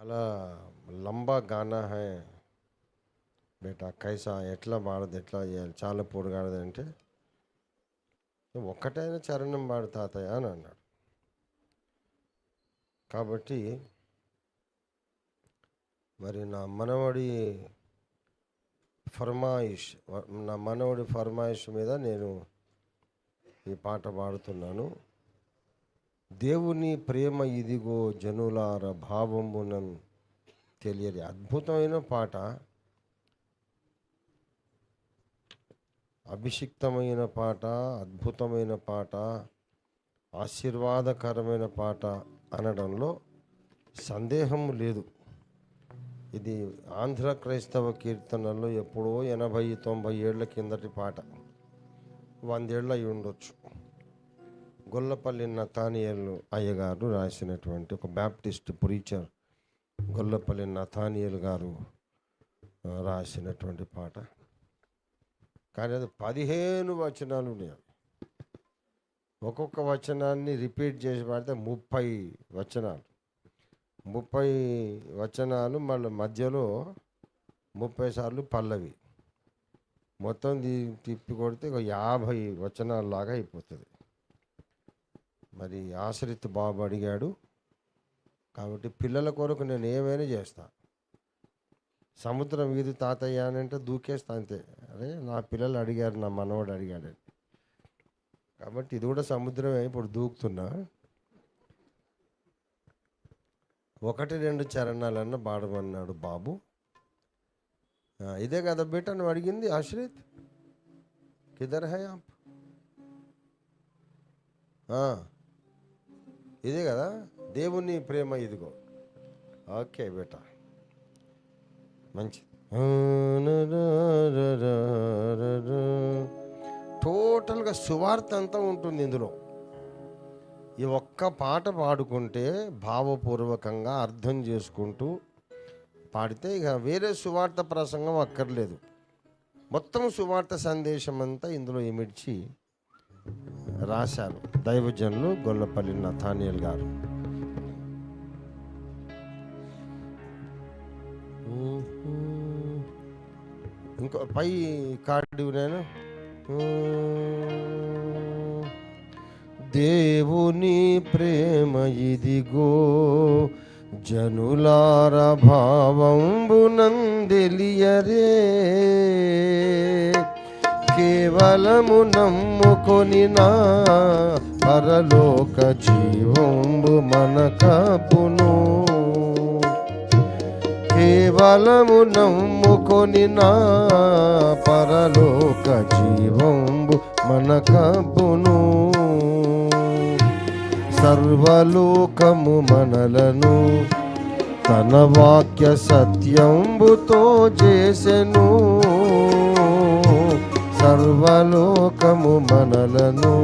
అలా లంబా గానా హై బేటా కైసా ఎట్లా పాడదు ఎట్లా చేయాలి చాలా పొడుగాడదు అంటే ఒక్కటైనా చరణం పాడు తాతయ్య అని అన్నాడు. కాబట్టి మరి నా మనవడి ఫర్మాయిష్ మీద నేను ఈ పాట పాడుతున్నాను. దేవుని ప్రేమ ఇదిగో జనులార భావమునన్ తెలియదు. అద్భుతమైన పాట, అభిషిక్తమైన పాట, అద్భుతమైన పాట, ఆశీర్వాదకరమైన పాట అనడంలో సందేహం లేదు. ఇది ఆంధ్ర క్రైస్తవ కీర్తనల్లో ఎప్పుడో 80-90 ఏళ్ల కిందటి పాట, 100 ఏళ్ళు అయి ఉండొచ్చు. గొల్లపల్లి నతానియేలు అయ్యగారు రాసినటువంటి, ఒక బ్యాప్టిస్ట్ ప్రీచర్ గొల్లపల్లి నతానియేలు గారు రాసినటువంటి పాట. కానీ అది 15 వచనాలు ఉన్నాయి. ఒక్కొక్క వచనాన్ని రిపీట్ చేసి పాడితే 30 వచనాలు. 30 వచనాలు మళ్ళీ మధ్యలో 30 సార్లు పల్లవి. మొత్తం తిప్పి కొడితే ఒక 50 వచనాలలాగా అయిపోతుంది. మరి ఆశ్రిత్ బాబు అడిగాడు కాబట్టి పిల్లల కొరకు నేను ఏమైనా చేస్తా. సముద్రం ఇది తాతయ్య అని అంటే దూకేస్తా అంతే. అరే నా పిల్లలు అడిగారు, నా మనవాడు అడిగాడు కాబట్టి ఇది కూడా సముద్రమే. ఇప్పుడు దూకుతున్నా. 1-2 చరణాలన్నా పాడమన్నాడు బాబు. ఇదే కదా బేటా నువ్వు అడిగింది ఆశ్రిత్? కిదర్ హై ఆప్? ఇదే కదా దేవుని ప్రేమ ఇదిగో. ఓకే బేటా, మంచి. టోటల్గా సువార్త అంతా ఉంటుంది ఇందులో. ఈ ఒక్క పాట పాడుకుంటే భావపూర్వకంగా అర్థం చేసుకుంటూ పాడితే ఇక వేరే సువార్త ప్రసంగం అక్కర్లేదు. మొత్తం సువార్త సందేశం అంతా ఇందులో ఇమిడ్చి రాశారు దైవజనులు గొల్లపల్లి నతానియేలు గారు. ఇంకో పై కార్డు నేను దేవుని ప్రేమ ఇదిగో జనులార భావంబునందెలియరే, కేవలము నమ్ముకొని నా పరలోక జీవంబు మనకపును. కేవలము నమ్ముకొని నా పరలోక జీవంబు మనకపును. సర్వలోకము మనలను తన వాక్య సత్యంబుతో చేసెను. సర్వలోకము మనలను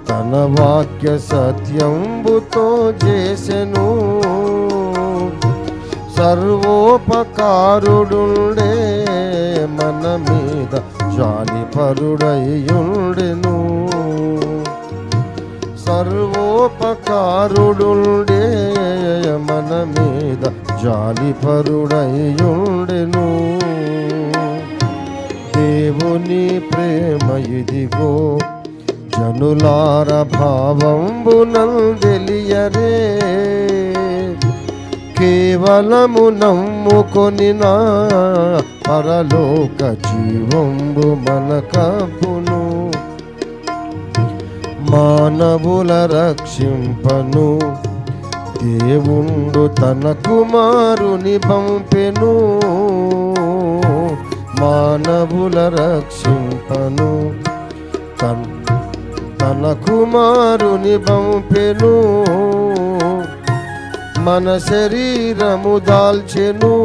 తన వాక్య సత్యంబుతో చేసెను. సర్వోపకారుడుండే మన మీద జాలిపరుడయుండెను. సర్వోపకారుడుండే మన మీద జాలిపరుడయుండెను. దేవుని ప్రేమ ఇదిగో జనులార భావంబునందెలియరే, కేవలము నమ్ముకొని నా పరలోక జీవంబు మనకపును. మానవుల రక్షింపను దేవుండు తన కుమారుని పంపెను. మానవుల రక్షింపను తన కుమారుని పంపెను. మన శరీరము దాల్చెను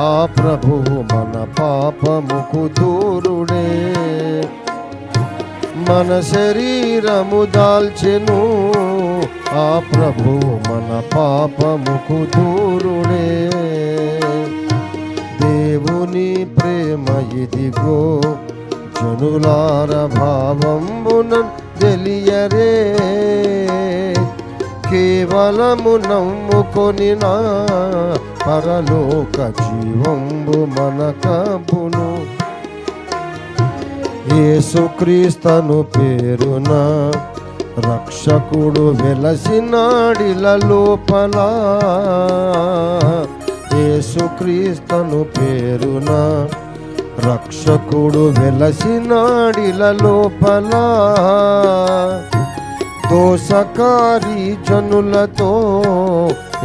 ఆ ప్రభువు మన పాపముకు దూరుడే. మన శరీరము దాల్చెను ఆ ప్రభువు మన పాపముకు దూరుడే. దేవుని ప్రేమ ఇదిగో జనులార భావంబున తెలియరే, కేవలము నమ్ముకొని నా పరలోక జీవంబు మనకబును. యేసుక్రీస్తను పేరున రక్షకుడు వెలసినాడిల లోపల. యేసుక్రీస్తను పేరున రక్షకుడు వెలసినాడిల లోపల. దోషకారి జనులతో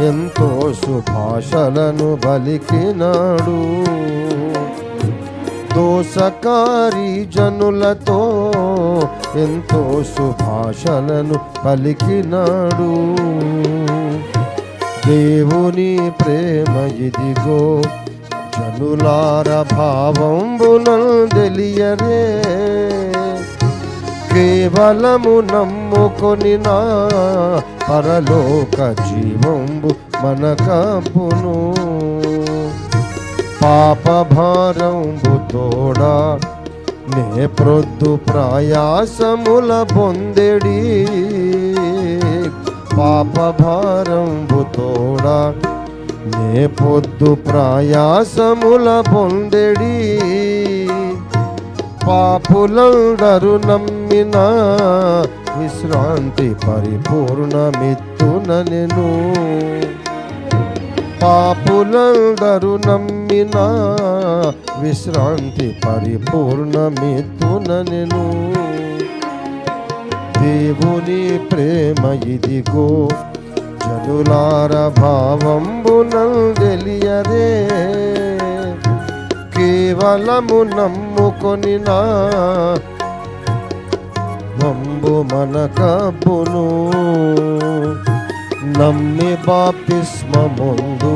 ఎంతో సుభాషలను పలికినాడు. దోషకారి జనులతో ఎంతో సుభాషలను పలికినాడు. దేవుని ప్రేమ ఇదిగో జనులార భావంబునల్ తెలియరే. కేవలము నమ్ముకొని నా పరలోక జీవంబు మనకపును. పాప భారంబు తోడా నే ప్రొద్దు ప్రయాసముల పొందెడి. పాప భారంబు తోడా నే పొద్దు ప్రయాసముల పొందెడి. పాపులందరూ నమ్మిన విశ్రాంతి పరిపూర్ణమిత్తుననెను. పాపులందరూ నమ్మిన విశ్రాంతి పరిపూర్ణమిత్తుననెను. దేవుని ప్రేమ ఇదిగో జనులార భావంబునల్ తెలియరే. కేవలము నమ్ముకొని నా వంబు మనకబును. నమ్మి బాప్తిస్మముందు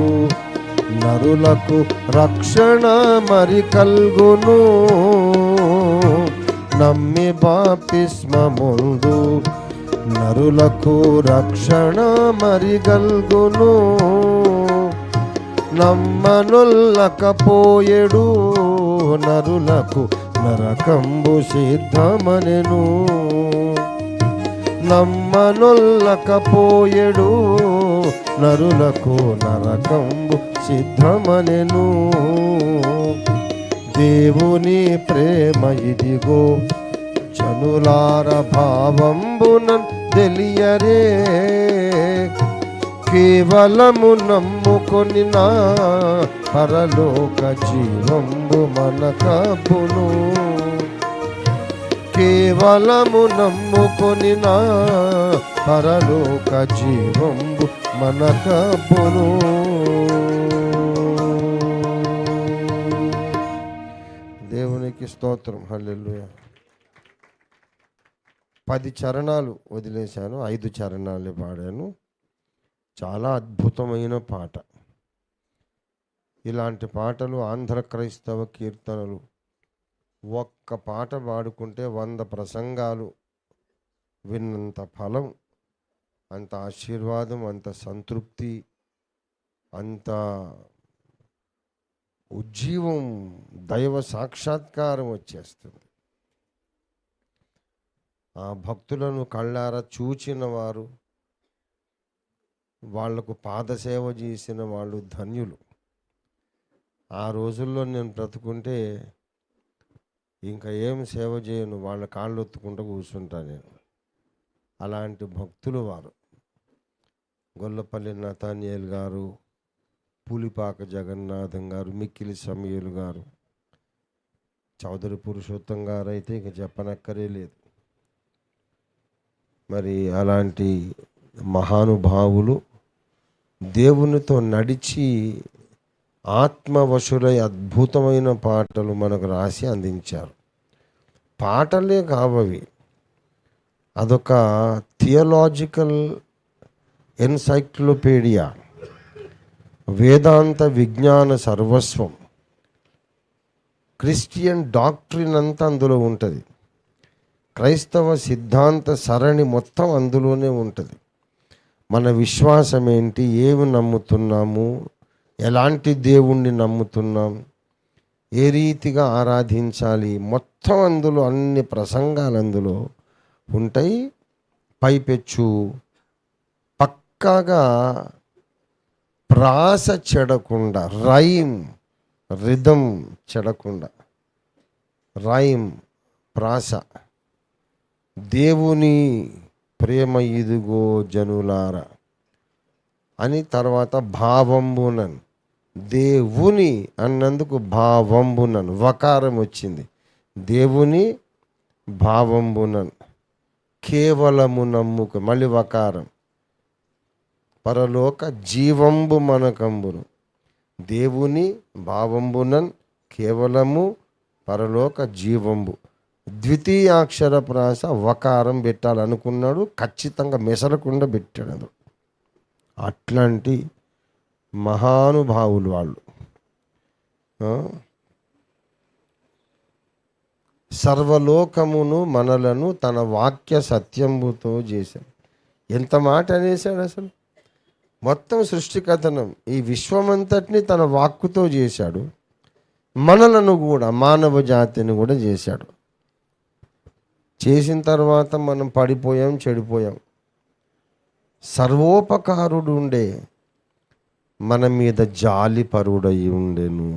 నరులకు రక్షణ మరి కల్గును. నమ్మి బాప్తిస్మముందు నరులకు రక్షణ మరి కల్గును. నమ్మనొల్లకపోయెడు నరులకు నరకంబు సిద్ధమనెను. నమ్మనొల్లకపోయెడు నరులకు నరకంబు సిద్ధమనెను. దేవుని ప్రేమ ఇదిగో జనులార భావంబునన్ తెలియరే. కేవలము నమ్ముకొని నా పరలోక జీవంబు మనకపును. కేవలము నమ్ముకొని నా పరలోక జీవంబు మనకపును. దేవునికి స్తోత్రం. హల్లెలూయా. 10 చరణాలు వదిలేశాను, 5 చరణాలు పాడాను. చాలా అద్భుతమైన పాట. ఇలాంటి పాటలు ఆంధ్ర క్రైస్తవ కీర్తనలు ఒక్క పాట పాడుకుంటే 100 ప్రసంగాలు విన్నంత ఫలం, అంత ఆశీర్వాదం, అంత సంతృప్తి, అంత ఉజ్జీవం, దైవ సాక్షాత్కారం వచ్చేస్తుంది. ఆ భక్తులను కళ్ళారా చూచిన వారు, వాళ్లకు పాదసేవ చేసిన వాళ్ళు ధన్యులు. ఆ రోజుల్లో నేను బ్రతుకుంటే ఇంకా ఏం సేవ చేయను, వాళ్ళ కాళ్ళు ఒత్తుకుంటూ కూర్చుంటా నేను. అలాంటి భక్తులు వారు. గొల్లపల్లి నతానియేల్ గారు, పూలిపాక జగన్నాథం గారు, మిక్కిలి సమీయులు గారు, చౌదరి పురుషోత్తం గారు అయితే ఇక చెప్పనక్కరే లేదు. మరి అలాంటి మహానుభావులు దేవునితో నడిచి ఆత్మవశులై అద్భుతమైన పాటలు మనకు రాసి అందించారు. పాటలే కావవి, అదొక థియలాజికల్ ఎన్సైక్లోపీడియా, వేదాంత విజ్ఞాన సర్వస్వం. క్రిస్టియన్ డాక్ట్రిన్ అంతా అందులో ఉంటుంది. క్రైస్తవ సిద్ధాంత సరణి మొత్తం అందులోనే ఉంటుంది. మన విశ్వాసం ఏంటి, ఏమి నమ్ముతున్నాము, ఎలాంటి దేవుణ్ణి నమ్ముతున్నాం, ఏ రీతిగా ఆరాధించాలి, మొత్తం అందులో అన్ని ప్రసంగాలు అందులో ఉంటాయి. పైపెచ్చు చక్కగా ప్రాస చెడకుండా, రిథం చెడకుండా, ప్రాస, దేవుని ప్రేమ ఇదిగో జనులార అని, తర్వాత భావంబునన్, దేవుని అన్నందుకు భావంబునన్ వకారం వచ్చింది, దేవుని భావంబునన్, కేవలము నమ్ముక మళ్ళీ వకారం, పరలోక జీవంబు మనకంబును, దేవుని భావంబునన్ కేవలము పరలోక జీవంబు, ద్వితీయాక్షర ప్రాస వకారం పెట్టాలనుకున్నాడు, ఖచ్చితంగా మెసరకుండా పెట్టాడు. అట్లాంటి మహానుభావులు వాళ్ళు. సర్వలోకమును మనలను తన వాక్య సత్యంబుతో చేశాడు. ఎంత మాట అనేసాడు అసలు. మొత్తం సృష్టికథనం ఈ విశ్వమంతటిని తన వాక్కుతో చేశాడు. మనలను కూడా, మానవ జాతిని కూడా చేశాడు. చేసిన తర్వాత మనం పడిపోయాం, చెడిపోయాం. సర్వోపకారుడు ఉండే మన మీద జాలి పరుడై ఉండెను.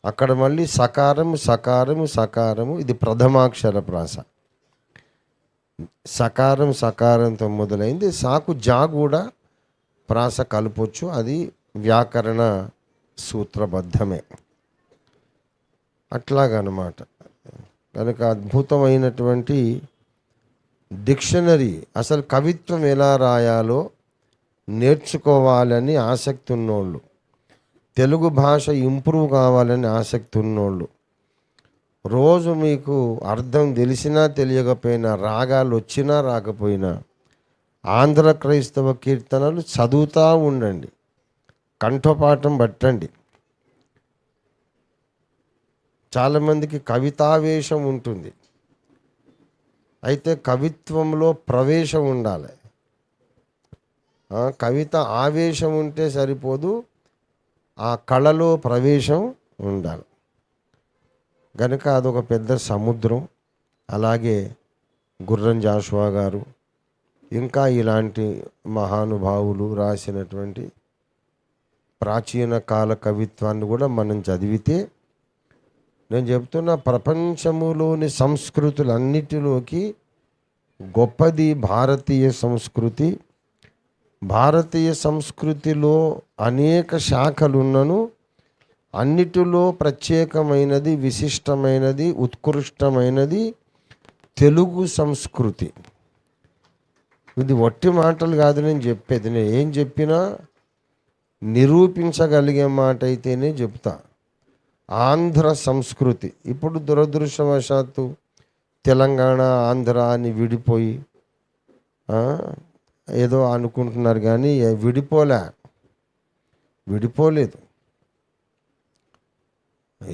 అక్కడ మళ్ళీ సకారము సకారము సకారము, ఇది ప్రథమాక్షర ప్రాస. సకారం సకారంతో మొదలైంది. సాకు జా కూడా ప్రాస కలపొచ్చు, అది వ్యాకరణ సూత్రబద్ధమే. అట్లాగనమాట. కనుక అద్భుతమైనటువంటి డిక్షనరీ. అసలు కవిత్వం ఎలా రాయాలో నేర్చుకోవాలని ఆసక్తి ఉన్నోళ్ళు, తెలుగు భాష ఇంప్రూవ్ కావాలని ఆసక్తి ఉన్నోళ్ళు, రోజు మీకు అర్థం తెలిసినా తెలియకపోయినా, రాగాలు వచ్చినా రాకపోయినా ఆంధ్ర క్రైస్తవ కీర్తనలు చదువుతూ ఉండండి, కంఠపాఠం పట్టండి. చాలామందికి కవితావేశం ఉంటుంది, అయితే కవిత్వంలో ప్రవేశం ఉండాలి. కవిత ఆవేశం ఉంటే సరిపోదు, ఆ కళలో ప్రవేశం ఉండాలి. కనుక అదొక పెద్ద సముద్రం. అలాగే గుర్రం జాషువా గారు, ఇంకా ఇలాంటి మహానుభావులు రాసినటువంటి ప్రాచీన కాల కవిత్వాన్ని కూడా మనం చదివితే, నేను చెప్తున్న ప్రపంచములోని సంస్కృతులన్నిటిలోకి గొప్పది భారతీయ సంస్కృతి. భారతీయ సంస్కృతిలో అనేక శాఖలున్నను, అన్నిటిలో ప్రత్యేకమైనది, విశిష్టమైనది, ఉత్కృష్టమైనది తెలుగు సంస్కృతి. ఇది వట్టి మాటలు కాదు నేను చెప్పేది. నేను ఏం చెప్పినా నిరూపించగలిగే మాట అయితేనే చెప్తా. ఆంధ్ర సంస్కృతి ఇప్పుడు దురదృష్టవశాత్తు తెలంగాణ ఆంధ్ర అని విడిపోయి ఏదో అనుకుంటున్నారు, కానీ విడిపోలేదు.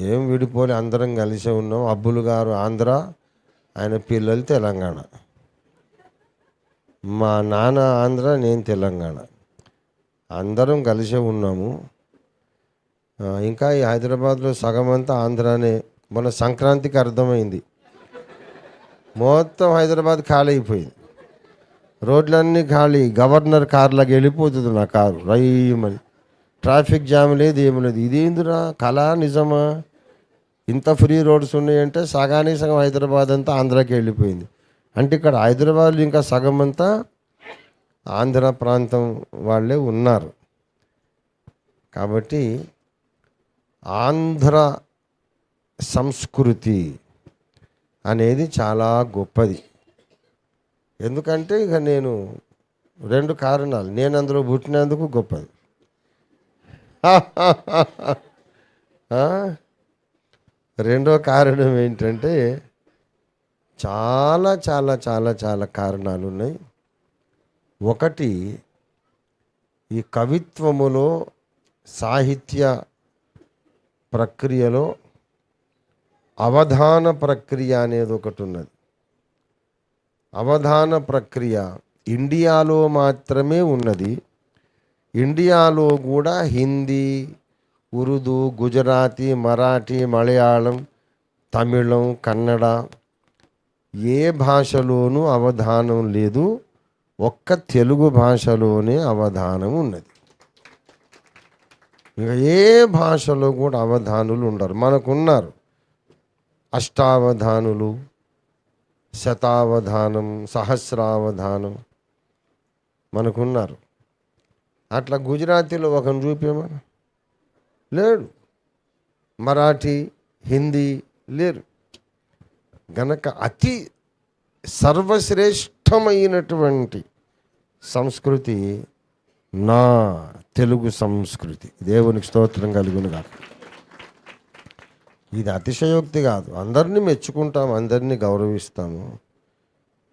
ఏం విడిపోలే, అందరం కలిసే ఉన్నాం. అబ్బులు గారు ఆంధ్ర, ఆయన పిల్లలు తెలంగాణ. మా నాన్న ఆంధ్ర, నేను తెలంగాణ, అందరం కలిసే ఉన్నాము. ఇంకా ఈ హైదరాబాద్లో సగం అంతా ఆంధ్రానే. మన సంక్రాంతికి అర్థమైంది, మొత్తం హైదరాబాద్ ఖాళీ అయిపోయింది, రోడ్లన్నీ ఖాళీ. గవర్నర్ కార్లాగా వెళ్ళిపోతుంది నా కారు, రైమని. ట్రాఫిక్ జామ్ లేదు, ఏమి లేదు. ఇదేందిరా, కళ నిజమా? ఇంత ఫ్రీ రోడ్స్ ఉన్నాయంటే సగానికి సగం హైదరాబాద్ అంతా ఆంధ్రాకి వెళ్ళిపోయింది. అంటే ఇక్కడ హైదరాబాద్లో ఇంకా సగం అంతా ఆంధ్ర ప్రాంతం వాళ్ళే ఉన్నారు. కాబట్టి ఆంధ్ర సంస్కృతి అనేది చాలా గొప్పది. ఎందుకంటే ఇక నేను 2 కారణాలు. నేను అందులో పుట్టినందుకు గొప్పది. రెండో కారణం ఏంటంటే చాలా చాలా చాలా చాలా కారణాలు ఉన్నాయి. ఒకటి, ఈ కవిత్వములో, సాహిత్య ప్రక్రియలో అవధాన ప్రక్రియ అనేది ఒకటి ఉన్నది. అవధాన ప్రక్రియ ఇండియాలో మాత్రమే ఉన్నది. ఇండియాలో కూడా హిందీ, ఉర్దూ, గుజరాతీ, మరాఠీ, మలయాళం, తమిళం, కన్నడ ఏ భాషలోనూ అవధానం లేదు. ఒక్క తెలుగు భాషలోనే అవధానం ఉన్నది. ఇంకా ఏ భాషలో కూడా అవధానులు ఉండరు. మనకున్నారు అష్టావధానులు, శతావధానం, సహస్రావధానం మనకున్నారు. అట్లా గుజరాతీలో ఒకరిని చూపేమని లేడు, మరాఠీ, హిందీ లేరు. గనక అతి సర్వశ్రేష్టమైనటువంటి సంస్కృతి నా తెలుగు సంస్కృతి. దేవునికి స్తోత్రం కలుగునుగాక. ఇది అతిశయోక్తి కాదు. అందరినీ మెచ్చుకుంటాం, అందరినీ గౌరవిస్తాము.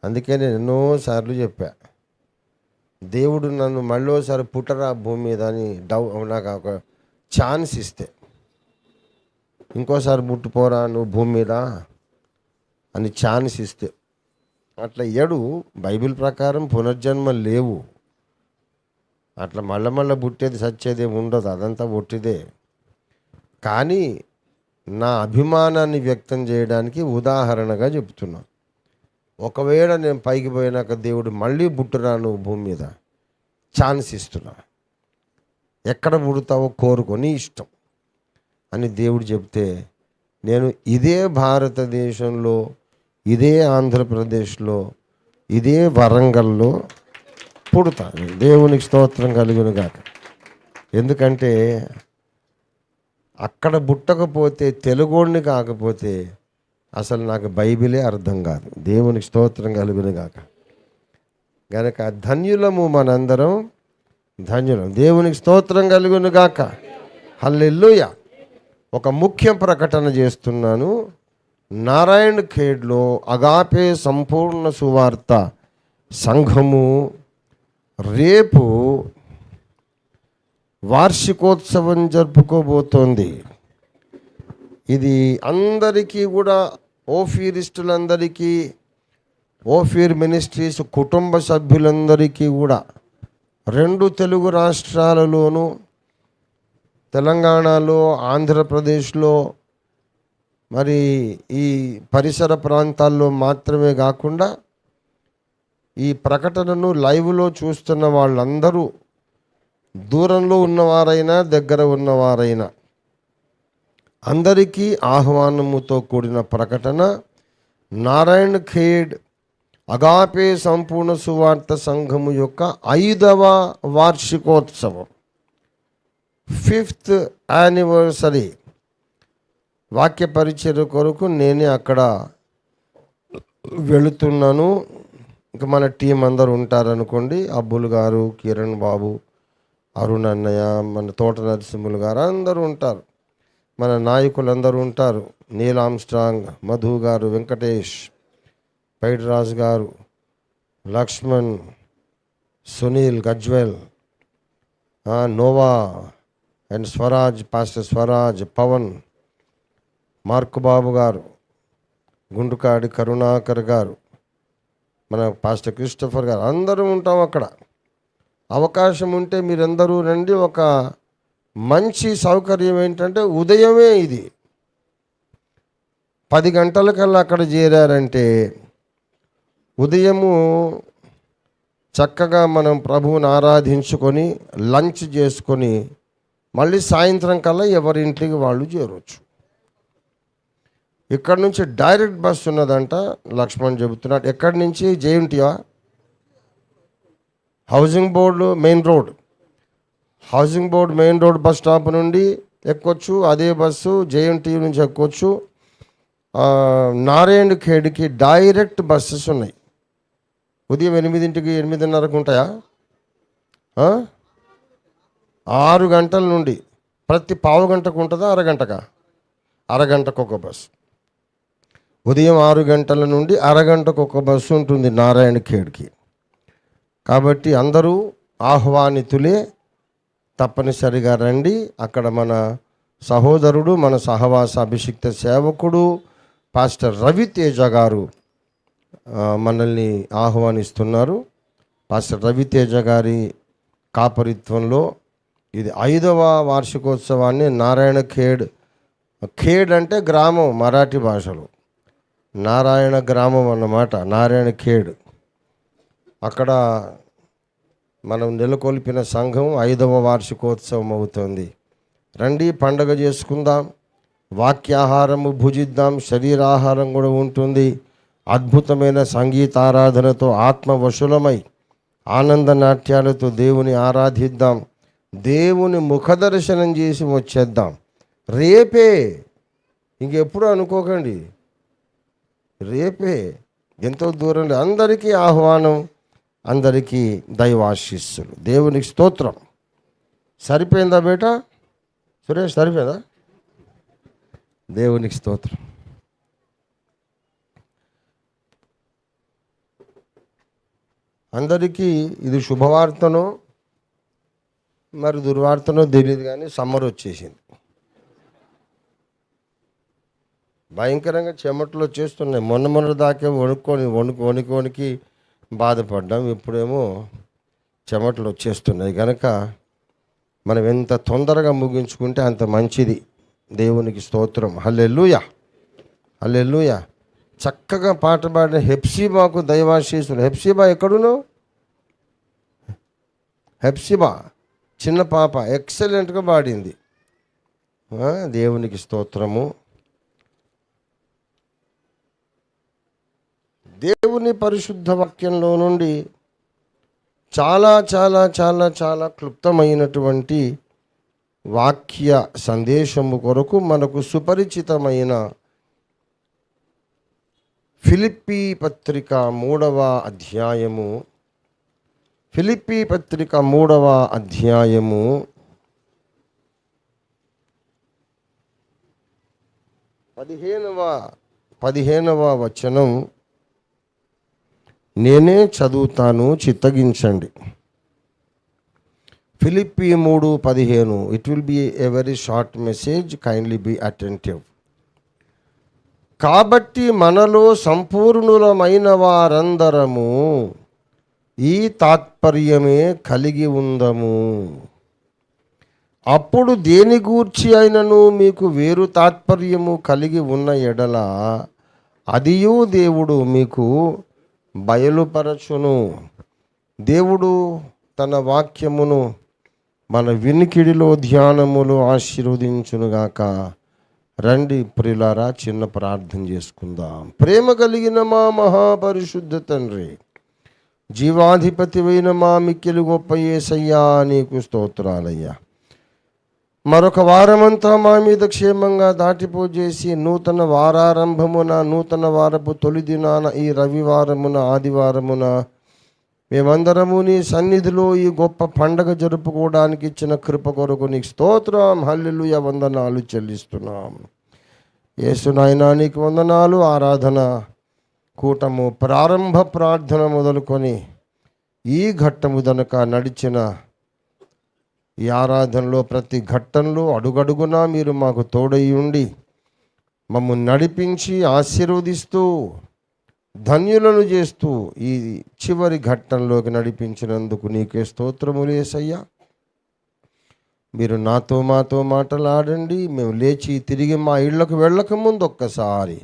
అందుకే నేను ఎన్నోసార్లు చెప్పా, దేవుడు నన్ను మళ్ళీసారి పుట్టరా భూమి మీద అని నాకు ఒక ఛాన్స్ ఇస్తే, ఇంకోసారి పుట్టుపోరా నువ్వు భూమి మీద అని ఛాన్స్ ఇస్తే, అట్లా ఏడు బైబిల్ ప్రకారం పునర్జన్మ లేవు. అట్లా మళ్ళీ పుట్టేది సచ్చేది ఏమి ఉండదు, అదంతా ఒట్టిదే. కానీ నా అభిమానాన్ని వ్యక్తం చేయడానికి ఉదాహరణగా చెప్తున్నా. ఒకవేళ నేను పైకి పోయినాక దేవుడు మళ్ళీ పుట్టురా నువ్వు భూమి మీద ఛాన్స్ ఇస్తున్నా, ఎక్కడ పుడతావో కోరుకొని ఇష్టం అని దేవుడు చెప్తే, నేను ఇదే భారతదేశంలో, ఇదే ఆంధ్రప్రదేశ్లో, ఇదే వరంగల్లో పుడతాను. దేవునికి స్తోత్రం కలుగునుగాక. ఎందుకంటే అక్కడ పుట్టకపోతే, తెలుగోడిని కాకపోతే అసలు నాకు బైబిలే అర్థం కాదు. దేవునికి స్తోత్రం కలుగునుగాక. గనక ధన్యులము మనందరం, ధన్యులం. దేవునికి స్తోత్రం కలుగునుగాక. హల్లెలూయా. ఒక ముఖ్య ప్రకటన చేస్తున్నాను. నారాయణ ఖేడ్లో అగాపే సంపూర్ణ సువార్త సంఘము రేపు వార్షికోత్సవం జరుపుకోబోతోంది. ఇది అందరికీ కూడా, ఓఫీరిస్టులందరికీ, ఓఫీర్ మినిస్ట్రీస్ కుటుంబ సభ్యులందరికీ కూడా, 2 తెలుగు రాష్ట్రాలలోనూ, తెలంగాణలో, ఆంధ్రప్రదేశ్లో, మరి ఈ పరిసర ప్రాంతాల్లో మాత్రమే కాకుండా ఈ ప్రకటనను లైవ్లో చూస్తున్న వాళ్ళందరూ, దూరంలో ఉన్నవారైనా దగ్గర ఉన్నవారైనా, అందరికీ ఆహ్వానముతో కూడిన ప్రకటన. నారాయణ ఖేడ్ అగాపే సంపూర్ణ సువార్త సంఘము యొక్క 5వ వార్షికోత్సవం, 5th యానివర్సరీ వాక్య పరిచర్య కొరకు నేనే అక్కడ వెళుతున్నాను. ఇంకా మన టీం అందరూ ఉంటారనుకోండి. అబ్బుల్ గారు, కిరణ్ బాబు, అరుణ్ అన్నయ్య, మన తోట నరసింహులు గారు అందరూ ఉంటారు. మన నాయకులందరూ ఉంటారు. నీల్ ఆమ్స్ట్రాంగ్, మధు గారు, వెంకటేష్, పైడిరాజు గారు, Lakshman, Sunil Gajwel, Noah and Swaraj, pastor Swaraj, Pavan, Mark Babu గారు, గుండుకాడి కరుణాకర్ గారు, మన పాస్టర్ క్రిస్టఫర్ గారు, అందరూ ఉంటాం అక్కడ. అవకాశం ఉంటే మీరందరూ రండి. ఒక మంచి సౌకర్యం ఏంటంటే ఉదయమే, ఇది 10 గంటలకల్లా అక్కడ చేరారంటే ఉదయము చక్కగా మనం ప్రభువుని ఆరాధించుకొని లంచ్ చేసుకొని మళ్ళీ సాయంత్రం కల్లా ఎవరింటికి వాళ్ళు చేరవచ్చు. ఇక్కడ నుంచి డైరెక్ట్ బస్సు ఉన్నదంట, లక్ష్మణ్ చెబుతున్నాడు. ఎక్కడి నుంచి? జేఎన్టీయా, housing board main road, housing board main road bus stop నుండి ఎక్కొచ్చు. అదే బస్సు జేఎన్టీ నుంచి ఎక్కొచ్చు. నారాయణ ఖేడ్కి డైరెక్ట్ బస్సెస్ ఉన్నాయి. ఉదయం 8ంటికి 8:30కు ఉంటాయా? 6 గంటల నుండి ప్రతి పావు గంటకు ఉంటుందా? అరగంటకా? అరగంటకు ఒక బస్సు. ఉదయం 6 గంటల నుండి అరగంటకు ఒక బస్సు ఉంటుంది నారాయణ ఖేడ్కి. కాబట్టి అందరూ ఆహ్వానితులే, తప్పనిసరిగా రండి. అక్కడ మన సహోదరుడు, మన సహవాస అభిషిక్త సేవకుడు పాస్టర్ రవితేజ గారు మనల్ని ఆహ్వానిస్తున్నారు. పాస్టర్ రవితేజ గారి కాపరిత్వంలో ఇది 5వ వార్షికోత్సవాన్ని నారాయణ ఖేడ్, ఖేడ్ అంటే గ్రామం మరాఠీ భాషలో, నారాయణ గ్రామం అన్నమాట, నారాయణ ఖేడ్. అక్కడ మనం నెలకొల్పిన సంఘం 5వ వార్షికోత్సవం అవుతుంది. రండి, పండగ చేసుకుందాం, వాక్యాహారము భుజిద్దాం, శరీరాహారం కూడా ఉంటుంది. అద్భుతమైన సంగీతారాధనతో ఆత్మవశులమై ఆనంద నాట్యాలతో దేవుని ఆరాధిద్దాం, దేవుని ముఖదర్శనం చేసి వచ్చేద్దాం. రేపే, ఇంకెప్పుడు అనుకోకండి, రేపే, ఎంతో దూరం. అందరికీ ఆహ్వానం, అందరికీ దైవాశీస్సులు. దేవునికి స్తోత్రం. సరిపోయిందా బేటా సురేష్? సరిపోయిందా? దేవునికి స్తోత్రం. అందరికీ ఇది శుభవార్తనో మరి దుర్వార్తనో తెలియదు, కానీ సమ్మర్ వచ్చేసింది. భయంకరంగా చెమటలు వచ్చేస్తున్నాయి. మొన్న దాకా వణుకొని బాధపడ్డాం. ఇప్పుడేమో చెమటలు వచ్చేస్తున్నాయి. కనుక మనం ఎంత తొందరగా ముగించుకుంటే అంత మంచిది. దేవునికి స్తోత్రం. హల్లెలూయా, హల్లెలూయా. చక్కగా పాట పాడిన హెప్సిబాకు దైవాశీస్సులు. హెప్సిబా ఎక్కడున్నావు? హెప్సిబా చిన్న పాప ఎక్సలెంట్గా పాడింది. దేవునికి స్తోత్రము. దేవుని పరిశుద్ధ వాక్యంలో నుండి చాలా చాలా చాలా చాలా క్లుప్తమైనటువంటి వాక్య సందేశము కొరకు మనకు సుపరిచితమైన ఫిలిప్పీ పత్రిక 3వ అధ్యాయము, ఫిలిప్పీ పత్రిక 3వ అధ్యాయము 15వ వచనం నేనే చదువుతాను, చిత్తగించండి. ఫిలిప్పీ 3:15. It will be a very short message, kindly be attentive. కాబట్టి మనలో సంపూర్ణులమైన వారందరము ఈ తాత్పర్యమే కలిగి ఉందము. అప్పుడు దేని గూర్చి అయినను మీకు వేరు తాత్పర్యము కలిగి ఉన్న ఎడల అదియు దేవుడు మీకు బయలుపరచును. దేవుడు తన వాక్యమును మన వినికిడిలో ధ్యానములు ఆశీర్వదించునుగాక. రండి ప్రియులారా, చిన్న ప్రార్థన చేసుకుందాం. ప్రేమ కలిగిన మా మహాపరిశుద్ధ తండ్రి, జీవాధిపతివైన మా మిక్కిలి గొప్ప యేసయ్యా, నీకు స్తోత్రాలయ్యా. మరొక వారమంతా మా మీద క్షేమంగా దాటిపోజేసి నూతన వారారంభమున, నూతన వారపు తొలి దినాన, ఈ రవివారమున, ఆదివారమున మేమందరము నీ సన్నిధిలో ఈ గొప్ప పండగ జరుపుకోవడానికి ఇచ్చిన కృప కొరకు నీకు స్తోత్రం, హల్లెలూయా, వందనాలు చెల్లిస్తున్నాం. యేసు నాయనా నీకు వందనాలు. ఆరాధన కూటము ప్రారంభ ప్రార్థన మొదలుకొని ఈ ఘట్టము దనక నడిచిన ఈ ఆరాధనలో ప్రతి ఘట్టంలో అడుగడుగునా మీరు మాకు తోడై ఉండి మమ్మల్ని నడిపించి ఆశీర్వదిస్తూ ధన్యులను చేస్తూ ఈ చివరి ఘట్టంలోకి నడిపించినందుకు నీకే స్తోత్రములు యేసయ్యా. మీరు మాతో మాట్లాడండి. మేము లేచి తిరిగి మా ఇళ్లకు వెళ్ళక ముందు ఒక్కసారి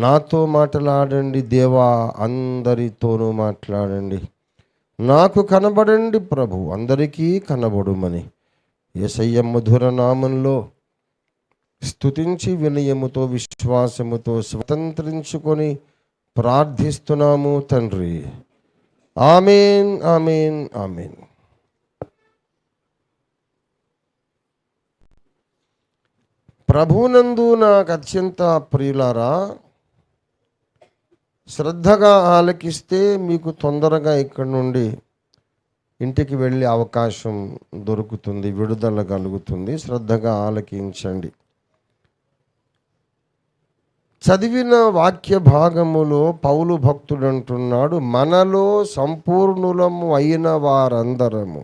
నాతో మాట్లాడండి దేవా. అందరితోనూ మాట్లాడండి. నాకు కనబడండి ప్రభు, అందరికీ కనబడుమని యేసయ్య మధుర నామంలో స్తుతించి వినయముతో విశ్వాసముతో స్వతంత్రించుకొని ప్రార్థిస్తున్నాము తండ్రి. ఆమేన్, ఆమేన్, ఆమేన్. ప్రభునందు నాకు అత్యంత ప్రియులారా, శ్రద్ధగా ఆలకిస్తే మీకు తొందరగా ఇక్కడి నుండి ఇంటికి వెళ్ళే అవకాశం దొరుకుతుంది, విడుదల కలుగుతుంది. శ్రద్ధగా ఆలకించండి. చదివిన వాక్య భాగములో పౌలు భక్తుడు అంటున్నాడు, మనలో సంపూర్ణులము అయిన వారందరము,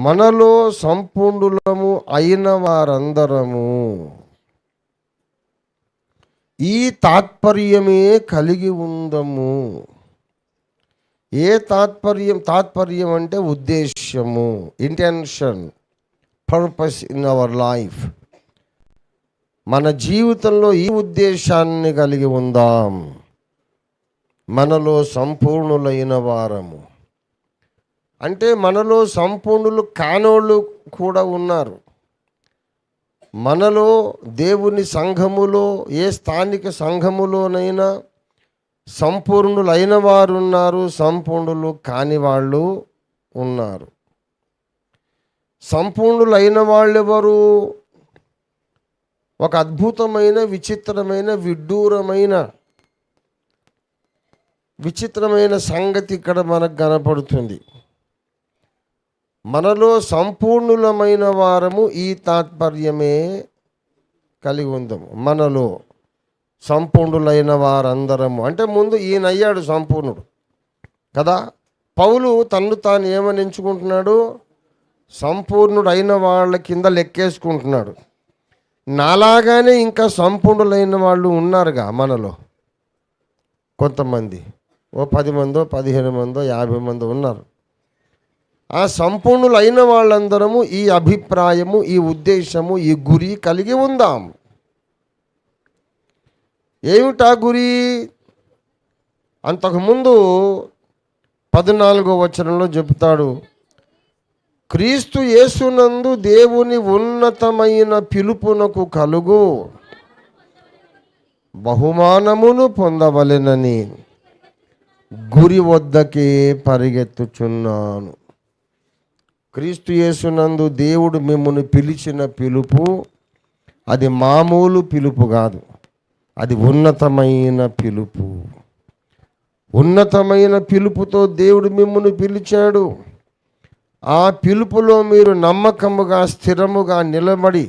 మనలో సంపూర్ణులము అయిన వారందరము ఈ తాత్పర్యమే కలిగి ఉందము. ఏ తాత్పర్యం? తాత్పర్యం అంటే ఉద్దేశ్యము, intention, purpose in our life. మన జీవితంలో ఈ ఉద్దేశాన్ని కలిగి ఉందాం. మనలో సంపూర్ణులైన వారము. అంటే మనలో సంపూర్ణులు కానోళ్ళు కూడా ఉన్నారు. మనలో దేవుని సంఘములో ఏ స్థానిక సంఘములోనైనా సంపూర్ణులైన వారు ఉన్నారు, సంపూర్ణులు కాని వాళ్ళు ఉన్నారు. సంపూర్ణులైన వాళ్ళెవరు? ఒక అద్భుతమైన విచిత్రమైన విచిత్రమైన సంగతి ఇక్కడ మనకు కనపడుతుంది. మనలో సంపూర్ణులమైన వారము ఈ తాత్పర్యమే కలిగి ఉందాము. మనలో సంపూర్ణులైన వారందరము అంటే ముందు ఈయన అయ్యాడు సంపూర్ణుడు కదా. పౌలు తన్ను తాను ఏమని ఎంచుకుంటున్నాడు? సంపూర్ణుడైన వాళ్ళ కింద లెక్కేసుకుంటున్నాడు. నాలాగానే ఇంకా సంపూర్ణులైన వాళ్ళు ఉన్నారుగా మనలో. కొంతమంది 10 మందో 15 మందో 50 మందో ఉన్నారు. ఆ సంపూర్ణులైన వాళ్ళందరము ఈ అభిప్రాయము, ఈ ఉద్దేశము, ఈ గురి కలిగి ఉందాం. ఏమిటా గురి? అంతకుముందు 14వ వచనంలో చెబుతాడు, క్రీస్తు యేసునందు దేవుని ఉన్నతమైన పిలుపునకు కలుగు బహుమానమును పొందవలెనని గురి వద్దకే పరిగెత్తుచున్నాను. క్రీస్తు యేసునందు దేవుడు మిమ్మల్ని పిలిచిన పిలుపు అది మామూలు పిలుపు కాదు, అది ఉన్నతమైన పిలుపు. ఉన్నతమైన పిలుపుతో దేవుడు మిమ్మల్ని పిలిచాడు. ఆ పిలుపులో మీరు నమ్మకముగా స్థిరముగా నిలబడి,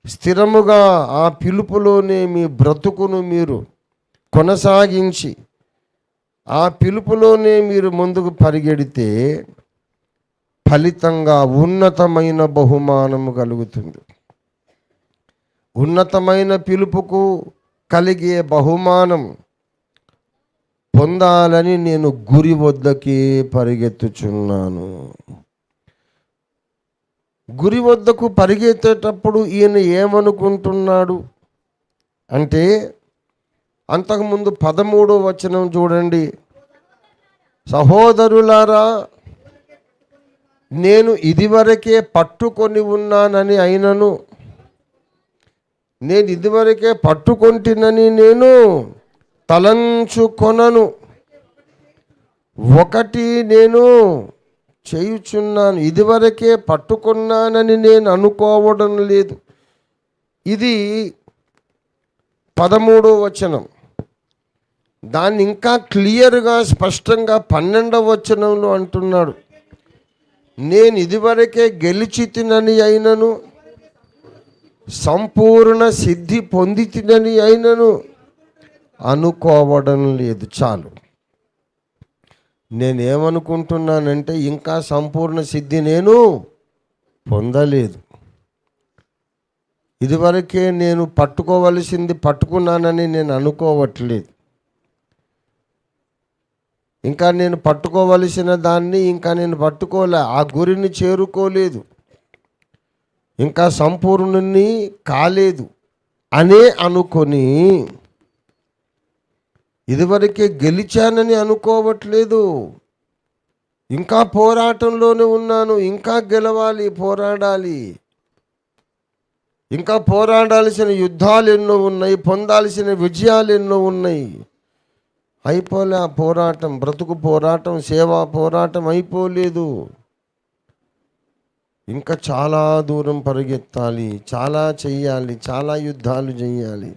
స్థిరముగా ఆ పిలుపులోనే మీ బ్రతుకును మీరు కొనసాగించి, ఆ పిలుపులోనే మీరు ముందుకు పరిగెడితే ఫలితంగా ఉన్నతమైన బహుమానము కలుగుతుంది. ఉన్నతమైన పిలుపుకు కలిగే బహుమానం పొందాలని నేను గురి వద్దకే పరిగెత్తుచున్నాను. గురి వద్దకు పరిగెత్తేటప్పుడు ఈయన ఏమనుకుంటున్నాడు అంటే, అంతకుముందు 13వ వచనం చూడండి. సహోదరులారా, నేను ఇదివరకే పట్టుకొని ఉన్నానని అయినను, నేను ఇదివరకే పట్టుకొంటినని నేను తలంచుకొనను. ఒకటి నేను చేయుచున్నాను, ఇదివరకే పట్టుకున్నానని నేను అనుకోవడం లేదు. ఇది 13వ వచనం. దాన్ని ఇంకా క్లియర్గా స్పష్టంగా 12వ వచనంలో అంటున్నాడు, నేను ఇదివరకే గెలిచితినని అయినను, సంపూర్ణ సిద్ధి పొందితినని అయినను అనుకోవడం లేదు. చాలు. నేనేమనుకుంటున్నానంటే ఇంకా సంపూర్ణ సిద్ధి నేను పొందలేదు. ఇదివరకే నేను పట్టుకోవలసింది పట్టుకున్నానని నేను అనుకోవట్లేదు. ఇంకా నేను పట్టుకోవలసిన దాన్ని ఇంకా నేను పట్టుకోలే, ఆ గురిని చేరుకోలేదు, ఇంకా సంపూర్ణుని కాలేదు అనే అనుకొని ఇదివరకే గెలిచానని అనుకోవట్లేదు. ఇంకా పోరాటంలోనే ఉన్నాను. ఇంకా గెలవాలి, పోరాడాలి. ఇంకా పోరాడాల్సిన యుద్ధాలు ఎన్నో ఉన్నాయి, పొందాల్సిన విజయాలు ఎన్నో ఉన్నాయి. అయిపోలే ఆ పోరాటం. బ్రతుకు పోరాటం, సేవా పోరాటం అయిపోలేదు. ఇంకా చాలా దూరం పరిగెత్తాలి, చాలా చెయ్యాలి, చాలా యుద్ధాలు చెయ్యాలి.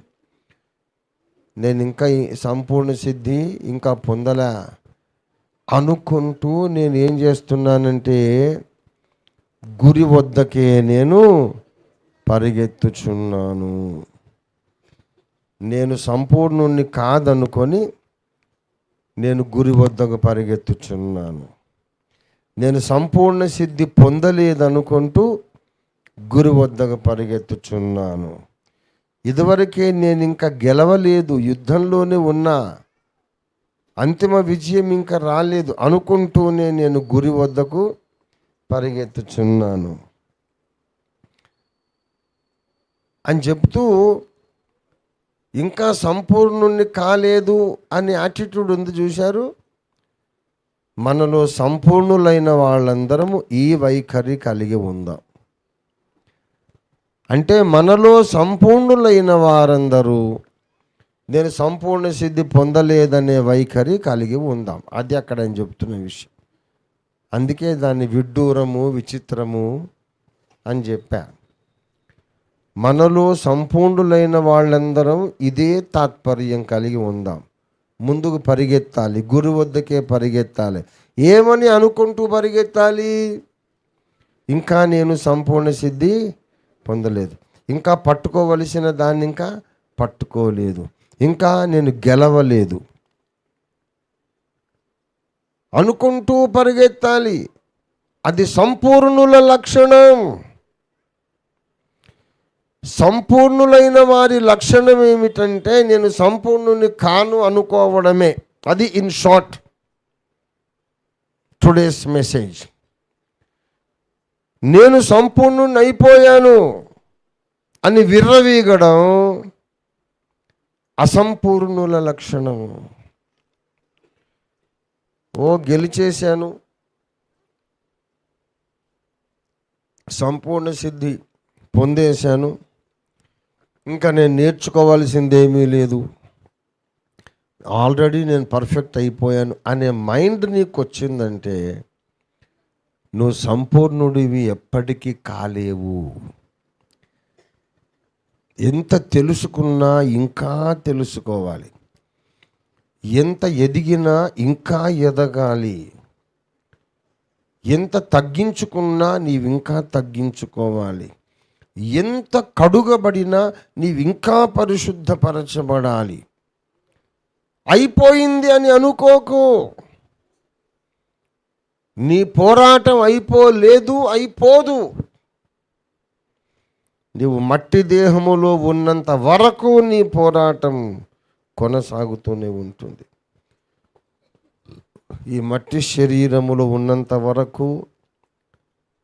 నేను ఇంకా సంపూర్ణ సిద్ధి ఇంకా పొందలే అనుకుంటూ నేను ఏం చేస్తున్నానంటే గురి వద్దకే నేను పరిగెత్తుచున్నాను. నేను సంపూర్ణుణ్ణి కాదనుకొని నేను గురి వద్దకు పరిగెత్తుచున్నాను. నేను సంపూర్ణ సిద్ధి పొందలేదనుకుంటూ గురి వద్దకు పరిగెత్తుచున్నాను. ఇదివరకే నేను ఇంకా గెలవలేదు, యుద్ధంలోనే ఉన్నా, అంతిమ విజయం ఇంకా రాలేదు అనుకుంటూనే నేను గురి వద్దకు పరిగెత్తుచున్నాను అని చెప్తూ ఇంకా సంపూర్ణుణ్ణి కాలేదు అనే యాటిట్యూడ్ ఉంది చూశారు. మనలో సంపూర్ణులైన వాళ్ళందరము ఈ వైఖరి కలిగి ఉందాం. అంటే మనలో సంపూర్ణులైన వారందరూ నేను సంపూర్ణ సిద్ధి పొందలేదనే వైఖరి కలిగి ఉందాం. అది అక్కడ ఆయన చెప్తున్న విషయం. అందుకే దాన్ని విడ్డూరము, విచిత్రము అని చెప్పా. మనలో సంపూర్ణులైన వాళ్ళందరం ఇదే తాత్పర్యం కలిగి ఉందాం. ముందుకు పరిగెత్తాలి, గురు వద్దకే పరిగెత్తాలి. ఏమని అనుకుంటూ పరిగెత్తాలి? ఇంకా నేను సంపూర్ణ సిద్ధి పొందలేదు, ఇంకా పట్టుకోవలసిన దాన్ని ఇంకా పట్టుకోలేదు, ఇంకా నేను గెలవలేదు అనుకుంటూ పరిగెత్తాలి. అది సంపూర్ణుల లక్షణం. సంపూర్ణులైన వారి లక్షణం ఏమిటంటే నేను సంపూర్ణుని కాను అనుకోవడమే. అది ఇన్ షార్ట్ టుడేస్ మెసేజ్. నేను సంపూర్ణుని అయిపోయాను అని విర్రవీగడం అసంపూర్ణుల లక్షణం. గెలిచేశాను, సంపూర్ణ సిద్ధి పొందేశాను, ఇంకా నేను నేర్చుకోవాల్సిందేమీ లేదు, ఆల్రెడీ నేను పర్ఫెక్ట్ అయిపోయాను అనే మైండ్ నీకు వచ్చిందంటే నువ్వు సంపూర్ణుడివి ఎప్పటికీ కాలేవు. ఎంత తెలుసుకున్నా ఇంకా తెలుసుకోవాలి, ఎంత ఎదిగినా ఇంకా ఎదగాలి, ఎంత తగ్గించుకున్నా నీవింకా తగ్గించుకోవాలి, ఎంత కడుగబడినా నీవింకా పరిశుద్ధపరచబడాలి. అయిపోయింది అని అనుకోకు. నీ పోరాటం అయిపోలేదు, అయిపోదు. నీవు మట్టి దేహములో ఉన్నంత వరకు నీ పోరాటం కొనసాగుతూనే ఉంటుంది. ఈ మట్టి శరీరములో ఉన్నంత వరకు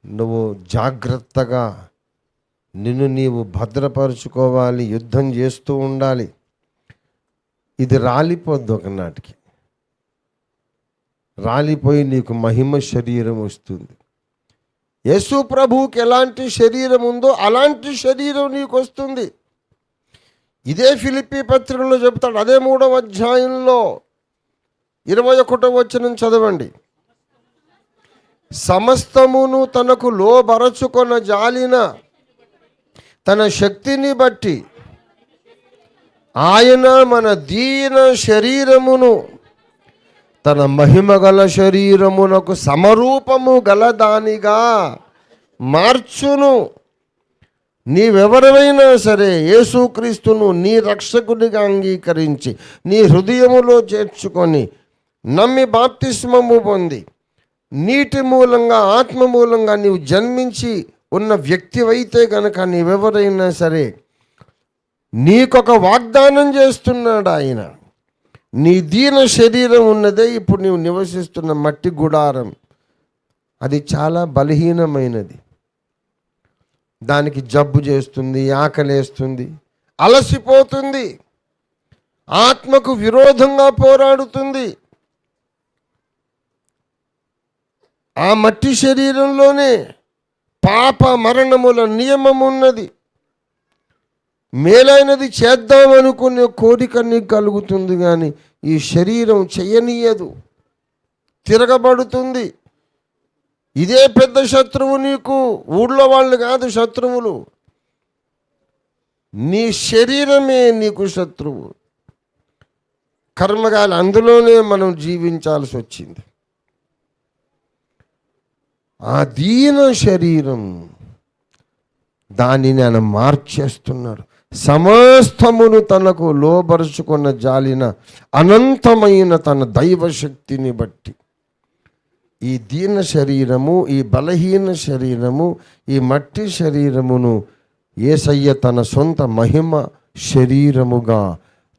నువ్వు జాగ్రత్తగా నిన్ను నీవు భద్రపరుచుకోవాలి, యుద్ధం చేస్తూ ఉండాలి. ఇది రాలిపోద్ది ఒకనాటికి. రాలిపోయి నీకు మహిమ శరీరం వస్తుంది. యేసు ప్రభువుకి ఎలాంటి శరీరం ఉందో అలాంటి శరీరం నీకు వస్తుంది. ఇదే ఫిలిప్పీ పత్రికలో చెప్తాడు, అదే 3వ అధ్యాయంలో 21వ వచనం చదవండి. సమస్తమును తనకు లోబరచుకొన జాలిన తన శక్తిని బట్టి ఆయన మన దీన శరీరమును తన మహిమ గల శరీరమునకు సమరూపము గలదానిగా మార్చును. నీవెవరైనా సరే యేసుక్రీస్తును నీ రక్షకునిగా అంగీకరించి నీ హృదయములో చేర్చుకొని నమ్మి బాప్తిస్మము పొంది నీటి మూలంగా ఆత్మ మూలంగా నీవు జన్మించి ఉన్న వ్యక్తివైతే గనక నీవెవరైనా సరే నీకొక వాగ్దానం చేస్తున్నాడు ఆయన. నీ దీన శరీరం ఉన్నదే ఇప్పుడు నీవు నివసిస్తున్న మట్టి గుడారం, అది చాలా బలహీనమైనది. దానికి జబ్బు చేస్తుంది, ఆకలేస్తుంది, అలసిపోతుంది, ఆత్మకు విరోధంగా పోరాడుతుంది. ఆ మట్టి శరీరంలోనే పాప మరణముల నియమం ఉన్నది. మేలైనది చేద్దామనుకునే కోరిక నీకు కలుగుతుంది, కానీ ఈ శరీరం చెయ్యనీయదు, తిరగబడుతుంది. ఇదే పెద్ద శత్రువు నీకు. ఊళ్ళో వాళ్ళు కాదు శత్రువులు, నీ శరీరమే నీకు శత్రువు. కర్మగాలి అందులోనే మనం జీవించాల్సి వచ్చింది. ఆ దీన శరీరం దానిని ఆయన మార్చేస్తున్నాడు. సమస్తమును తనకు లోబరుచుకున్న జాలిన అనంతమైన తన దైవశక్తిని బట్టి ఈ దీన శరీరము, ఈ బలహీన శరీరము, ఈ మట్టి శరీరమును యేసయ్య తన సొంత మహిమ శరీరముగా,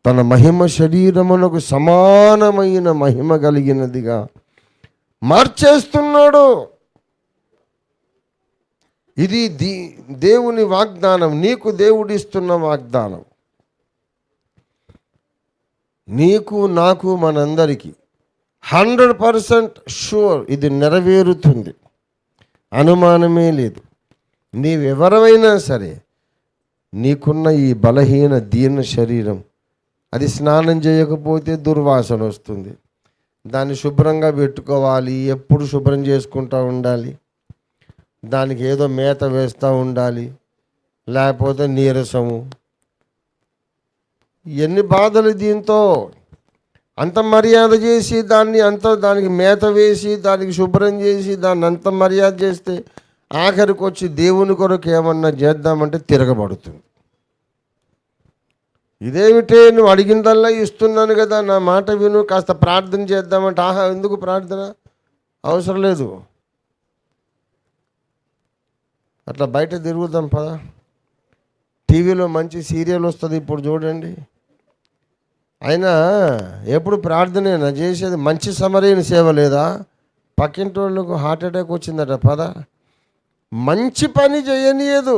తన మహిమ శరీరమునకు సమానమైన మహిమ కలిగినదిగా మార్చేస్తున్నాడు. ఇది దేవుని వాగ్దానం, నీకు దేవుడిస్తున్న వాగ్దానం. నీకు నాకు మనందరికీ 100% షూర్ ఇది నెరవేరుతుంది, అనుమానమే లేదు. నీవెవరైనా సరే నీకున్న ఈ బలహీన దీన శరీరం, అది స్నానం చేయకపోతే దుర్వాసన వస్తుంది, దాన్ని శుభ్రంగా పెట్టుకోవాలి, ఎప్పుడు శుభ్రం చేసుకుంటూ ఉండాలి, దానికి ఏదో మేత వేస్తూ ఉండాలి, లేకపోతే నీరసము, ఎన్ని బాధలు. దీంతో అంత మర్యాద చేసి దానికి మేత వేసి దానికి శుభ్రం చేసి దాన్ని అంత మర్యాద చేస్తే ఆఖరికి వచ్చి దేవుని కొరకు ఏమన్నా చేద్దామంటే తిరగబడుతుంది. ఇదేమిటే నువ్వు అడిగిందల్లా ఇస్తున్నాను కదా, నా మాట విను, కాస్త ప్రార్థన చేద్దామంటే ఆహా ఎందుకు ప్రార్థన, అవసరం లేదు, అట్లా బయట తిరుగుదాం పదా. టీవీలో మంచి సీరియల్ వస్తుంది ఇప్పుడు చూడండి. అయినా ఎప్పుడు ప్రార్థనేనా చేసేది? మంచి సమరయ్యని సేవ లేదా? పక్కింటి వాళ్ళకు హార్ట్ అటాక్ వచ్చిందట పద, మంచి పని చేయనియదు.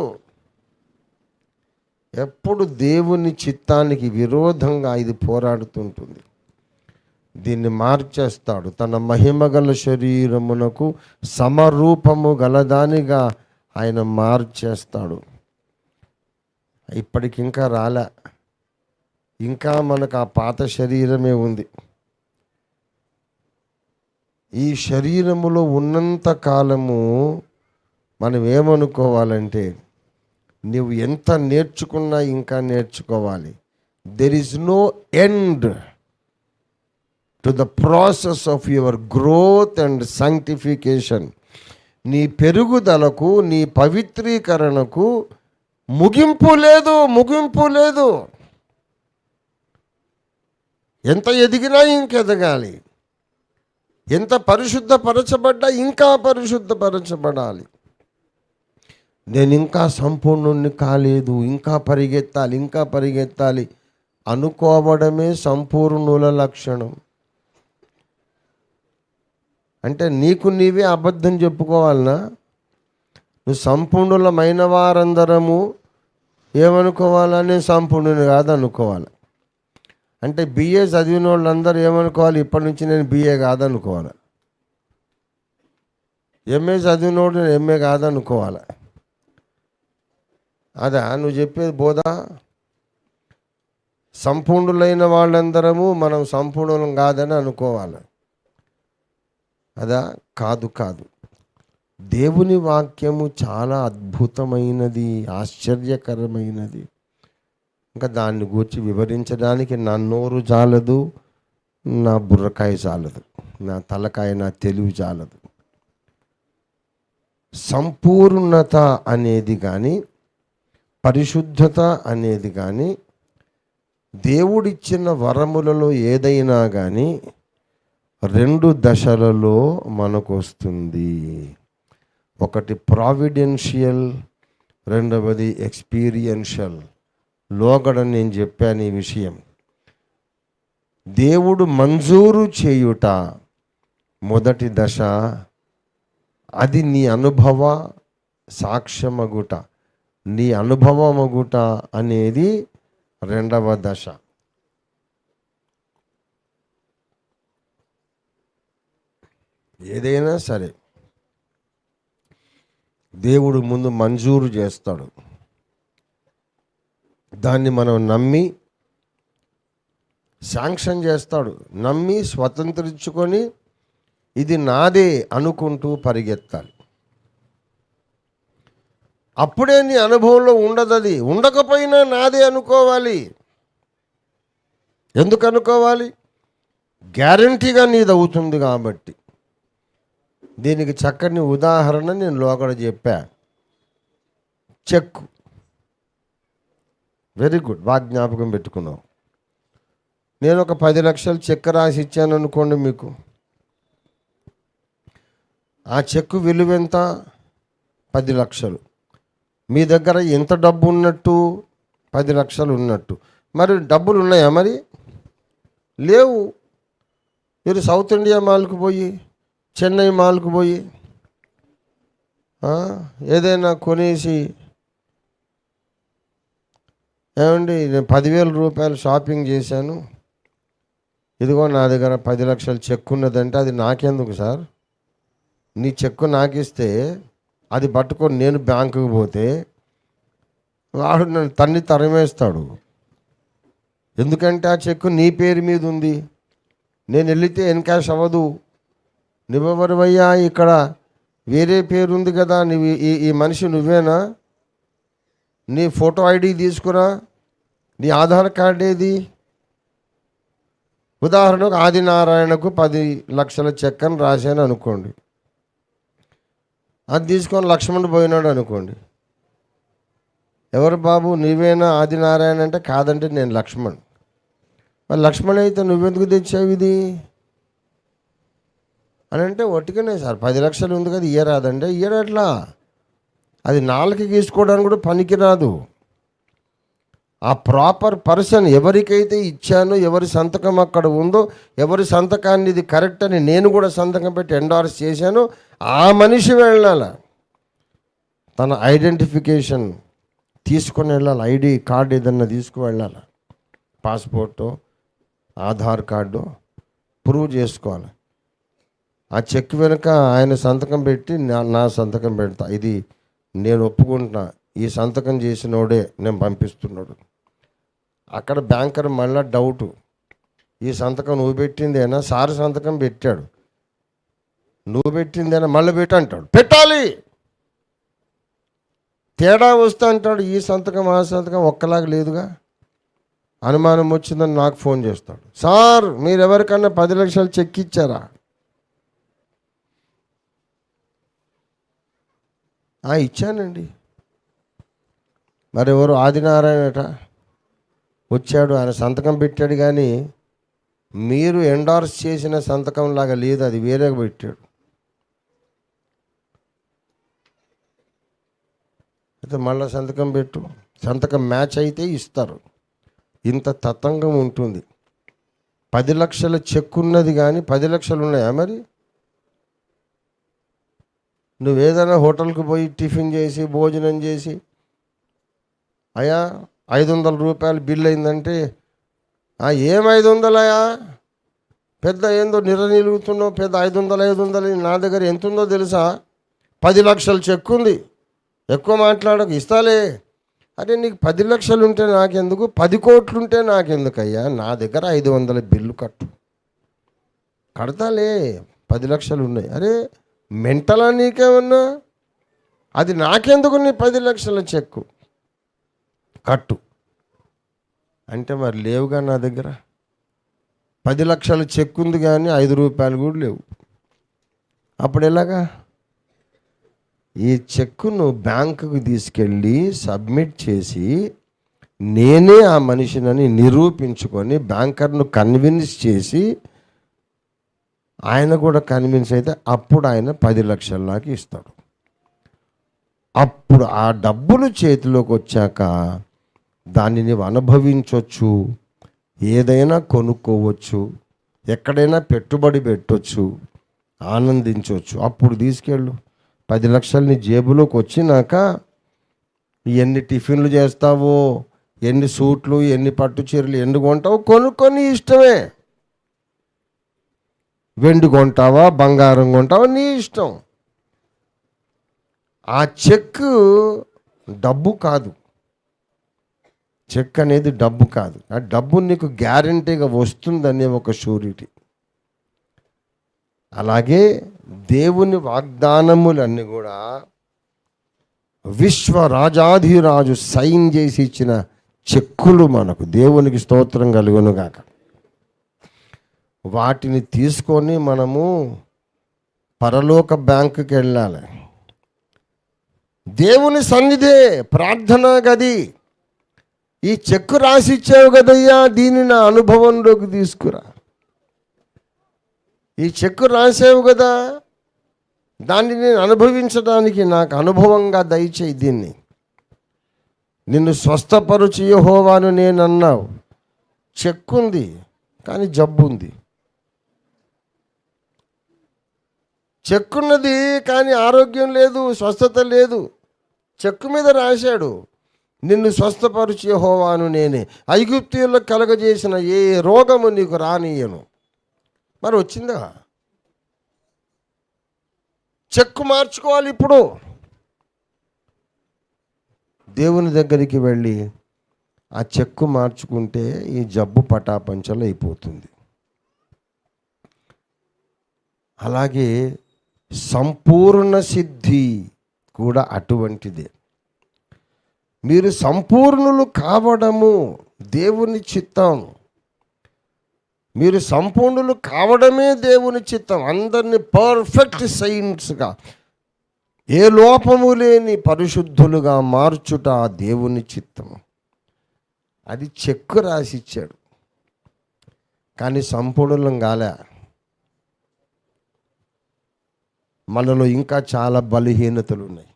ఎప్పుడు దేవుని చిత్తానికి విరోధంగా ఇది పోరాడుతుంటుంది. దీన్ని మార్చేస్తాడు. తన మహిమగల శరీరమునకు సమరూపము గలదానిగా ఆయన మార్చేస్తాడు. ఇప్పటికి ఇంకా రాలే, ఇంకా మనకు ఆ పాత శరీరమే ఉంది. ఈ శరీరములో ఉన్నంత కాలము మనం ఏమనుకోవాలంటే, నువ్వు ఎంత నేర్చుకున్నా ఇంకా నేర్చుకోవాలి. There is no end to the process of your growth and sanctification. నీ పెరుగుదలకు, నీ పవిత్రీకరణకు ముగింపు లేదు, ముగింపు లేదు. ఎంత ఎదిగినా ఇంకెదగాలి, ఎంత పరిశుద్ధపరచబడ్డా ఇంకా పరిశుద్ధపరచబడాలి. నేను ఇంకా సంపూర్ణుణ్ణి కాలేదు, ఇంకా పరిగెత్తాలి అనుకోవడమే సంపూర్ణుల లక్షణం. అంటే నీకు నీవే అబద్ధం చెప్పుకోవాలనా? నువ్వు సంపూర్ణులమైన వారందరము ఏమనుకోవాలా? నేను సంపూర్ణుని కాదు అనుకోవాలి. అంటే బిఏ చదివిన వాళ్ళందరూ ఏమనుకోవాలి? ఇప్పటి నుంచి నేను బిఏ కాదనుకోవాలి. ఎంఏ చదివినోడు నేను ఎంఏ కాదనుకోవాలి. అదా నువ్వు చెప్పేది బోధ? సంపూర్ణులైన వాళ్ళందరము మనం సంపూర్ణులం కాదని అనుకోవాలి. అదా? కాదు. దేవుని వాక్యము చాలా అద్భుతమైనది, ఆశ్చర్యకరమైనది. ఇంకా దాన్ని గురించి వివరించడానికి నా నోరు చాలదు, నా బుర్రకాయ చాలదు, నా తలకాయ, నా తెలివి చాలదు. సంపూర్ణత అనేది కానీ, పరిశుద్ధత అనేది కానీ, దేవుడిచ్చిన వరములలో ఏదైనా కానీ 2 దశలలో మనకు వస్తుంది. ఒకటి ప్రావిడెన్షియల్, రెండవది ఎక్స్పీరియన్షియల్. లోగడ నేను చెప్పాను ఈ విషయం. దేవుడు మంజూరు చేయుట మొదటి దశ, అది నీ అనుభవ సాక్ష్యమగుట, నీ అనుభవమగుట అనేది 2వ దశ. ఏదైనా సరే దేవుడు ముందు మంజూరు చేస్తాడు, దాన్ని మనం నమ్మి శాంక్షన్ చేస్తాడు. నమ్మి స్వతంత్రించుకొని ఇది నాదే అనుకుంటూ పరిగెత్తాలి. అప్పుడే నీ అనుభవంలో ఉండదు. అది ఉండకపోయినా నాదే అనుకోవాలి. ఎందుకు అనుకోవాలి? గ్యారంటీగా నీది అవుతుంది కాబట్టి. దీనికి చక్కని ఉదాహరణ నేను లోగడ చెప్పా. చెక్కు. వెరీ గుడ్, బాగా జ్ఞాపకం పెట్టుకున్నావు. నేను ఒక 10 లక్షలు చెక్ రాసి ఇచ్చాను అనుకోండి మీకు. ఆ చెక్కు విలువ ఎంత? 10 లక్షలు. మీ దగ్గర ఎంత డబ్బు ఉన్నట్టు? 10 లక్షలు ఉన్నట్టు. మరి డబ్బులు ఉన్నాయా? మరి లేవు. మీరు సౌత్ ఇండియా మాల్కు పోయి, చెన్నై మాల్కు పోయి ఏదైనా కొనేసి, ఏమండి నేను 10,000 రూపాయలు షాపింగ్ చేశాను, ఇదిగో నా దగ్గర 10 లక్షలు చెక్ ఉన్నదంటే అది నాకెందుకు సార్? నీ చెక్కు నాకు ఇస్తే అది పట్టుకొని నేను బ్యాంకుకి పోతే వాడు నన్ను తన్ని తరిమేస్తాడు. ఎందుకంటే ఆ చెక్కు నీ పేరు మీద ఉంది. నేను వెళితే ఎన్కాష్ అవ్వదు. నువ్వెవరివయ్యా? ఇక్కడ వేరే పేరు ఉంది కదా, నువ్వు ఈ మనిషి నువ్వేనా? నీ ఫోటో ఐడి తీసుకురా, నీ ఆధార్ కార్డు ఏది? ఉదాహరణకు ఆదినారాయణకు 10 లక్షల చెక్ అని రాశాను అనుకోండి. అది తీసుకొని లక్ష్మణ్ పోయినాడు అనుకోండి. ఎవరు బాబు, నీవేనా ఆదినారాయణ అంటే కాదంటే నేను లక్ష్మణ్. మరి లక్ష్మణ్ అయితే నువ్వెందుకు తెచ్చావు ఇది అని అంటే, ఒట్టిగానే సార్ 10 లక్షలు ఉంది కదా ఇయ్యరాదంటే, ఇయ్యరట్లా. అది నాలుగు గీసుకోవడానికి కూడా పనికిరాదు. ఆ ప్రాపర్ పర్సన్ ఎవరికైతే ఇచ్చానో, ఎవరి సంతకం అక్కడ ఉందో, ఎవరి సంతకాన్ని ఇది కరెక్ట్ అని నేను కూడా సంతకం పెట్టి ఎండార్స్ చేశాను, ఆ మనిషి వెళ్ళాల. తన ఐడెంటిఫికేషన్ తీసుకొని వెళ్ళాలి. ఐడి కార్డు ఏదన్నా తీసుకువెళ్ళాలి. పాస్పోర్టు, ఆధార్ కార్డు ప్రూవ్ చేసుకోవాలి. ఆ చెక్ వెనుక ఆయన సంతకం పెట్టి నా సంతకం పెడతా, ఇది నేను ఒప్పుకుంటున్నా, ఈ సంతకం చేసినోడే నేను పంపిస్తున్నాడు. అక్కడ బ్యాంకర్ మళ్ళీ డౌటు, ఈ సంతకం నువ్వు పెట్టిందేనా? సార్ సంతకం పెట్టాడు, నువ్వు పెట్టిందేనా? మళ్ళీ పెట్టి అంటాడు. పెట్టాలి. తేడా వస్తే అంటాడు, ఈ సంతకం ఆ సంతకం ఒక్కలాగా లేదుగా. అనుమానం వచ్చిందని నాకు ఫోన్ చేస్తాడు. సార్ మీరు ఎవరికన్నా 10 లక్షలు చెక్ ఇచ్చారా? ఇచ్చానండి. మరి ఎవరు? ఆదినారాయణట వచ్చాడు, ఆయన సంతకం పెట్టాడు, కానీ మీరు ఎండార్స్ చేసిన సంతకం లాగా లేదు, అది వేరేగా పెట్టాడు. అయితే మళ్ళీ సంతకం పెట్టు, సంతకం మ్యాచ్ అయితే ఇస్తారు. ఇంత తతంగం ఉంటుంది. 10 లక్షల చెక్ ఉన్నది కానీ 10 లక్షలు ఉన్నాయా? మరి నువ్వేదైనా హోటల్కి పోయి టిఫిన్ చేసి భోజనం చేసి, అయ్యా 500 రూపాయలు బిల్ అయిందంటే, ఏం 500 పెద్ద ఏందో నిలుగుతున్నావు, పెద్ద 500 నా దగ్గర ఎంత ఉందో తెలుసా? 10 లక్షలు చెక్ ఉంది, ఎక్కువ మాట్లాడకు, ఇస్తాలే. అరే నీకు 10 లక్షలు ఉంటే నాకెందుకు? 10 కోట్లు ఉంటే నాకెందుకు అయ్యా? నా దగ్గర 500 బిల్లు కడతాలే, 10 లక్షలు ఉన్నాయి. అరే మెంటలా నీకేమన్నా? అది నాకెందుకు? నీ 10 లక్షల చెక్కు కట్టు అంటే, మరి లేవుగా నా దగ్గర. 10 లక్షల చెక్ ఉంది కానీ 5 రూపాయలు కూడా లేవు. అప్పుడు ఎలాగా? ఈ చెక్కును బ్యాంకుకు తీసుకెళ్ళి సబ్మిట్ చేసి నేనే ఆ మనిషినని నిరూపించుకొని బ్యాంకర్ను కన్విన్స్ చేసి, ఆయన కూడా కన్విన్స్ అయితే అప్పుడు ఆయన 10 లక్షలు నాకు ఇస్తాడు. అప్పుడు ఆ డబ్బులు చేతిలోకి వచ్చాక దాన్ని నీవు అనుభవించవచ్చు, ఏదైనా కొనుక్కోవచ్చు, ఎక్కడైనా పెట్టుబడి పెట్టవచ్చు, ఆనందించవచ్చు. అప్పుడు తీసుకెళ్ళు. 10 లక్షలు నీ జేబులోకి వచ్చినాక ఎన్ని టిఫిన్లు చేస్తావో, ఎన్ని సూట్లు, ఎన్ని పట్టు చీరలు ఎన్ని కొంటావో కొనుక్కొని ఇష్టమే. వెండి కొంటావా, బంగారం కొంటావా, నీ ఇష్టం. ఆ చెక్ డబ్బు కాదు. చెక్ అనేది డబ్బు కాదు. ఆ డబ్బు నీకు గ్యారంటీగా వస్తుందనే ఒక షూరిటీ. అలాగే దేవుని వాగ్దానములన్నీ కూడా విశ్వరాజాధిరాజు సైన్ చేసి ఇచ్చిన చెక్కులు మనకు. దేవునికి స్తోత్రం కలుగునుగాక. వాటిని తీసుకొని మనము పరలోక బ్యాంకుకి వెళ్ళాలి. దేవుని సన్నిధే ప్రార్థనా గది. ఈ చెక్కు రాసిచ్చావు కదయ్యా, దీన్ని నా అనుభవంలోకి తీసుకురా. ఈ చెక్కు రాసావు కదా, దాన్ని నేను అనుభవించడానికి నాకు అనుభవంగా దయచేయి. దీన్ని నిన్ను స్వస్థపరుచు యెహోవాను నేను అన్నావు. చెక్కు ఉంది కానీ జబ్బు ఉంది. చెక్కున్నది కానీ ఆరోగ్యం లేదు, స్వస్థత లేదు. చెక్కు మీద రాశాడు, నిన్ను స్వస్థపరిచే యెహోవాను నేనే, ఐగుప్తీయులకు కలగజేసిన ఏ రోగము నీకు రానియను. మరి వచ్చిందా? చెక్కు మార్చుకోవాలి. ఇప్పుడు దేవుని దగ్గరికి వెళ్ళి ఆ చెక్కు మార్చుకుంటే ఈ జబ్బు పటాపంచలు అయిపోతుంది. అలాగే సంపూర్ణ సిద్ధి కూడా అటువంటిదే. మీరు సంపూర్ణులు కావడము దేవుని చిత్తం. మీరు సంపూర్ణులు కావడమే దేవుని చిత్తం. అందరినీ పర్ఫెక్ట్ సైన్స్గా, ఏ లోపము లేని పరిశుద్ధులుగా మార్చుట దేవుని చిత్తం. అది చెక్కు రాసిచ్చాడు, కానీ సంపూర్ణులం కాలే. మనలో ఇంకా చాలా బలహీనతలు ఉన్నాయి.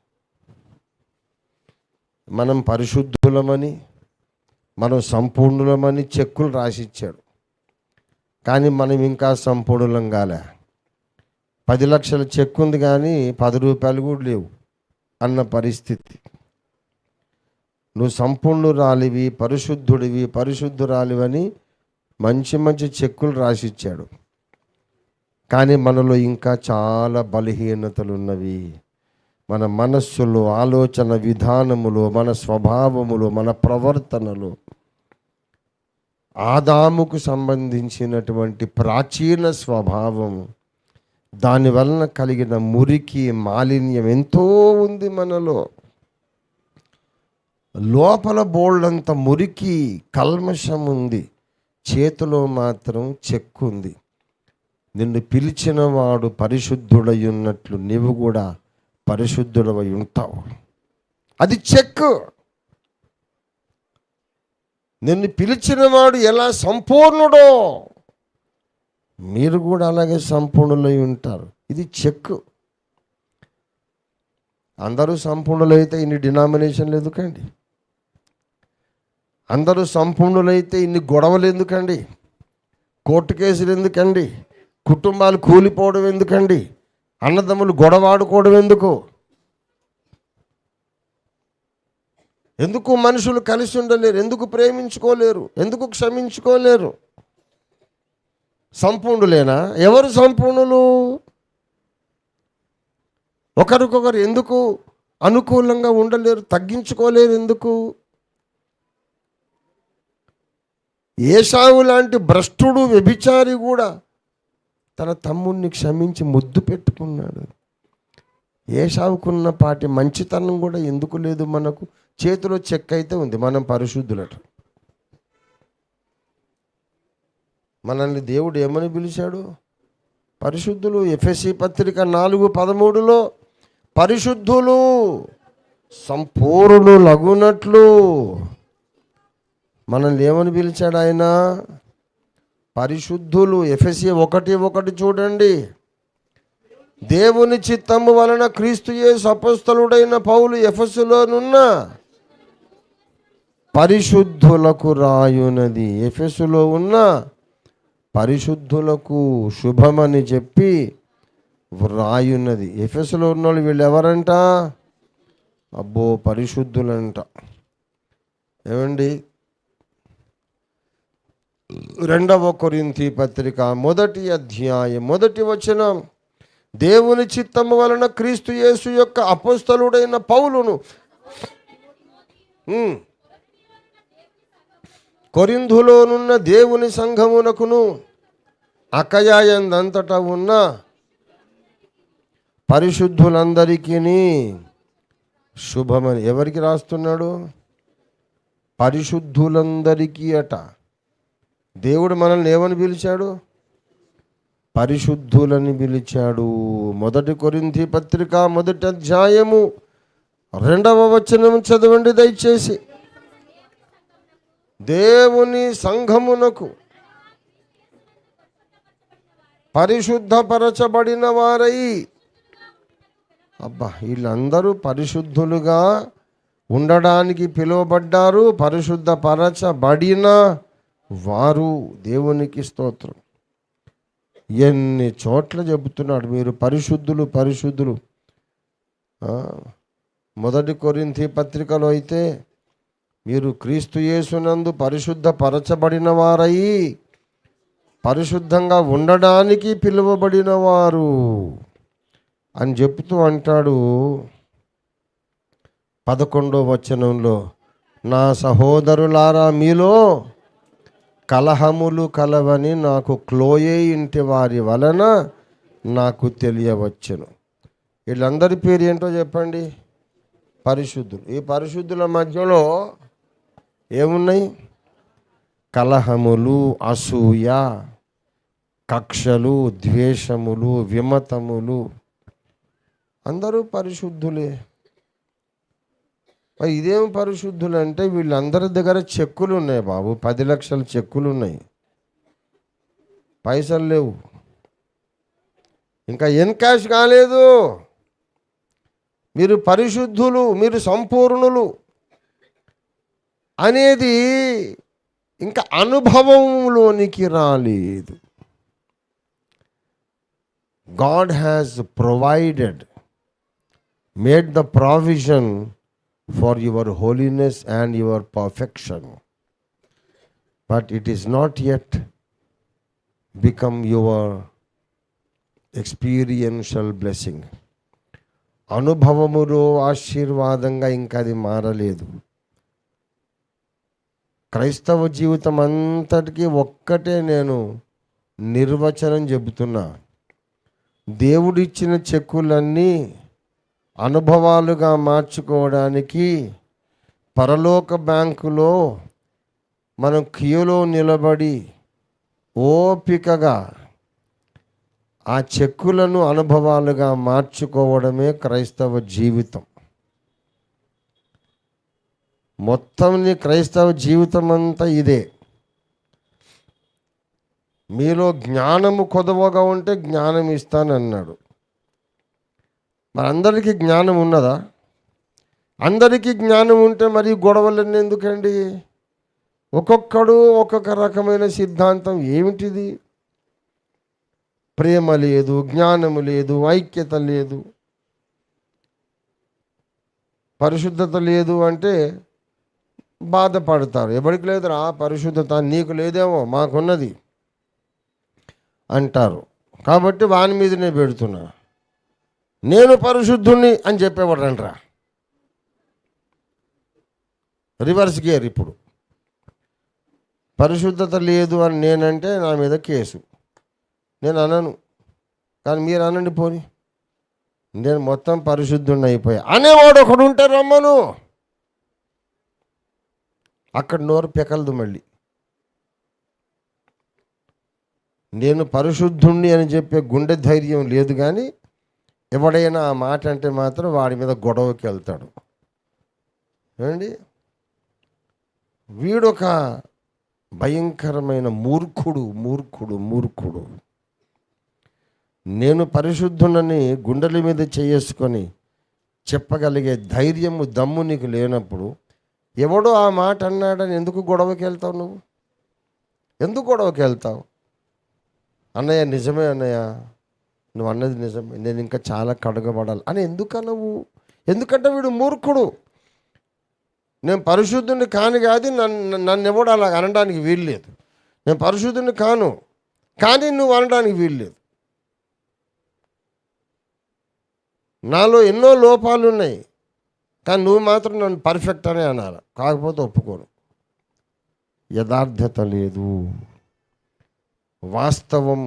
మనం పరిశుద్ధులమని, మనం సంపూర్ణులమని చెక్కులు రాసిచ్చాడు, కానీ మనం ఇంకా సంపూర్ణులం కాలే. 10 లక్షల చెక్కు ఉంది కానీ 10 రూపాయలు కూడా లేవు అన్న పరిస్థితి. నువ్వు సంపూర్ణురాలివి, పరిశుద్ధుడివి, పరిశుద్ధురాలివని మంచి మంచి చెక్కులు రాసిచ్చాడు, కానీ మనలో ఇంకా చాలా బలహీనతలు ఉన్నవి. మన మనస్సులో, ఆలోచన విధానములో, మన స్వభావములో, మన ప్రవర్తనలో ఆదాముకు సంబంధించినటువంటి ప్రాచీన స్వభావం, దానివలన కలిగిన మురికి, మాలిన్యం ఎంతో ఉంది మనలో. లోపల బోల్డంత మురికి, కల్మషం ఉంది, చేతిలో మాత్రం చెక్కు ఉంది. నిన్ను పిలిచిన వాడు పరిశుద్ధుడై ఉన్నట్లు నీవు కూడా పరిశుద్ధుడవై ఉంటావు. అది చెక్కు. నిన్ను పిలిచిన వాడు ఎలా సంపూర్ణుడో మీరు కూడా అలాగే సంపూర్ణులై ఉంటారు. ఇది చెక్కు. అందరూ సంపూర్ణులైతే ఇన్ని డినామినేషన్లు ఎందుకండి? అందరూ సంపూర్ణులైతే ఇన్ని గొడవలు ఎందుకండి? కోర్టు కేసులు ఎందుకండి? కుటుంబాలు కూలిపోవడం ఎందుకండి? అన్నదమ్ములు గొడవాడుకోవడం ఎందుకు? ఎందుకు మనుషులు కలిసి ఉండలేరు? ఎందుకు ప్రేమించుకోలేరు? ఎందుకు క్షమించుకోలేరు? సంపూర్ణులేనా? ఎవరు సంపూర్ణులు? ఒకరికొకరు ఎందుకు అనుకూలంగా ఉండలేరు? తగ్గించుకోలేరు ఎందుకు? ఏశావు లాంటి భ్రష్టుడు, వ్యభిచారి కూడా తన తమ్ముడిని క్షమించి ముద్దు పెట్టుకున్నాడు. ఏశావుకున్న పాటి మంచితనం కూడా ఎందుకు లేదు మనకు? చేతిలో చెక్ అయితే ఉంది, మనం పరిశుద్ధులట. మనల్ని దేవుడు ఏమని పిలిచాడు? పరిశుద్ధులు. ఎఫెసీ పత్రిక 4:13 పరిశుద్ధులు సంపూర్ణులు లగునట్లు మనల్ని ఏమని పిలిచాడు ఆయన? పరిశుద్ధులు. ఎఫెసీ 1:1 చూడండి. దేవుని చిత్తము వలన క్రీస్తు యేసు అపొస్తలుడైన పౌలు ఎఫెసులోనున్న పరిశుద్ధులకు రాయునది. ఎఫెసులో ఉన్న పరిశుద్ధులకు శుభమని చెప్పి రాయున్నది. ఎఫెసులో ఉన్న వాళ్ళు వీళ్ళు ఎవరంట? అబ్బో, పరిశుద్ధులంట. ఏమండి? 2వ కొరింథీ పత్రిక 1వ అధ్యాయం 1వ వచనం, దేవుని చిత్తము వలన క్రీస్తు యేసు యొక్క అపొస్తలుడైన పౌలును కొరింథులోనున్న దేవుని సంఘమునకును అకయాయందంతటా ఉన్న పరిశుద్ధులందరికీ శుభమని. ఎవరికి రాస్తున్నాడు? పరిశుద్ధులందరికీ అట. దేవుడు మనల్ని ఏమని పిలిచాడు? పరిశుద్ధులని పిలిచాడు. 1 కొరింథీ పత్రిక 1వ అధ్యాయము 2వ వచనం చదవండి దయచేసి. దేవుని సంఘమునకు పరిశుద్ధపరచబడిన వారై. అబ్బా, వీళ్ళందరూ పరిశుద్ధులుగా ఉండడానికి పిలువబడ్డారు, పరిశుద్ధపరచబడిన వారు. దేవునికి స్తోత్రం. ఎన్ని చోట్ల చెబుతున్నాడు మీరు పరిశుద్ధులు పరిశుద్ధులు. 1 కొరింథీ పత్రికలో అయితే మీరు క్రీస్తు యేసునందు పరిశుద్ధపరచబడిన వారయి పరిశుద్ధంగా ఉండడానికి పిలువబడిన వారు అని చెప్తూ అంటాడు 11వ వచనంలో, నా సహోదరులారా మీలో కలహములు కలవని నాకు క్లోయే ఇంటి వారి వలన నాకు తెలియవచ్చును. వీళ్ళందరి పేరు ఏంటో చెప్పండి? పరిశుద్ధులు. ఈ పరిశుద్ధుల మధ్యలో ఏమున్నాయి? కలహములు, అసూయ, కక్షలు, ద్వేషములు, విమతములు. అందరూ పరిశుద్ధులే. ఇదేం పరిశుద్ధులు అంటే వీళ్ళందరి దగ్గర చెక్కులు ఉన్నాయి బాబు. 10 లక్షల చెక్కులు ఉన్నాయి, పైసలు లేవు, ఇంకా ఎన్కాష్ కాలేదు. మీరు పరిశుద్ధులు, మీరు సంపూర్ణులు అనేది ఇంకా అనుభవంలోనికి రాలేదు. God has provided, made the provision for your holiness and your perfection, but it is not yet become your experiential blessing. అనుభవములో ఆశీర్వాదంగా ఇంకా అది మారలేదు. క్రైస్తవ జీవితం అంతటికీ ఒక్కటే నేను నిర్వచనం చెబుతున్నా. దేవుడిచ్చిన చెక్కులన్నీ అనుభవాలుగా మార్చుకోవడానికి పరలోక బ్యాంకులో మనం క్యూలో నిలబడి ఓపికగా ఆ చెక్కులను అనుభవాలుగా మార్చుకోవడమే క్రైస్తవ జీవితం. మొత్తం క్రైస్తవ జీవితం అంతా ఇదే. మీలో జ్ఞానము కొదవగా ఉంటే జ్ఞానం ఇస్తానన్నాడు. మరి అందరికీ జ్ఞానం ఉన్నదా? అందరికీ జ్ఞానం ఉంటే మరి గొడవలన్నీ ఎందుకండి? ఒక్కొక్కడు ఒక్కొక్క రకమైన సిద్ధాంతం. ఏమిటిది? ప్రేమ లేదు, జ్ఞానము లేదు, ఐక్యత లేదు, పరిశుద్ధత లేదు అంటే బాధపడతారు. ఎవరికి లేదురా పరిశుద్ధత, నీకు లేదేమో మాకున్నది అంటారు. కాబట్టి వాని మీదనే పెడుతున్నా. నేను పరిశుద్ధుణ్ణి అని చెప్పేవాడు రండ్రా. Reverse gear. ఇప్పుడు పరిశుద్ధత లేదు అని నేనంటే నా మీద కేసు. నేను అనను, కానీ మీరు అనండి పోని. నేను మొత్తం పరిశుద్ధుణ్ణి అయిపోయా అనేవాడు ఒకడు ఉంటే రమ్మను. అక్కడ నోరు పెకలదు. మళ్ళీ నేను పరిశుద్ధుణ్ణి అని చెప్పే గుండె ధైర్యం లేదు. కానీ ఎవడైనా ఆ మాట అంటే మాత్రం వాడి మీద గొడవకి వెళ్తాడు. ఏమండి, వీడొక భయంకరమైన మూర్ఖుడు. మూర్ఖుడు మూర్ఖుడు నేను పరిశుద్ధునని గుండెల మీద చేసుకొని చెప్పగలిగే ధైర్యము, దమ్ము నీకు లేనప్పుడు ఎవడో ఆ మాట అన్నాడని ఎందుకు గొడవకి వెళ్తావు? నువ్వు ఎందుకు గొడవకి వెళ్తావు? అన్నయ్య నిజమే, అన్నయ్య నువ్వు అన్నది నిజమే, నేను ఇంకా చాలా కడగబడాలి అని ఎందుకన్నావు? ఎందుకంటే వీడు మూర్ఖుడు. నేను పరిశుద్ధుని కాను కాదు, నన్ను ఎవడు అలా అనడానికి వీల్లేదు. నేను పరిశుద్ధుని కాను, కానీ నువ్వు అనడానికి వీల్లేదు. నాలో ఎన్నో లోపాలు ఉన్నాయి, కానీ నువ్వు మాత్రం నన్ను పర్ఫెక్ట్ అనే అనాలి. కాకపోతే ఒప్పుకోను. యథార్థత లేదు, వాస్తవం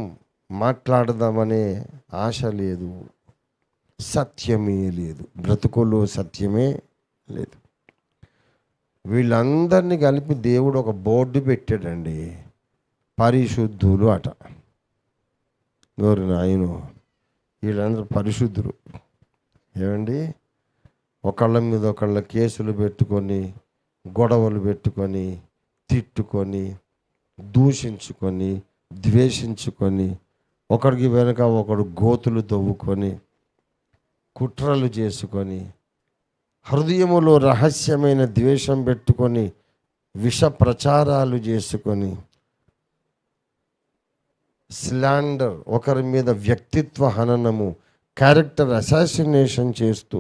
మాట్లాడదామనే ఆశ లేదు, సత్యమే లేదు, బ్రతుకులో సత్యమే లేదు. వీళ్ళందరినీ కలిపి దేవుడు ఒక బోర్డు పెట్టాడండి, పరిశుద్ధులు అట. ఎవరు నాయను? వీళ్ళందరూ పరిశుద్ధులు. ఏమండి, ఒకళ్ళ మీద ఒకళ్ళ కేసులు పెట్టుకొని, గొడవలు పెట్టుకొని, తిట్టుకొని, దూషించుకొని, ద్వేషించుకొని, ఒకడికి వెనుక ఒకడు గోతులు తవ్వుకొని, కుట్రలు చేసుకొని, హృదయములో రహస్యమైన ద్వేషం పెట్టుకొని, విష ప్రచారాలు చేసుకొని, స్లాండర్, ఒకరి మీద వ్యక్తిత్వ హననము, క్యారెక్టర్ అసాసినేషన్ చేస్తూ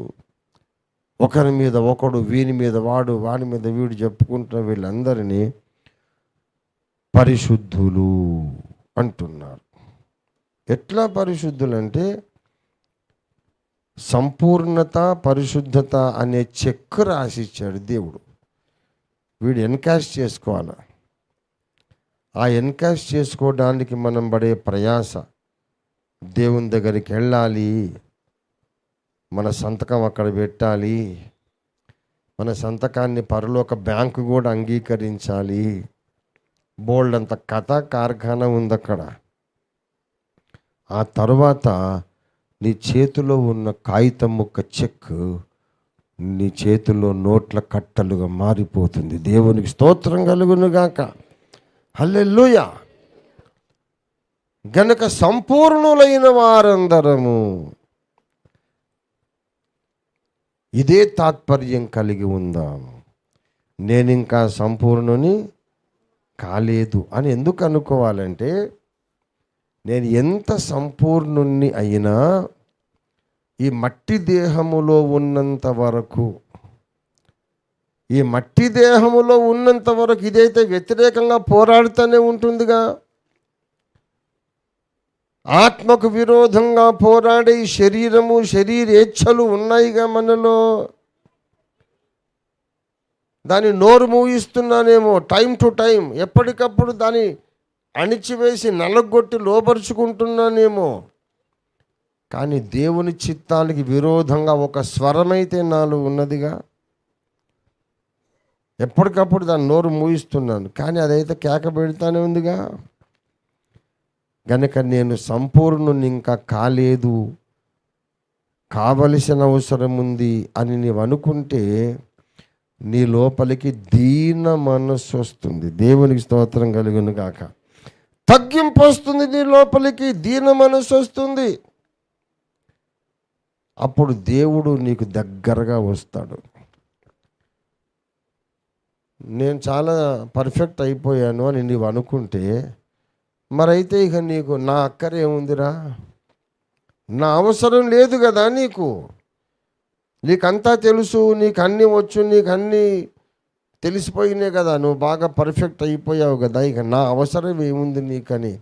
ఒకరి మీద ఒకడు, వీని మీద వాడు, వాని మీద వీడు చెప్పుకుంటున్న వీళ్ళందరినీ పరిశుద్ధులు అంటున్నారు. ఎట్లా పరిశుద్ధులు అంటే సంపూర్ణత, పరిశుద్ధత అనే చెక్ రాసిచ్చాడు దేవుడు. వీడు ఎన్కాష్ చేసుకోవాలి. ఆ ఎన్కాష్ చేసుకోవడానికి మనం పడే ప్రయాస, దేవుని దగ్గరికి వెళ్ళాలి, మన సంతకం అక్కడ పెట్టాలి, మన సంతకాన్ని పరలోక బ్యాంకు కూడా అంగీకరించాలి. బోల్డ్ అంత కథ కార్ఖానా ఉంది అక్కడ. ఆ తర్వాత నీ చేతిలో ఉన్న కాగితం ముక్క చెక్ నీ చేతిలో నోట్ల కట్టలుగా మారిపోతుంది. దేవునికి స్తోత్రం కలుగును గాక. హల్లెలూయా. గనుక సంపూర్ణులైన వారందరము ఇదే తాత్పర్యం కలిగి ఉందాం. నేను ఇంకా సంపూర్ణుని కాలేదు అని ఎందుకు అనుకోవాలంటే, నేను ఎంత సంపూర్ణుణ్ణి అయినా ఈ మట్టి దేహములో ఉన్నంత వరకు, ఈ మట్టి దేహములో ఉన్నంత వరకు ఇదైతే వ్యతిరేకంగా పోరాడుతూనే ఉంటుందిగా. ఆత్మకు విరోధంగా పోరాడే ఈ శరీరము, శరీరేచ్ఛలు ఉన్నాయిగా మనలో. దాన్ని నోరు మూయిస్తున్నానేమో టైం టు టైం, ఎప్పటికప్పుడు దాన్ని అణిచివేసి నలగొట్టి లోపరుచుకుంటున్నానేమో. కానీ దేవుని చిత్తానికి విరోధంగా ఒక స్వరమైతే నాలో ఉన్నదిగా. ఎప్పటికప్పుడు దాన్ని నోరు మూయిస్తున్నాను, కానీ అదైతే కేక పెడతానే ఉందిగా. గనుక నేను సంపూర్ణుని ఇంకా కాలేదు, కావలసిన అవసరం ఉంది అని నీవు అనుకుంటే నీ లోపలికి దీన మనస్సు వస్తుంది. దేవునికి స్తోత్రం కలుగును గాక. తగ్గింపు వస్తుంది, నీ లోపలికి దీన మనస్సు వస్తుంది. అప్పుడు దేవుడు నీకు దగ్గరగా వస్తాడు. నేను చాలా పర్ఫెక్ట్ అయిపోయాను అని నీవు అనుకుంటే, మరైతే ఇక నీకు నా అక్కర ఏముందిరా, నా అవసరం లేదు కదా. నీకంతా తెలుసు, నీకు అన్నీ వచ్చు, నీకు అన్నీ తెలిసిపోయినాయి కదా, నువ్వు బాగా పర్ఫెక్ట్ అయిపోయావు కదా, ఇక నా అవసరం ఏముంది నీకని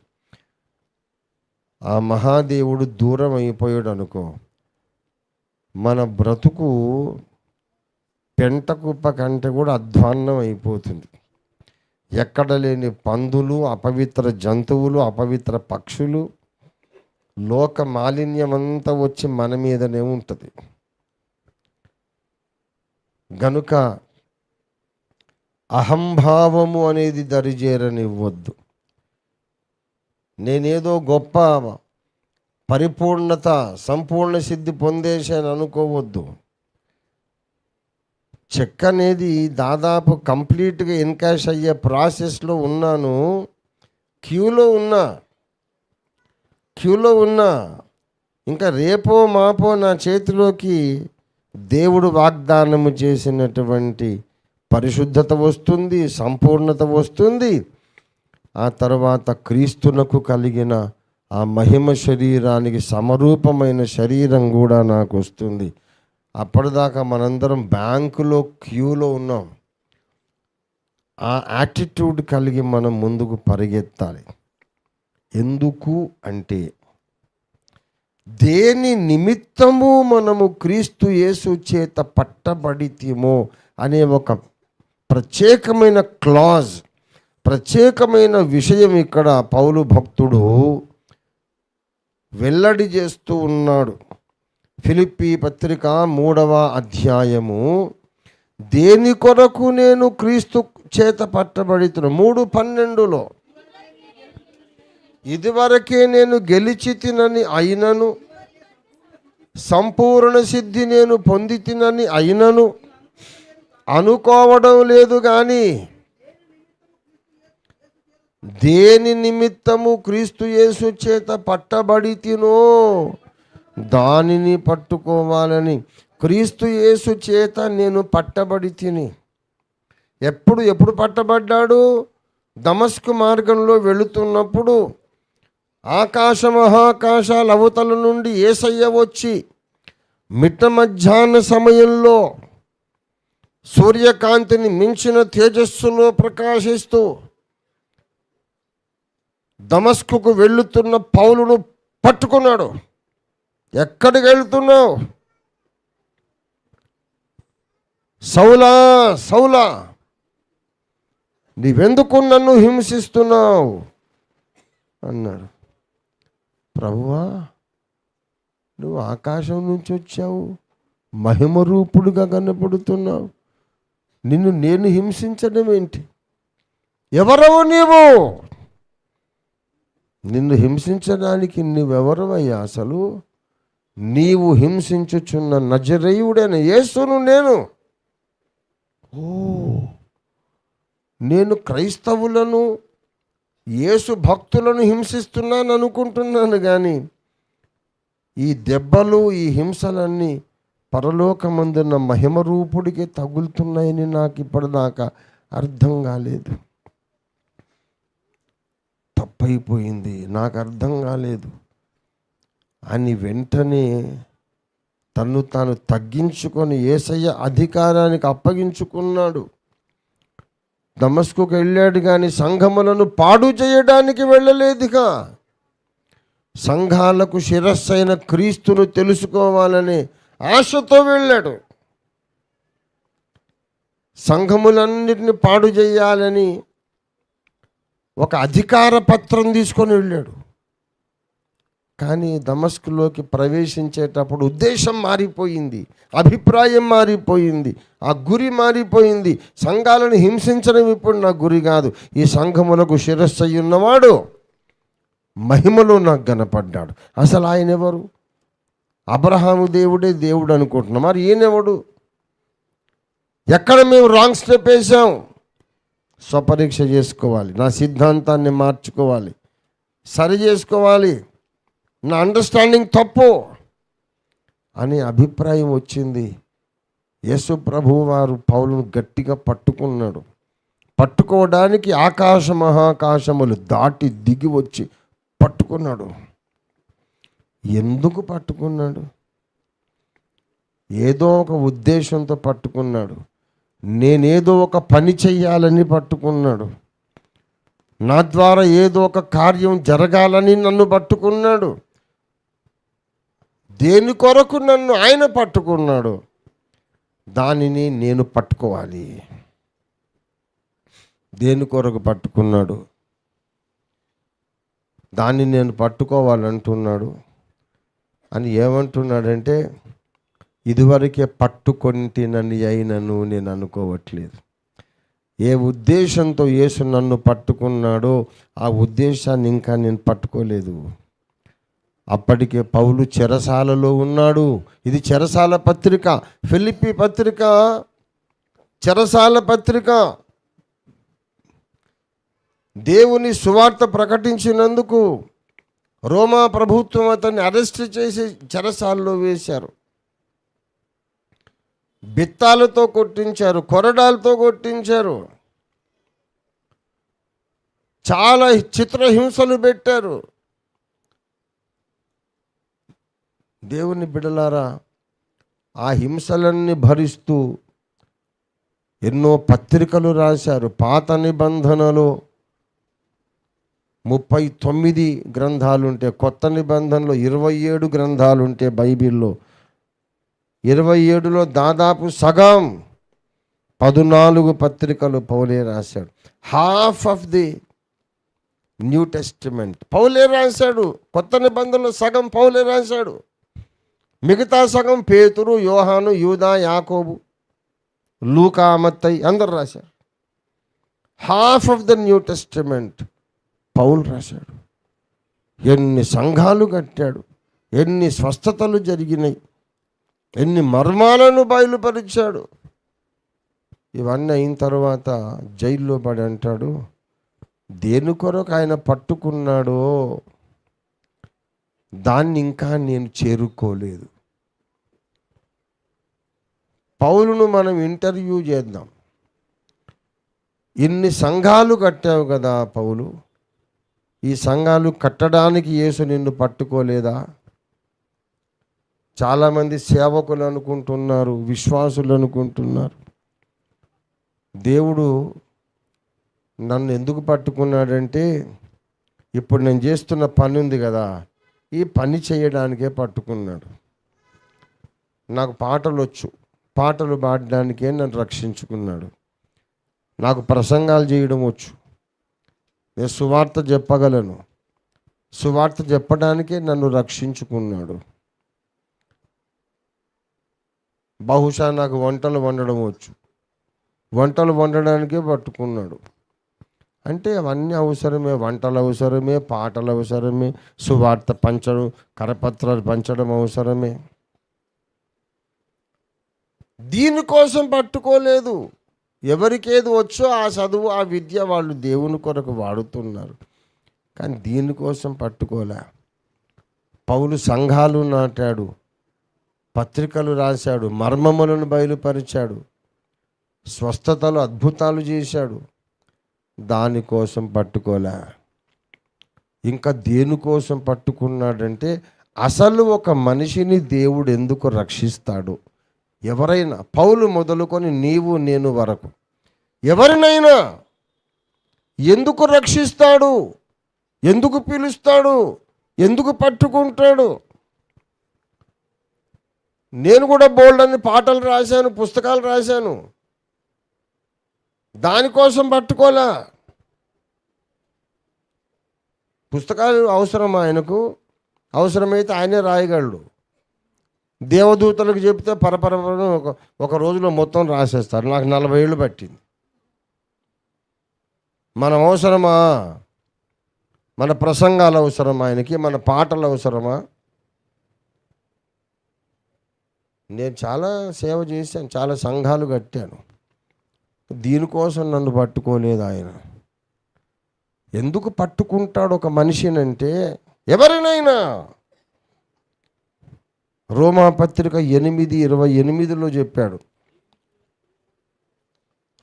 ఆ మహాదేవుడు దూరం అయిపోయాడు అనుకో, మన బ్రతుకు పెంట కుప్ప కంటే కూడా అధ్వాన్నం అయిపోతుంది. ఎక్కడ లేని పందులు, అపవిత్ర జంతువులు, అపవిత్ర పక్షులు, లోక మాలిన్యం అంతా వచ్చి మన మీదనే ఉంటుంది. గనుక అహంభావము అనేది దరిజేరనివ్వద్దు. నేనేదో గొప్ప పరిపూర్ణత, సంపూర్ణ సిద్ధి పొందేశాను అనుకోవద్దు. చెక్ అనేది దాదాపు కంప్లీట్గా ఎన్కాష్ అయ్యే ప్రాసెస్లో ఉన్నాను. క్యూలో ఉన్నా ఇంకా రేపో మాపో నా చేతిలోకి దేవుడు వాగ్దానము చేసినటువంటి పరిశుద్ధత వస్తుంది, సంపూర్ణత వస్తుంది. ఆ తర్వాత క్రీస్తునకు కలిగిన ఆ మహిమ శరీరానికి సమరూపమైన శరీరం కూడా నాకు వస్తుంది. అప్పటిదాకా మనందరం బ్యాంకులో క్యూలో ఉన్నాం. ఆ యాటిట్యూడ్ కలిగి మనం ముందుకు పరిగెత్తాలి. ఎందుకు అంటే, దేని నిమిత్తము మనము క్రీస్తు యేసు చేత పట్టబడితిమో అనే ఒక ప్రత్యేకమైన క్లాజ్, ప్రత్యేకమైన విషయం ఇక్కడ పౌలు భక్తుడు వెల్లడి చేస్తూ ఉన్నాడు. ఫిలిప్పీ పత్రిక 3వ అధ్యాయము, దేని కొరకు నేను క్రీస్తు చేత పట్టబడితున్నా 3:12 ఇదివరకే నేను గెలిచి తినని అయినను, సంపూర్ణ సిద్ధి నేను పొంది తినని అయినను అనుకోవడం లేదు. కానీ దేని నిమిత్తము క్రీస్తు యేసు చేత పట్టబడితినో దానిని పట్టుకోవాలని క్రీస్తు యేసు చేత నేను పట్టబడి తిని. ఎప్పుడు పట్టబడ్డాడు? దమస్కు మార్గంలో వెళుతున్నప్పుడు ఆకాశ మహాకాశాల అవతల నుండి యేసయ్య వచ్చి మిట్ట మధ్యాహ్న సమయంలో సూర్యకాంతిని మించిన తేజస్సులో ప్రకాశిస్తూ దమస్కుకు వెళ్ళుతున్న పౌలును పట్టుకున్నాడు. ఎక్కడికి వెళ్తున్నావు? సౌలా, సౌలా, నీవెందుకు నన్ను హింసిస్తున్నావు అన్నాడు. ప్రభువా, నువ్వు ఆకాశం నుంచి వచ్చావు, మహిమరూపుడుగా కనపడుతున్నావు, నిన్ను నేను హింసించడం ఏంటి? ఎవరవు నీవు? నిన్ను హింసించడానికి నువ్వెవరవయ్యా అసలు? నీవు హింసించుచున్న నజరేయుడైన యేసును నేను. ఓ, నేను క్రైస్తవులను, యేసు భక్తులను హింసిస్తున్నాను అనుకుంటున్నాను, కానీ ఈ దెబ్బలు, ఈ హింసలన్నీ పరలోకమందున్న మహిమరూపుడికి తగులుతున్నాయని నాకు ఇప్పటిదాకా అర్థం కాలేదు. తప్పైపోయింది, నాకు అర్థం కాలేదు అని వెంటనే తన్ను తాను తగ్గించుకొని యేసయ్య అధికారానికి అప్పగించుకున్నాడు. దమస్కుకు వెళ్ళాడు, కానీ సంఘములను పాడు చేయడానికి వెళ్ళలేదుగా. సంఘాలకు శిరస్సైన క్రీస్తును తెలుసుకోవాలనే ఆశతో వెళ్ళాడు. సంఘములన్నిటిని పాడు చేయాలని ఒక అధికార పత్రం తీసుకొని వెళ్ళాడు. కానీ దమస్కులోకి ప్రవేశించేటప్పుడు ఉద్దేశం మారిపోయింది, అభిప్రాయం మారిపోయింది, ఆ గురి మారిపోయింది. సంఘాలను హింసించడం ఇప్పుడు నా గురి కాదు. ఈ సంఘములకు శిరస్సు ఉన్నవాడు మహిమలో నాకు కనపడ్డాడు. అసలు ఆయన ఎవరు? అబ్రహాము దేవుడే దేవుడు అనుకుంటున్నాం, మరి ఈయనెవడు? ఎక్కడ మేము రాంగ్ స్టెప్ వేసాం? స్వపరీక్ష చేసుకోవాలి, నా సిద్ధాంతాన్ని మార్చుకోవాలి, సరి చేసుకోవాలి, నా అండర్స్టాండింగ్ తప్పు అనే అభిప్రాయం వచ్చింది. యేసు ప్రభువు వారు పౌలును గట్టిగా పట్టుకున్నాడు. పట్టుకోవడానికి ఆకాశ మహాకాశములు దాటి దిగి వచ్చి పట్టుకున్నాడు. ఎందుకు పట్టుకున్నాడు? ఏదో ఒక ఉద్దేశంతో పట్టుకున్నాడు. నేనేదో ఒక పని చెయ్యాలని పట్టుకున్నాడు. నా ద్వారా ఏదో ఒక కార్యం జరగాలని నన్ను పట్టుకున్నాడు. దేని కొరకు నన్ను ఆయన పట్టుకున్నాడు, దానిని నేను పట్టుకోవాలి. దేని కొరకు పట్టుకున్నాడు, దాన్ని నేను పట్టుకోవాలంటున్నాడు. అని ఏమంటున్నాడంటే, ఇదివరకే పట్టుకొంటినని అయినను నేను అనుకోవట్లేదు. ఏ ఉద్దేశంతో యేసు నన్ను పట్టుకున్నాడో ఆ ఉద్దేశాన్ని ఇంకా నేను పట్టుకోలేదు. అప్పటికే పౌలు చెరసాలలో ఉన్నాడు. ఇది చెరసాల పత్రిక, ఫిలిప్పీ పత్రిక చెరసాల పత్రిక. దేవుని సువార్త ప్రకటించినందుకు రోమా ప్రభుత్వం అతన్ని అరెస్ట్ చేసి చెరసాలలో వేశారు. బిత్తాలతో కొట్టించారు, కొరడాలతో కొట్టించారు, చాలా చిత్రహింసలు పెట్టారు. దేవుని బిడ్డలారా, ఆ హింసలన్నీ భరిస్తూ ఎన్నో పత్రికలు రాశారు. పాత నిబంధనలో 39 గ్రంథాలుంటే, కొత్త నిబంధనలో 27 గ్రంథాలుంటే, బైబిల్లో 27లో దాదాపు సగం 14 పత్రికలు పౌలే రాశాడు. Half of the new testament పౌలే రాశాడు. కొత్త నిబంధనలో సగం పౌలే రాశాడు. మిగతా సగం పేతురు, యోహాను, యూదా, యాకోబు, లూకా, మత్తయి అందరు రాశారు. Half of the new testament పౌలు రాశాడు. ఎన్ని సంఘాలు కట్టాడు, ఎన్ని స్వస్థతలు జరిగినాయి, ఎన్ని మర్మాలను బయలుపరిచాడు. ఇవన్నీ అయిన తర్వాత జైల్లో పడి అంటాడు, దేని కొరకు ఆయన పట్టుకున్నాడో దాన్ని ఇంకా నేను చేరుకోలేదు. పౌలును మనం ఇంటర్వ్యూ చేద్దాం. ఇన్ని సంఘాలు కట్టావు కదా పౌలు, ఈ సంఘాలు కట్టడానికి యేసు నిన్ను పట్టుకోలేదా? చాలామంది సేవకులు అనుకుంటున్నారు, విశ్వాసులు అనుకుంటున్నారు, దేవుడు నన్ను ఎందుకు పట్టుకున్నాడంటే, ఇప్పుడు నేను చేస్తున్న పని ఉంది కదా, ఈ పని చేయడానికే పట్టుకున్నాడు. నాకు పాటలు వచ్చు, పాటలు పాడడానికే నన్ను రక్షించుకున్నాడు. నాకు ప్రసంగాలు చేయడం వచ్చు, నేను సువార్త చెప్పగలను, సువార్త చెప్పడానికే నన్ను రక్షించుకున్నాడు. బహుశా నాకు వంటలు వండడం వచ్చు, వంటలు వండడానికే పట్టుకున్నాడు. అంటే అవన్నీ అవసరమే, వంటలు అవసరమే, పాటలు అవసరమే, సువార్త పంచడం, కరపత్రాలు పంచడం అవసరమే. దీనికోసం పట్టుకోలేదు. ఎవరికేది వచ్చో ఆ చదువు, ఆ విద్య వాళ్ళు దేవుని కొరకు వాడుతున్నారు, కానీ దీనికోసం పట్టుకోలే. పౌలు సంఘాలు నాటాడు, పత్రికలు రాశాడు, మర్మములను బయలుపరిచాడు, స్వస్థతలు అద్భుతాలు చేశాడు. దానికోసం పట్టుకోలే. ఇంకా దేనికోసం పట్టుకున్నాడంటే, అసలు ఒక మనిషిని దేవుడు ఎందుకు రక్షిస్తాడు? ఎవరైనా, పౌలు మొదలుకొని నీవు నేను వరకు, ఎవరినైనా ఎందుకు రక్షిస్తాడు, ఎందుకు పిలుస్తాడు, ఎందుకు పట్టుకుంటాడు? నేను కూడా బోల్డ్ అని పాటలు రాశాను, పుస్తకాలు రాశాను, దానికోసం పట్టుకోలే. పుస్తకాలు అవసరమా ఆయనకు? అవసరమైతే ఆయనే రాయగలడు. దేవదూతలకు చెప్తే పరపరపరం ఒక రోజులో మొత్తం రాసేస్తారు. నాకు 40 ఏళ్ళు పట్టింది. మనం అవసరమా? మన ప్రసంగాలు అవసరమా ఆయనకి? మన పాటలు అవసరమా? నేను చాలా సేవ చేశాను, చాలా సంఘాలు కట్టాను. దీనికోసం నన్ను పట్టుకోలేదు ఆయన. ఎందుకు పట్టుకుంటాడు ఒక మనిషినంటే, ఎవరినైనా. రోమాపత్రిక 8:28 చెప్పాడు.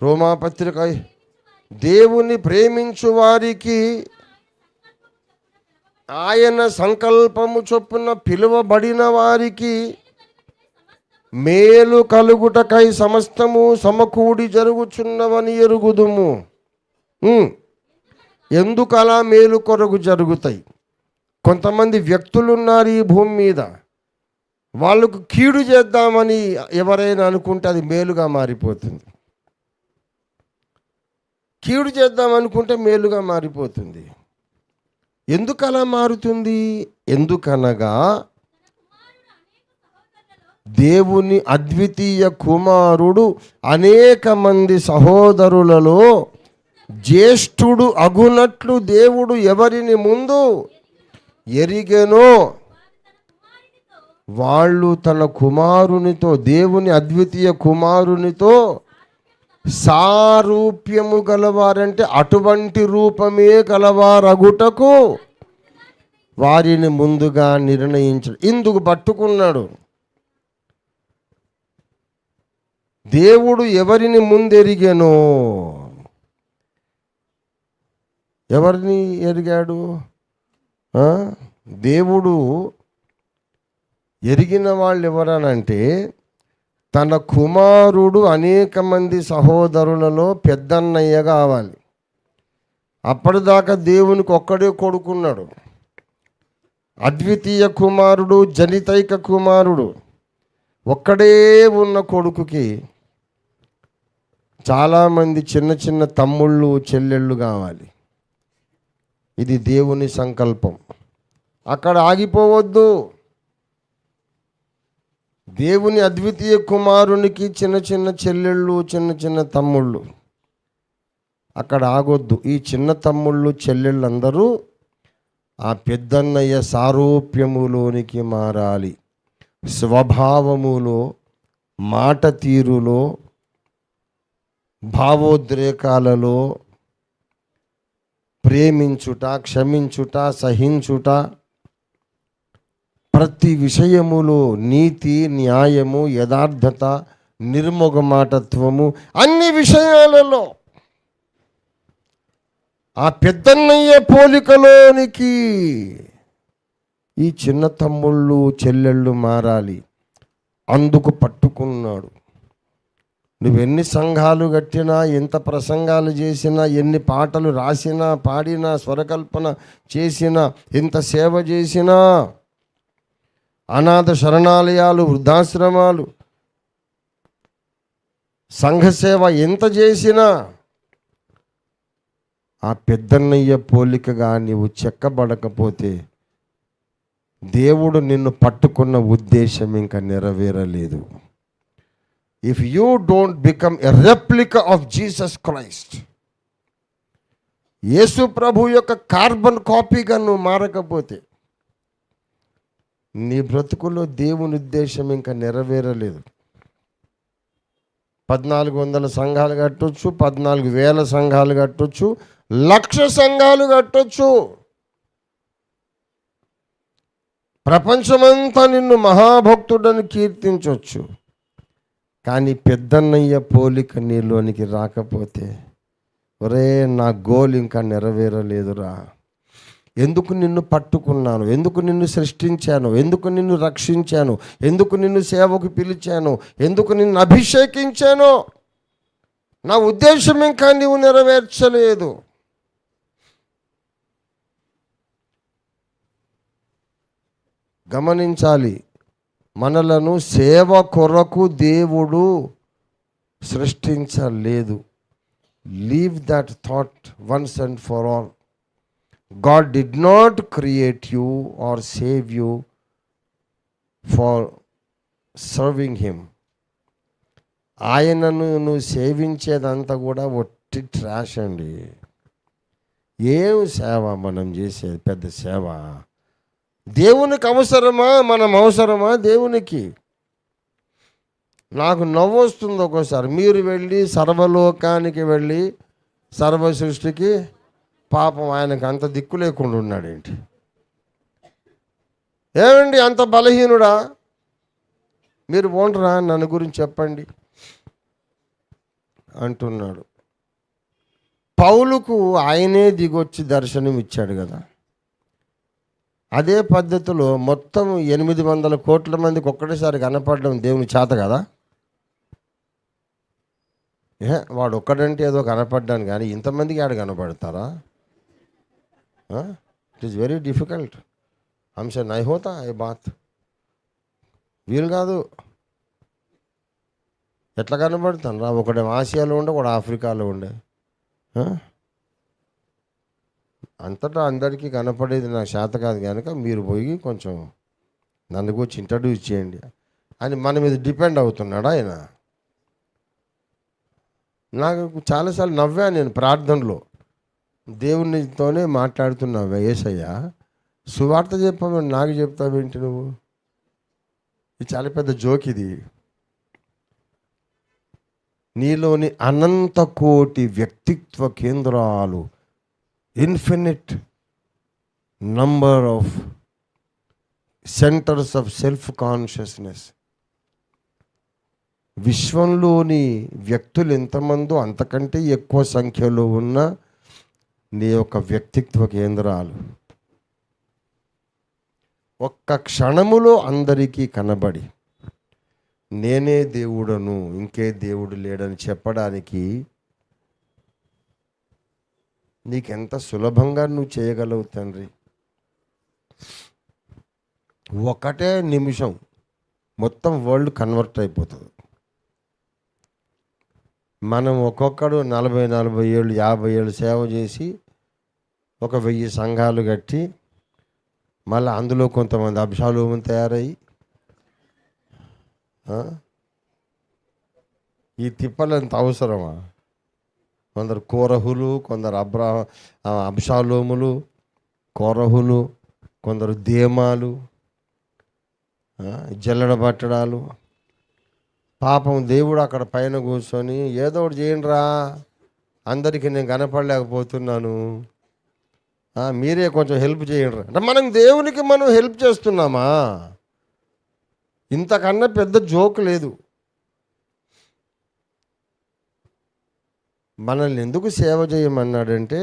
రోమాపత్రిక, దేవుని ప్రేమించు వారికి ఆయన సంకల్పము చొప్పున పిలువబడిన వారికి మేలు కలుగుటకై సమస్తము సమకూడి జరుగుచున్నవని ఎరుగుదుము. ఎందుకు అలా మేలు కొరకు జరుగుతాయి? కొంతమంది వ్యక్తులు ఉన్నారు ఈ భూమి మీద, వాళ్ళకు కీడు చేద్దామని ఎవరైనా అనుకుంటే అది మేలుగా మారిపోతుంది. కీడు చేద్దాం అనుకుంటే మేలుగా మారిపోతుంది. ఎందుకు అలా మారుతుంది? ఎందుకనగా దేవుని అద్వితీయ కుమారుడు అనేక మంది సహోదరులలో జ్యేష్ఠుడు అగునట్లు దేవుడు ఎవరిని ముందు ఎరిగెనో వాళ్ళు తన కుమారునితో, దేవుని అద్వితీయ కుమారునితో సారూప్యము గలవారంటే అటువంటి రూపమే గలవారగుటకు వారిని ముందుగా నిర్ణయించాడు. ఇందుకు పట్టుకున్నాడు. దేవుడు ఎవరిని ముందెరిగెనో, ఎవరిని ఎరిగాడు? దేవుడు ఎరిగిన వాళ్ళు ఎవరనంటే, తన కుమారుడు అనేక మంది సహోదరులలో పెద్దన్నయ్య కావాలి. అప్పటిదాకా దేవునికి ఒక్కడే కొడుకున్నాడు, అద్వితీయ కుమారుడు, జనితైక కుమారుడు. ఒక్కడే ఉన్న కొడుకుకి చాలామంది చిన్న చిన్న తమ్ముళ్ళు చెల్లెళ్ళు కావాలి. ఇది దేవుని సంకల్పం. అక్కడ ఆగిపోవద్దు. దేవుని అద్వితీయ కుమారునికి చిన్న చిన్న చెల్లెళ్ళు, చిన్న చిన్న తమ్ముళ్ళు, అక్కడ ఆగొద్దు. ఈ చిన్న తమ్ముళ్ళు చెల్లెళ్ళందరూ ఆ పెద్దన్నయ్య సారూప్యములోనికి మారాలి. స్వభావములో, మాట తీరులో, భావోద్రేకాలలో, ప్రేమించుట, క్షమించుట, సహించుట, ప్రతి విషయములో నీతి, న్యాయము, యథార్థత, నిర్మోగమాటత్వము, అన్ని విషయాలలో ఆ పెద్దన్నయ్య పోలికలోనికి ఈ చిన్న తమ్ముళ్ళు చెల్లెళ్ళు మారాలి. అందుకు పట్టుకున్నాడు. నువ్వెన్ని సంఘాలు కట్టినా, ఎంత ప్రసంగాలు చేసినా, ఎన్ని పాటలు రాసినా, పాడినా, స్వరకల్పన చేసినా, ఎంత సేవ చేసినా, అనాథ శరణాలయాలు, వృద్ధాశ్రమాలు, సంఘసేవ ఎంత చేసినా, ఆ పెద్దన్నయ్య పోలికగా నీవు చెక్కబడకపోతే దేవుడు నిన్ను పట్టుకున్న ఉద్దేశం ఇంకా నెరవేరలేదు. If you don't become a replica of Jesus Christ, యేసు ప్రభు యొక్క కార్బన్ కాపీగా నువ్వు మారకపోతే నీ బ్రతుకులో దేవుని ఉద్దేశం ఇంకా నెరవేరలేదు. 1400 సంఘాలు కట్టొచ్చు, 14,000 సంఘాలు కట్టొచ్చు, 1,00,000 సంఘాలు కట్టొచ్చు. ప్రపంచమంతా నిన్ను మహాభక్తుడని కీర్తించవచ్చు. కానీ పెద్దన్నయ్య పోలిక నీలోనికి రాకపోతే, ఒరే నా గోల్ ఇంకా నెరవేరలేదురా, ఎందుకు నిన్ను పట్టుకున్నాను, ఎందుకు నిన్ను సృష్టించాను, ఎందుకు నిన్ను రక్షించాను, ఎందుకు నిన్ను సేవకు పిలిచాను, ఎందుకు నిన్ను అభిషేకించాను, నా ఉద్దేశం ఇంకా నీవు నెరవేర్చలేదు. గమనించాలి, మనలను సేవ కొరకు దేవుడు సృష్టించలేదు. Leave that thought once and for all. God did not create you or save you for serving him. ఆయనను నువ్వు సేవించేదంతా కూడా ఒట్టి ట్రాష్ అండి. ఏం సేవ మనం చేసేది? పెద్ద సేవ దేవునికి అవసరమా? మనం అవసరమా దేవునికి? నాకు నవ్వు వస్తుంది ఒక్కోసారి. మీరు వెళ్ళి సర్వలోకానికి వెళ్ళి సర్వ సృష్టికి, పాపం ఆయనకు అంత దిక్కు లేకుండా ఉన్నాడేంటి? ఏమండి అంత బలహీనుడా? మీరు పోండ్రా, నన్ను గురించి చెప్పండి అంటున్నాడు. పౌలుకు ఆయనే దిగొచ్చి దర్శనం ఇచ్చాడు కదా. అదే పద్ధతిలో మొత్తం 800 కోట్ల మందికి ఒక్కటేసారి కనపడడం దేవుని చేత కదా. వాడు ఒక్కడంటే ఏదో కనపడ్డాను, కానీ ఇంతమందికి ఆడ కనపడతారా? It is very difficult. హంసే నై హోతా ఏ బాత్, వీలు కాదు. ఎట్లా కనబడతాను రా? ఒకడే ఆసియాలో ఉండే, ఒకడు ఆఫ్రికాలో ఉండే, అంతటా అందరికీ కనపడేది నాకు చేత కాదు కనుక మీరు పోయి కొంచెం నన్ను గురించి ఇంట్రడ్యూస్ చేయండి అని మన మీద డిపెండ్ అవుతున్నాడు ఆయన. నాకు చాలాసార్లు నవ్వాను నేను ప్రార్థనలో. దేవునితోనే మాట్లాడుతున్నావు, యేసయ్యా సువార్త చెప్పమని నాకు చెప్తావేంటి నువ్వు? ఇది చాలా పెద్ద జోక్ ఇది. నీలోని అనంత కోటి వ్యక్తిత్వ కేంద్రాలు, infinite number of centres of self consciousness. విశ్వంలోని వ్యక్తులు ఎంతమందో అంతకంటే ఎక్కువ సంఖ్యలో ఉన్న నీ యొక్క వ్యక్తిత్వ కేంద్రాలు ఒక్క క్షణములో అందరికీ కనబడి నేనే దేవుడను, ఇంకే దేవుడు లేడని చెప్పడానికి నీకెంత సులభంగా నువ్వు చేయగలవు తండ్రి. ఒకటే నిమిషం మొత్తం వరల్డ్ కన్వర్ట్ అయిపోతుంది. మనం ఒక్కొక్కడు 40 ఏళ్ళు 50 ఏళ్ళు సేవ చేసి 1000 సంఘాలు కట్టి మళ్ళీ అందులో కొంతమంది అబ్షాలోములు తయారయ్యి ఈ తిప్పలంత అవసరమా? కొందరు కోరహులు, కొందరు అబ్షాలోములు, కోరహులు, కొందరు దేమాలు, జల్లెడ పట్టడాలు. పాపం దేవుడు అక్కడ పైన కూర్చొని ఏదో ఒకటి చేయండిరా, అందరికీ నేను కనపడలేకపోతున్నాను, మీరే కొంచెం హెల్ప్ చేయండి అంటే మనం దేవునికి మనం హెల్ప్ చేస్తున్నామా? ఇంతకన్నా పెద్ద జోక్ లేదు. మనల్ని ఎందుకు సేవ చేయమన్నాడంటే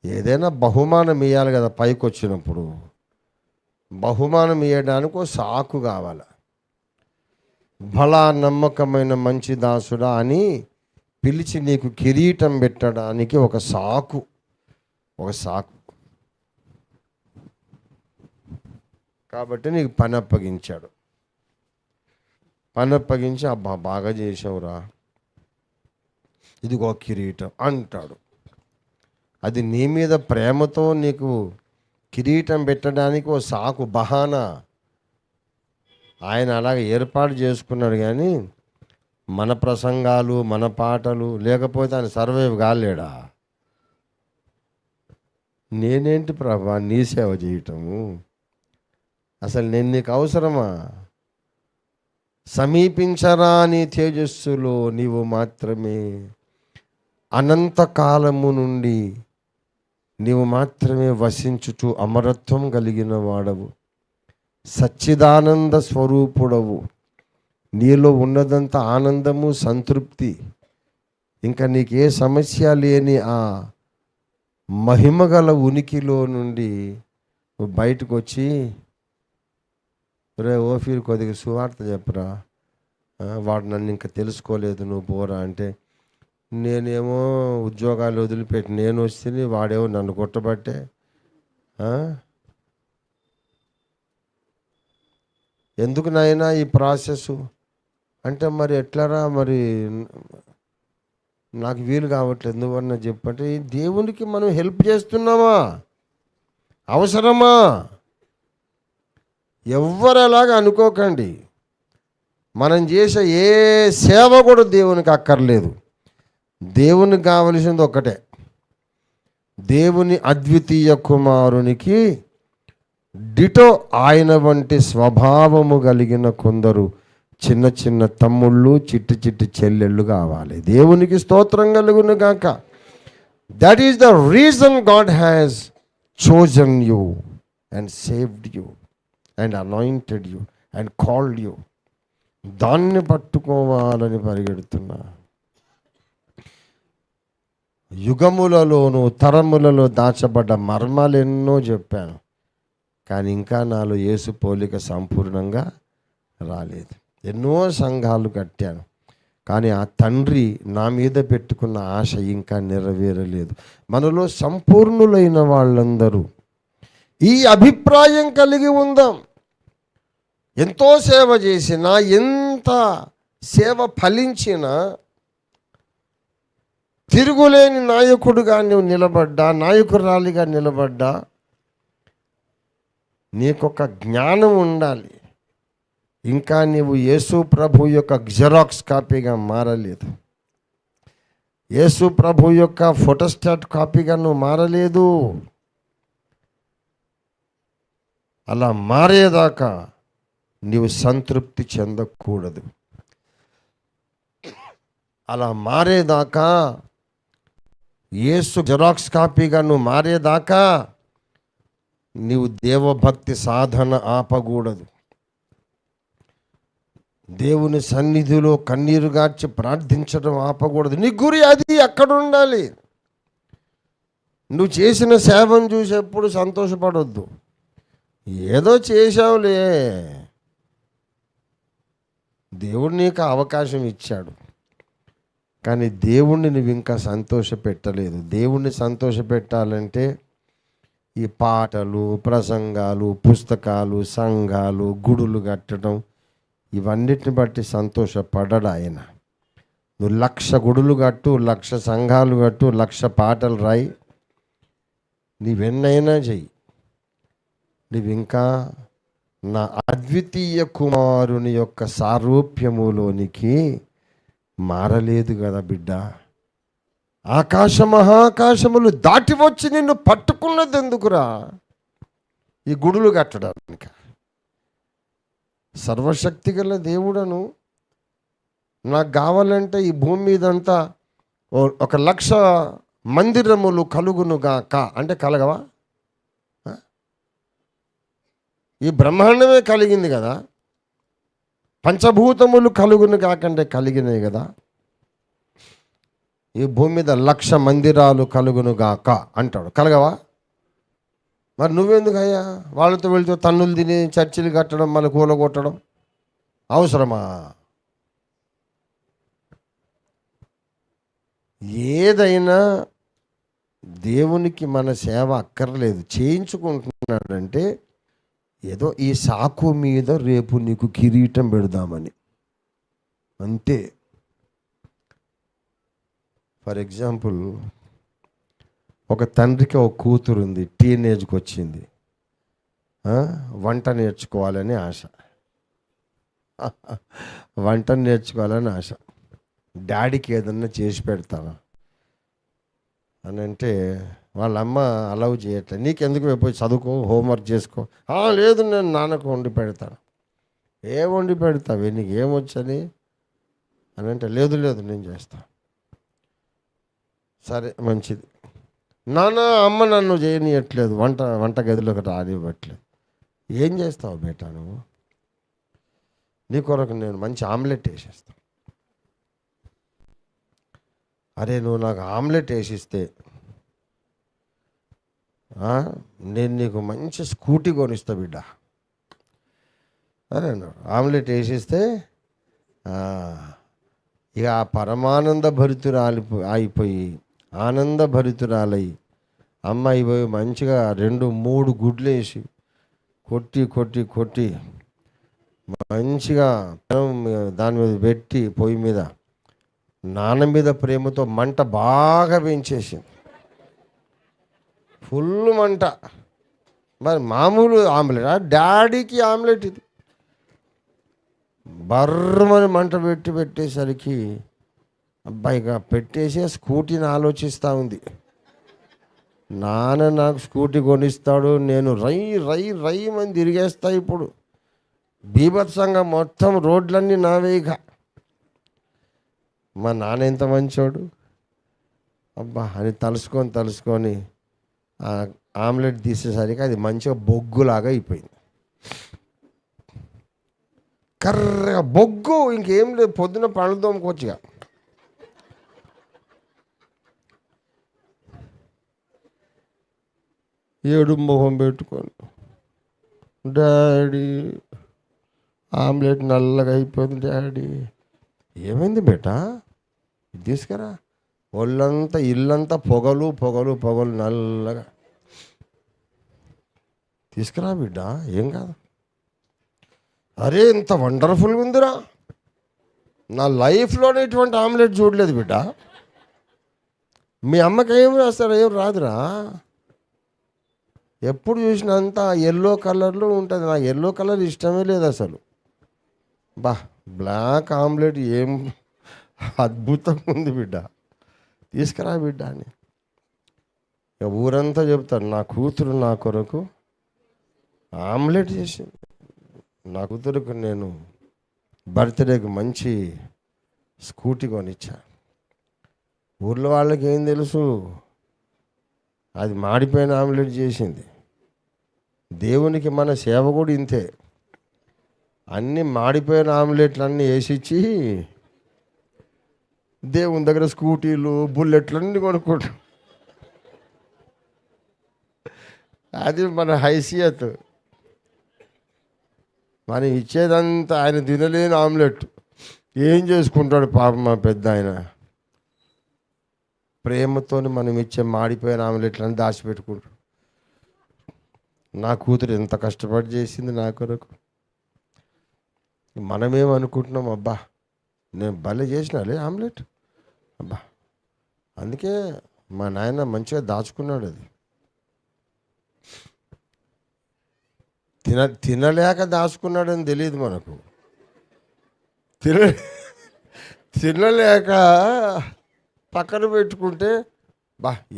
ఏదైనా బహుమానం ఇవ్వాలి కదా. పైకి వచ్చినప్పుడు బహుమానం ఇవ్వడానికి ఒక సాకు కావాలి. బలా నమ్మకమైన మంచి దాసుడా అని పిలిచి నీకు కిరీటం పెట్టడానికి ఒక సాకు కాబట్టి నీకు పని అప్పగించాడు. పని అప్పగించి అబ్బా బాగా చేసావురా, ఇదిగో కిరీటం అంటాడు. అది నీ మీద ప్రేమతో నీకు కిరీటం పెట్టడానికి ఓ సాకు బహానా ఆయన అలాగే ఏర్పాటు చేసుకున్నాడు. కానీ మన ప్రసంగాలు మన పాటలు లేకపోతే ఆయన సర్వైవ్ కాలేడా? నేనేంటి ప్రభా నీ సేవ చేయటము, అసలు నేను నీకు అవసరమా? సమీపించరా నీ తేజస్సులో నీవు మాత్రమే, అనంతకాలము నుండి నీవు మాత్రమే వసించుచు అమరత్వం కలిగిన వాడవు, సచ్చిదానంద స్వరూపుడవు. నీలో ఉన్నదంతా ఆనందము, సంతృప్తి. ఇంకా నీకే సమస్య లేని ఆ మహిమగల ఉనికిలో నుండి నువ్వు బయటకు వచ్చి, రే ఓఫీర్ కొద్దిగా సువార్త చెప్పరా, వాడు నన్ను ఇంకా తెలుసుకోలేదు నువ్వు పోరా అంటే, నేనేమో ఉద్యోగాలు వదిలిపెట్టి నేను వస్తే వాడేమో నన్ను కొట్టబట్టే. ఎందుకు నాయనా ఈ ప్రాసెస్ అంటే, మరి ఎట్లరా, మరి నాకు వీలు కావట్లేదు ఎందువన్నా చెప్పంటే, దేవునికి మనం హెల్ప్ చేస్తున్నామా, అవసరమా? ఎవ్వరు అలాగా అనుకోకండి. మనం చేసే ఏ సేవ కూడా దేవునికి అక్కర్లేదు. దేవునికి కావలసింది ఒక్కటే, దేవుని అద్వితీయ కుమారునికి డిటో ఆయన వంటి స్వభావము కలిగిన కొందరు చిన్న చిన్న తమ్ముళ్ళు, చిట్టి చిట్టి చెల్లెళ్ళు కావాలి. దేవునికి స్తోత్రం కలుగును గాక. That is the reason God has chosen you and saved you and anointed you and called you. దాన్ని పట్టుకోవాలని పరిగెడుతున్నా. యుగములలోనూ తరములలో దాచబడ్డ మర్మాలు ఎన్నో చెప్పాను, కానీ ఇంకా నాలో యేసు పోలిక సంపూర్ణంగా రాలేదు. ఎన్నో సంఘాలు కట్టాను, కానీ ఆ తండ్రి నా మీద పెట్టుకున్న ఆశ ఇంకా నెరవేరలేదు. మనలో సంపూర్ణులైన వాళ్ళందరూ ఈ అభిప్రాయం కలిగి ఉందాం. ఎంతో సేవ చేసినా, ఎంత సేవ ఫలించినా, తిరుగులేని నాయకుడుగా నువ్వు నిలబడ్డా, నాయకురాలిగా నిలబడ్డా, నీకొక జ్ఞానం ఉండాలి. ఇంకా నీవు యేసు ప్రభు యొక్క జిరాక్స్ కాపీగా మారలేదు. యేసు ప్రభు యొక్క ఫోటోస్టాట్ కాపీగా నువ్వు మారలేదు. అలా మారేదాకా నీవు సంతృప్తి చెందకూడదు. అలా మారేదాకా, యేసు జిరాక్స్ కాపీగా నువ్వు మారేదాకా నీవు దేవభక్తి సాధన ఆపకూడదు. దేవుని సన్నిధిలో కన్నీరు గార్చి ప్రార్థించడం ఆపకూడదు. నీ గురి అది అక్కడ ఉండాలి. నువ్వు చేసిన సేవను చూసి ఎప్పుడు సంతోషపడొద్దు. ఏదో చేశావులే, దేవుడు నీకు అవకాశం ఇచ్చాడు, కానీ దేవుణ్ణి నువ్వు ఇంకా సంతోష పెట్టలేదు. దేవుణ్ణి సంతోష పెట్టాలంటే ఈ పాటలు, ప్రసంగాలు, పుస్తకాలు, సంఘాలు, గుడులు కట్టడం, ఇవన్నిటిని బట్టి సంతోషపడడు ఆయన. నువ్వు 1,00,000 గుడులు కట్టు, 1,00,000 సంఘాలు కట్టు, 1,00,000 పాటలు రాయి, నీవెన్నైనా చెయ్యి, నువ్వు ఇంకా నా అద్వితీయ కుమారుని యొక్క సారూప్యములోనికి మారలేదు కదా బిడ్డ. ఆకాశ మహాకాశములు దాటి వచ్చి నిన్ను పట్టుకున్నది ఎందుకురా? ఈ గుడులు కట్టడానికి. సర్వశక్తి గల దేవుడను నాకు కావాలంటే ఈ భూమి మీదంతా 1,00,000 మందిరములు కలుగునుగాక అంటే కలగవా? ఈ బ్రహ్మాండమే కలిగింది కదా. పంచభూతములు కలుగును కాకంటే కలిగినాయి కదా. ఈ భూమి మీద 1,00,000 మందిరాలు కలుగును గాక అంటాడు, కలగవా? మరి నువ్వెందుకయ్యా వాళ్ళతో వెళ్తూ తన్నులు తిని చర్చిలు కట్టడం, మళ్ళీ కూలగొట్టడం అవసరమా? ఏదైనా దేవునికి మన సేవ అక్కర్లేదు, చేయించుకుంటున్నాడంటే ఏదో ఈ సాకు మీద రేపు నీకు కిరీటం పెడదామని, అంతే. ఫర్ ఎగ్జాంపుల్, ఒక తండ్రికి ఒక కూతురు ఉంది, టీనేజ్కి వచ్చింది, వంట నేర్చుకోవాలని ఆశ, వంట నేర్చుకోవాలని ఆశ. డాడీకి ఏదన్నా చేసి పెడతావా అని అంటే వాళ్ళ అమ్మ అలౌ చేయట్లేదు. నీకెందుకు పోయి చదువుకో, హోంవర్క్ చేసుకో. లేదు, నేను నాన్నకు వండి పెడతాను. ఏం వండి పెడతావు, నీకు ఏమొచ్చని అని అంటే, లేదు నేను చేస్తాను. సరే, మంచిది. నాన్న, అమ్మ నన్ను చేయనియట్లేదు, వంట గదిలోకి రానివ్వట్లేదు. ఏం చేస్తావు బేటా నువ్వు? నీ కొరకు నేను మంచి ఆమ్లెట్ వేసేస్తాను. అరే, నువ్వు నాకు ఆమ్లెట్ వేసిస్తే నేను నీకు మంచి స్కూటీ కొనిస్తా బిడ్డ. అరే, ఆమ్లెట్ వేసిస్తే ఇక ఆ పరమానంద అయిపోయి ఆనందభరితురాలై అమ్మాయి పోయి మంచిగా 2-3 గుడ్లు వేసి కొట్టి మంచిగా దాని మీద పెట్టి పొయ్యి మీద నాన్న మీద ప్రేమతో మంట బాగా పెంచేసింది, ఫుల్ మంట. మరి మామూలు ఆమ్లెట్, డాడీకి ఆమ్లెట్ ఇది. బర్రమని మంట పెట్టేసరికి అబ్బాయిగా పెట్టేసి స్కూటీని ఆలోచిస్తూ ఉంది. నాన్న నాకు స్కూటీ కొనిస్తాడు, నేను రై మంది తిరిగేస్తా, ఇప్పుడు బీభత్సంగా మొత్తం రోడ్లన్నీ నావేగా. మా నాన్న ఎంత మంచోడు అబ్బా అని తలుసుకొని ఆమ్లెట్ తీసేసరికి అది మంచిగా బొగ్గులాగా అయిపోయింది. కర్రగా బొగ్గు, ఇంకేం లేదు. పొద్దున పళ్ళు తోముకోవచ్చుగా. ఏడు మొహం పెట్టుకొని, డాడీ ఆమ్లెట్ నల్లగా అయిపోయింది డాడీ. ఏమైంది బేటా, తీసుకురా. ఒళ్ళంతా ఇల్లంతా పొగలు నల్లగా. తీసుకురా బిడ్డ, ఏం కాదు. అరే, ఇంత వండర్ఫుల్గా ఉందిరా, నా లైఫ్లోనే ఇటువంటి ఆమ్లెట్ చూడలేదు బిడ్డ. మీ అమ్మకి ఏం రాస్తారా? ఏం రాదురా. ఎప్పుడు చూసినా అంతా ఎల్లో కలర్లో ఉంటుంది. నాకు ఎల్లో కలర్ ఇష్టమే లేదు అసలు. బ్లాక్ ఆమ్లెట్ ఏం అద్భుతంగా ఉంది బిడ్డ, తీసుకురా బిడ్డ అని. ఇక ఊరంతా చెప్తారు, నా కూతురు నా కొరకు ఆమ్లెట్ చేసింది. నా కూతురుకు నేను బర్త్డేకి మంచి స్కూటీ కొనిచ్చా. ఊర్లో వాళ్ళకి ఏం తెలుసు, అది మాడిపోయిన ఆమ్లెట్ చేసింది. దేవునికి మన సేవ కూడా ఇంతే. అన్నీ మాడిపోయిన ఆమ్లెట్లు అన్నీ వేసిచ్చి దేవుని దగ్గర స్కూటీలు, బుల్లెట్లు అన్నీ కొనుక్కుంటాం. అది మన హైసియత్. మనం ఇచ్చేదంతా ఆయన తినలేని ఆమ్లెట్ ఏం చేసుకుంటాడు పాపం మా పెద్ద ఆయన. ప్రేమతో మనం ఇచ్చే మాడిపోయిన ఆమ్లెట్లని దాచిపెట్టుకుంటాడు. నా కూతురు ఎంత కష్టపడి చేసింది నా కొరకు. మనమేమనుకుంటున్నాం, అబ్బా నేను భలే చేసినాలే ఆమ్లెట్ అబ్బా. అందుకే మా నాయన మంచిగా దాచుకున్నాడు. అది తినలేక దాచుకున్నాడని తెలియదు మనకు. తినలేక పక్కన పెట్టుకుంటే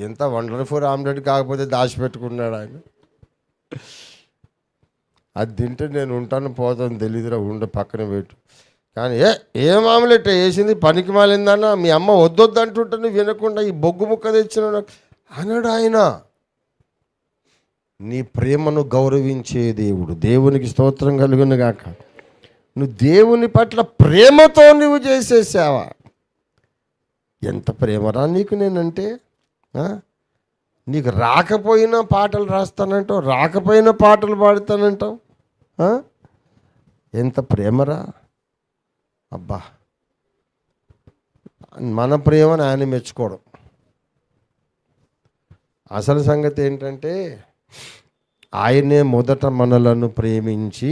ఎంత వండర్ఫుల్ ఆమ్లెట్ కాకపోతే దాచిపెట్టుకున్నాడు ఆయన. అది తింటే నేను ఉంటాను పోతాను తెలియదురా, పక్కన పెట్టు. కానీ ఏం ఆమ్లెట్ వేసింది, పనికి మాలిందన్న, మీ అమ్మ వద్దొద్దు అంటుంటే వినకుండా ఈ బొగ్గు ముక్క తెచ్చిన అన్నాడు ఆయన. నీ ప్రేమను గౌరవించే దేవుడు, దేవునికి స్తోత్రం కలుగును గాక. నువ్వు దేవుని పట్ల ప్రేమతో నువ్వు చేసేసావా? ఎంత ప్రేమరా నీకు నేనంటే. నీకు రాకపోయినా పాటలు రాస్తానంటావు, రాకపోయినా పాటలు పాడుతానంటావు. ఎంత ప్రేమరా అబ్బా. మన ప్రేమను ఆయన మెచ్చుకోవడం. అసలు సంగతి ఏంటంటే ఆయనే మొదట మనలను ప్రేమించి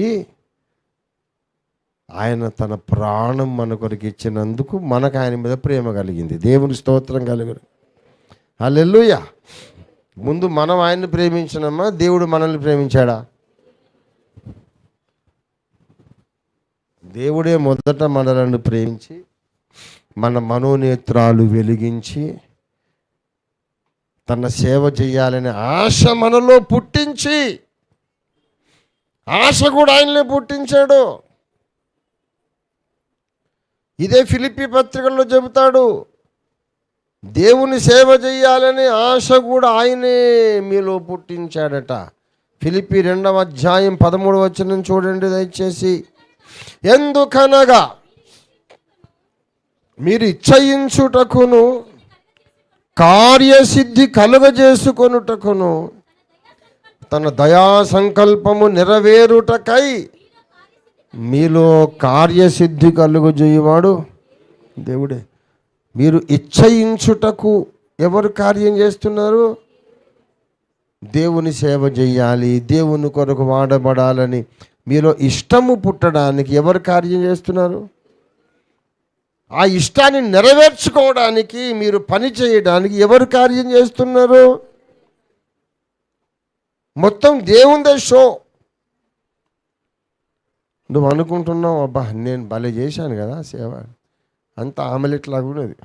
ఆయన తన ప్రాణం మన కొరకు ఇచ్చినందుకు మనకు ఆయన మీద ప్రేమ కలిగింది. దేవుని స్తోత్రం కలుగును. హల్లెలూయా. ముందు మనం ఆయన్ని ప్రేమించినమ్మా, దేవుడు మనల్ని ప్రేమించాడా? దేవుడే మొదట మనలను ప్రేమించి మన మనోనేత్రాలు వెలిగించి తన సేవ చేయాలనే ఆశ మనలో పుట్టించి, ఆశ కూడా ఆయననే పుట్టించాడు. ఇదే ఫిలిప్పీ పత్రికల్లో చెబుతాడు, దేవుని సేవ చేయాలనే ఆశ కూడా ఆయనే మీలో పుట్టించాడట. ఫిలిప్పీ 2వ అధ్యాయం 13వ వచనం చూడండి దయచేసి. ఎందుకనగా మీరు ఇచ్చయించుటకును కార్యసిద్ధి కలుగజేసుకొనుటకును తన దయా సంకల్పము నెరవేరుటకై మీలో కార్యసిద్ధి కలుగజేయువాడు దేవుడే. మీరు ఇచ్చయించుటకు ఎవరు కార్యం చేస్తున్నారు? దేవుని సేవ చేయాలి, దేవుని కొరకు వాడబడాలని మీలో ఇష్టము పుట్టడానికి ఎవరు కార్యం చేస్తున్నారు? ఆ ఇష్టాన్ని నెరవేర్చుకోవడానికి, మీరు పని చేయడానికి ఎవరు కార్యం చేస్తున్నారు? మొత్తం దేవుందే షో. నువ్వు అనుకుంటున్నావు, అబ్బా నేను భలే చేశాను కదా సేవ, అంత ఆమెలెట్ లాగా ఉన్నది.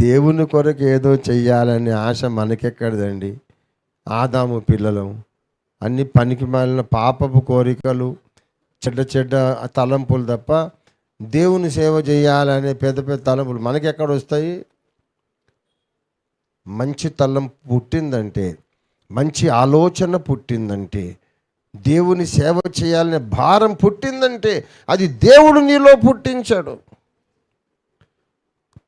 దేవుని కొరకు ఏదో చెయ్యాలనే ఆశ మనకెక్కడదండి? ఆదాము పిల్లలు అన్ని పనికి మాలిన పాపపు కోరికలు, చెడ్డ తలంపులు తప్ప దేవుని సేవ చేయాలనే పెద్ద పెద్ద తలంపులు మనకెక్కడ వస్తాయి? మంచి తలంపు పుట్టిందంటే, మంచి ఆలోచన పుట్టిందంటే, దేవుని సేవ చేయాలనే భారం పుట్టిందంటే అది దేవుడు నీలో పుట్టించాడు.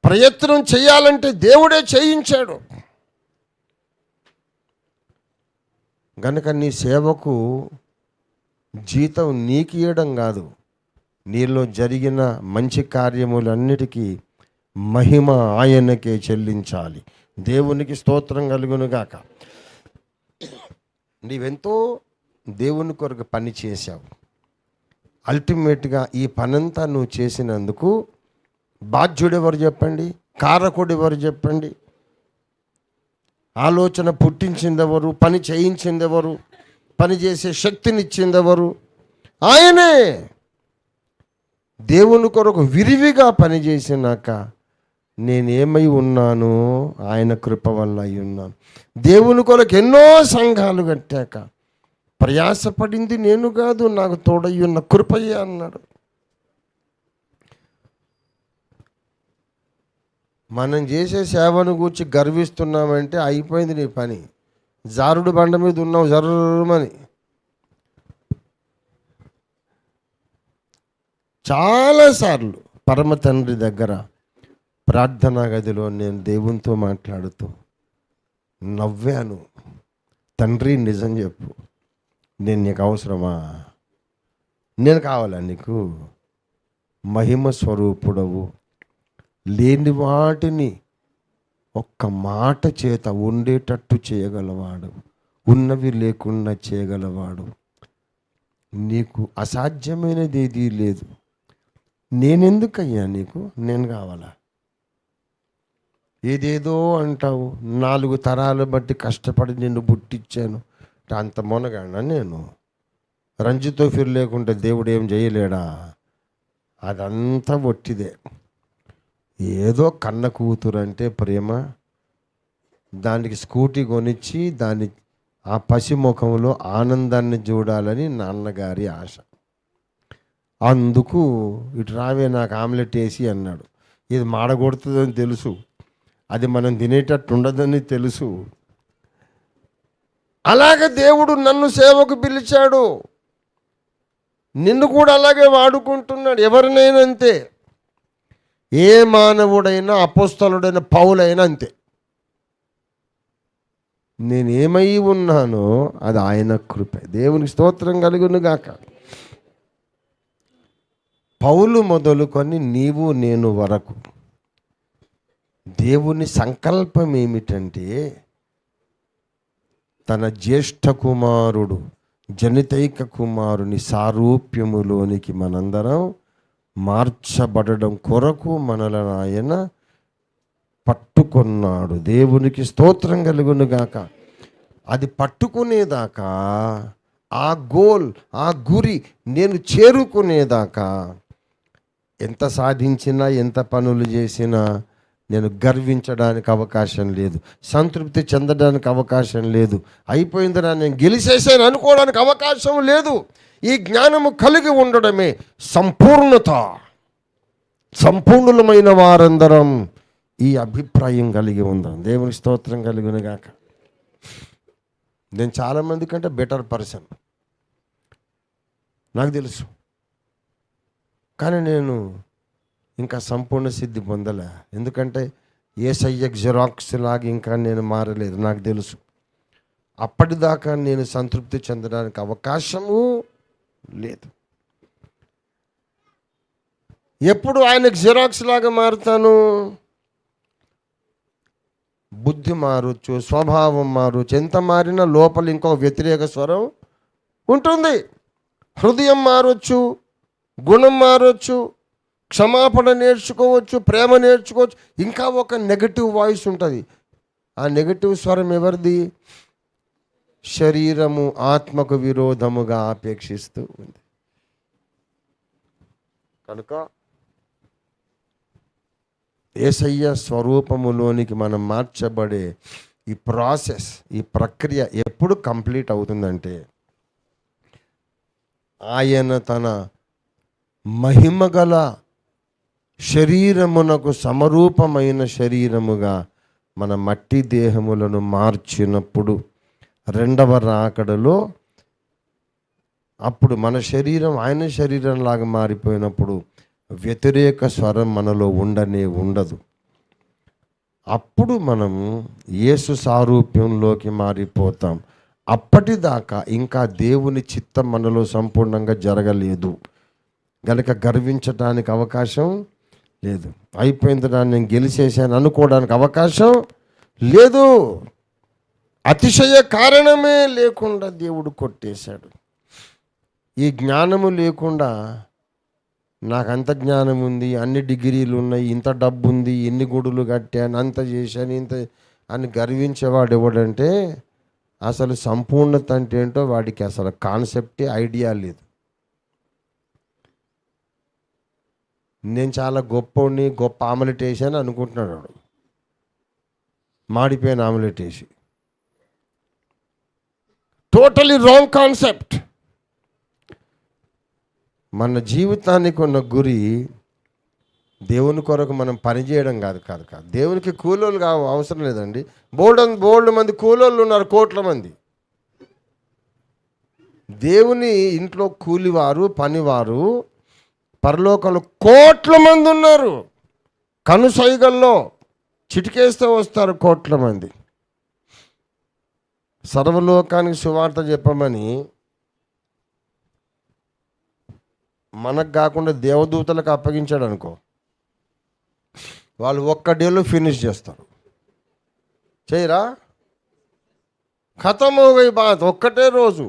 ప్రయత్నం చేయాలంటే దేవుడే చేయించాడు. గనుక నీ సేవకు జీతం నీకు ఇవ్వడం కాదు, నీలో జరిగిన మంచి కార్యములన్నిటికీ మహిమ ఆయనకే చెల్లించాలి. దేవునికి స్తోత్రం కలుగునుగాక. నీవెంతో దేవుని కొరకు పని చేశావు. అల్టిమేట్గా ఈ పనంతా నువ్వు చేసినందుకు బాధ్యుడు ఎవరు చెప్పండి? కారకుడు ఎవరు చెప్పండి? ఆలోచన పుట్టించిందెవరు? పని చేయించిందెవరు? పని చేసే శక్తినిచ్చిందెవరు? ఆయనే. దేవుని కొరకు విరివిగా పనిచేసినాక నేనేమై ఉన్నాను? ఆయన కృప వల్ల అయి ఉన్నాను. దేవుని కొరకు ఎన్నో సంఘాలు కట్టాక ప్రయాసపడింది నేను కాదు, నాకు తోడయ్యున్న కృపయ్య అన్నాడు. మనం చేసే సేవను గూర్చి గర్విస్తున్నామంటే అయిపోయింది నీ పని. జారుడు బండ మీద ఉన్నావు జర్రమని. చాలాసార్లు పరమ తండ్రి దగ్గర ప్రార్థనా గదిలో నేను దేవునితో మాట్లాడుతూ నవ్వాను. తండ్రి నిజం చెప్పు, నేను నీకు అవసరమా? నేను కావాలా నీకు? మహిమ స్వరూపుడవు, లేని వాటిని ఒక్క మాట చేత ఉండేటట్టు చేయగలవాడు, ఉన్నవి లేకుండా చేయగలవాడు. నీకు అసాధ్యమైనది ఏదీ లేదు. నేనెందుకయ్యా నీకు? నేను కావాలా? ఏదేదో అంటావు. 4 తరాలు బట్టి కష్టపడి నిన్ను పుట్టించాను. అంత మొనగానా నేను? రంజితో ఫిర్ లేకుంటే దేవుడు ఏం చేయలేడా? అదంతా ఒట్టిదే. ఏదో కన్న కూతురు అంటే ప్రేమ, దానికి స్కూటీ కొనిచ్చి దాని ఆ పసి ముఖంలో ఆనందాన్ని చూడాలని నాన్నగారి ఆశ. అందుకు ఇటు రావే నాకు ఆమ్లెట్ వేసి అన్నాడు. ఇది మాడగొడుతుందని తెలుసు, అది మనం తినేటట్టు ఉండదని తెలుసు. అలాగే దేవుడు నన్ను సేవకు పిలిచాడు, నిన్ను కూడా అలాగే వాడుకుంటున్నాడు. ఎవరినైనా అంతే. ఏ మానవుడైనా, అపోస్తలుడైన పౌలైనా అంతే. నేనేమై ఉన్నానో అది ఆయన కృపే. దేవునికి స్తోత్రం కలుగును గాక. పౌలు మొదలుకొని నీవు నేను వరకు దేవుని సంకల్పం ఏమిటంటే తన జ్యేష్ఠ కుమారుడు జనితైక కుమారుని సారూప్యములోనికి మనందరం మార్చబడడం కొరకు మనలను ఆయన పట్టుకున్నాడు. దేవునికి స్తోత్రం కలుగును గాక. అది పట్టుకునేదాకా, ఆ గోల్, ఆ గురి నేను చేరుకునేదాకా ఎంత సాధించినా, ఎంత పనులు చేసినా నేను గర్వించడానికి అవకాశం లేదు, సంతృప్తి చెందడానికి అవకాశం లేదు, అయిపోయిందిరా నేను గెలిచేసాను అనుకోవడానికి అవకాశం లేదు. ఈ జ్ఞానము కలిగి ఉండడమే సంపూర్ణత. సంపూర్ణులమైన వారందరం ఈ అభిప్రాయం కలిగి ఉందాం. దేవుని స్తోత్రం కలిగిన గాక. నేను చాలామంది కంటే బెటర్ పర్సన్ నాకు తెలుసు, కానీ నేను ఇంకా సంపూర్ణ సిద్ధి పొందలే. ఎందుకంటే యేసయ్య జిరాక్స్ లాగా ఇంకా నేను మారలేదు. నాకు తెలుసు అప్పటిదాకా నేను సంతృప్తి చెందడానికి అవకాశము లేదు. ఎప్పుడు ఆయనకు జిరాక్స్ లాగా మారుతాను? బుద్ధి మారొచ్చు, స్వభావం మారొచ్చు, ఎంత మారినా లోపల ఇంకో వ్యతిరేక స్వరం ఉంటుంది. హృదయం మారొచ్చు, గుణం మారొచ్చు, క్షమాపణ నేర్చుకోవచ్చు, ప్రేమ నేర్చుకోవచ్చు, ఇంకా ఒక నెగటివ్ వాయిస్ ఉంటుంది. ఆ నెగటివ్ స్వరం ఎవరిది? శరీరము ఆత్మకు విరోధముగా ఆపేక్షిస్తూ ఉంది. కనుక యేసయ్య స్వరూపములోనికి మనం మార్చబడే ఈ ప్రాసెస్, ఈ ప్రక్రియ ఎప్పుడు కంప్లీట్ అవుతుందంటే ఆయన తన మహిమగల శరీరమునకు సమరూపమైన శరీరముగా మన మట్టి దేహములను మార్చినప్పుడు, రెండవ రాకడలో అప్పుడు మన శరీరం ఆయన శరీరంలాగా మారిపోయినప్పుడు వ్యతిరేక స్వరం మనలో ఉండదు. అప్పుడు మనం యేసు సారూప్యంలోకి మారిపోతాం. అప్పటిదాకా ఇంకా దేవుని చిత్తం మనలో సంపూర్ణంగా జరగలేదు గనక గర్వించడానికి అవకాశం లేదు. అయిపోయింది, నేను గెలిచేసాను అనుకోవడానికి అవకాశం లేదు. అతిశయ కారణమే లేకుండా దేవుడు కొట్టేశాడు. ఈ జ్ఞానము లేకుండా నాకు అంత జ్ఞానం ఉంది, అన్ని డిగ్రీలు ఉన్నాయి, ఇంత డబ్బు ఉంది, ఎన్ని గుడులు కట్టాను, అంత చేశాను, ఇంత అని గర్వించేవాడు ఎవడంటే అసలు సంపూర్ణత అంటే ఏంటో వాడికి అసలు కాన్సెప్టే, ఐడియా లేదు. నేను చాలా గొప్పని, గొప్ప ఆమ్లెట్ వేసాను అనుకుంటున్నాడు వాడు, మాడిపోయిన ఆమ్లెట్ వేసి. Totally wrong concept. మన జీవితానికి ఉన్న గురి దేవుని కొరకు మనం పనిచేయడం కాదు. దేవునికి కూలోళ్ళు అవసరం లేదండి. బోల్డ్ మంది కూలోళ్ళు ఉన్నారు, కోట్ల మంది. దేవుని ఇంట్లో కూలివారు, పనివారు పరలోకంలో కోట్ల మంది ఉన్నారు. కనుసైగల్లో చిటికేస్తే వస్తారు కోట్ల మంది. సర్వలోకానికి సువార్త చెప్పమని మనకు కాకుండా దేవదూతలకు అప్పగించాడు అనుకో, వాళ్ళు ఒక్క డేలో ఫినిష్ చేస్తారు. చేయరా? ఖతం హో గయి బాత్, ఒక్కటే రోజు.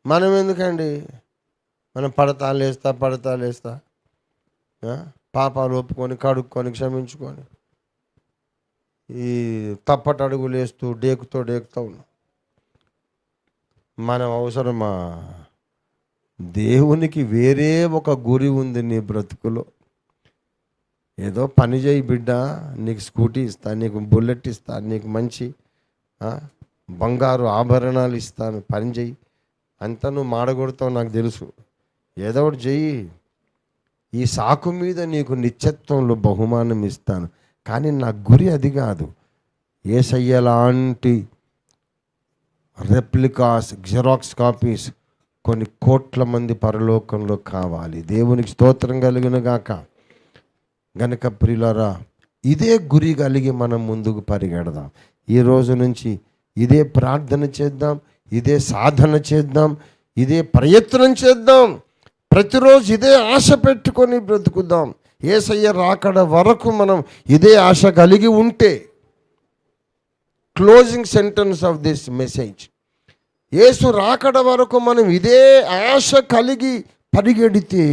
మనం ఎందుకండి? మనం పడతా లేస్తా పాపాలు ఒప్పుకొని, కడుక్కొని, క్షమించుకొని, ఈ తప్పటి అడుగులు వేస్తూ డేకుతూ ఉన్నాం. మనం అవసరమా? దేవునికి వేరే ఒక గురి ఉంది నీ బ్రతుకులో. ఏదో పని చేయి బిడ్డ, నీకు స్కూటీ ఇస్తాను, నీకు బుల్లెట్ ఇస్తాను, నీకు మంచి బంగారు ఆభరణాలు ఇస్తాను, పని చేయి. అంతా నువ్వు మాడగొడతావు నాకు తెలుసు. ఏదో ఒకటి చెయ్యి. ఈ సాకు మీద నీకు నిత్యత్వంలో బహుమానం ఇస్తాను. కానీ నా గురి అది కాదు. యేసయ్య లాంటి రెప్లికాస్, జిరాక్స్ కాపీస్ కొన్ని కోట్ల మంది పరలోకంలో కావాలి. దేవునికి స్తోత్రం కలుగును గాక. గనక ప్రియులారా, ఇదే గురి కలిగి మనం ముందుకు పరిగెడదాం. ఈ రోజు నుంచి ఇదే ప్రార్థన చేద్దాం, ఇదే సాధన చేద్దాం, ఇదే ప్రయత్నం చేద్దాం. ప్రతిరోజు ఇదే ఆశ పెట్టుకొని బ్రతుకుదాం. యేసయ్య రాకడ వరకు మనం ఇదే ఆశ కలిగి ఉంటే, closing sentence of this message, యేసు రాకడ వరకు మనం ఇదే ఆశ కలిగి పరిగెడితే,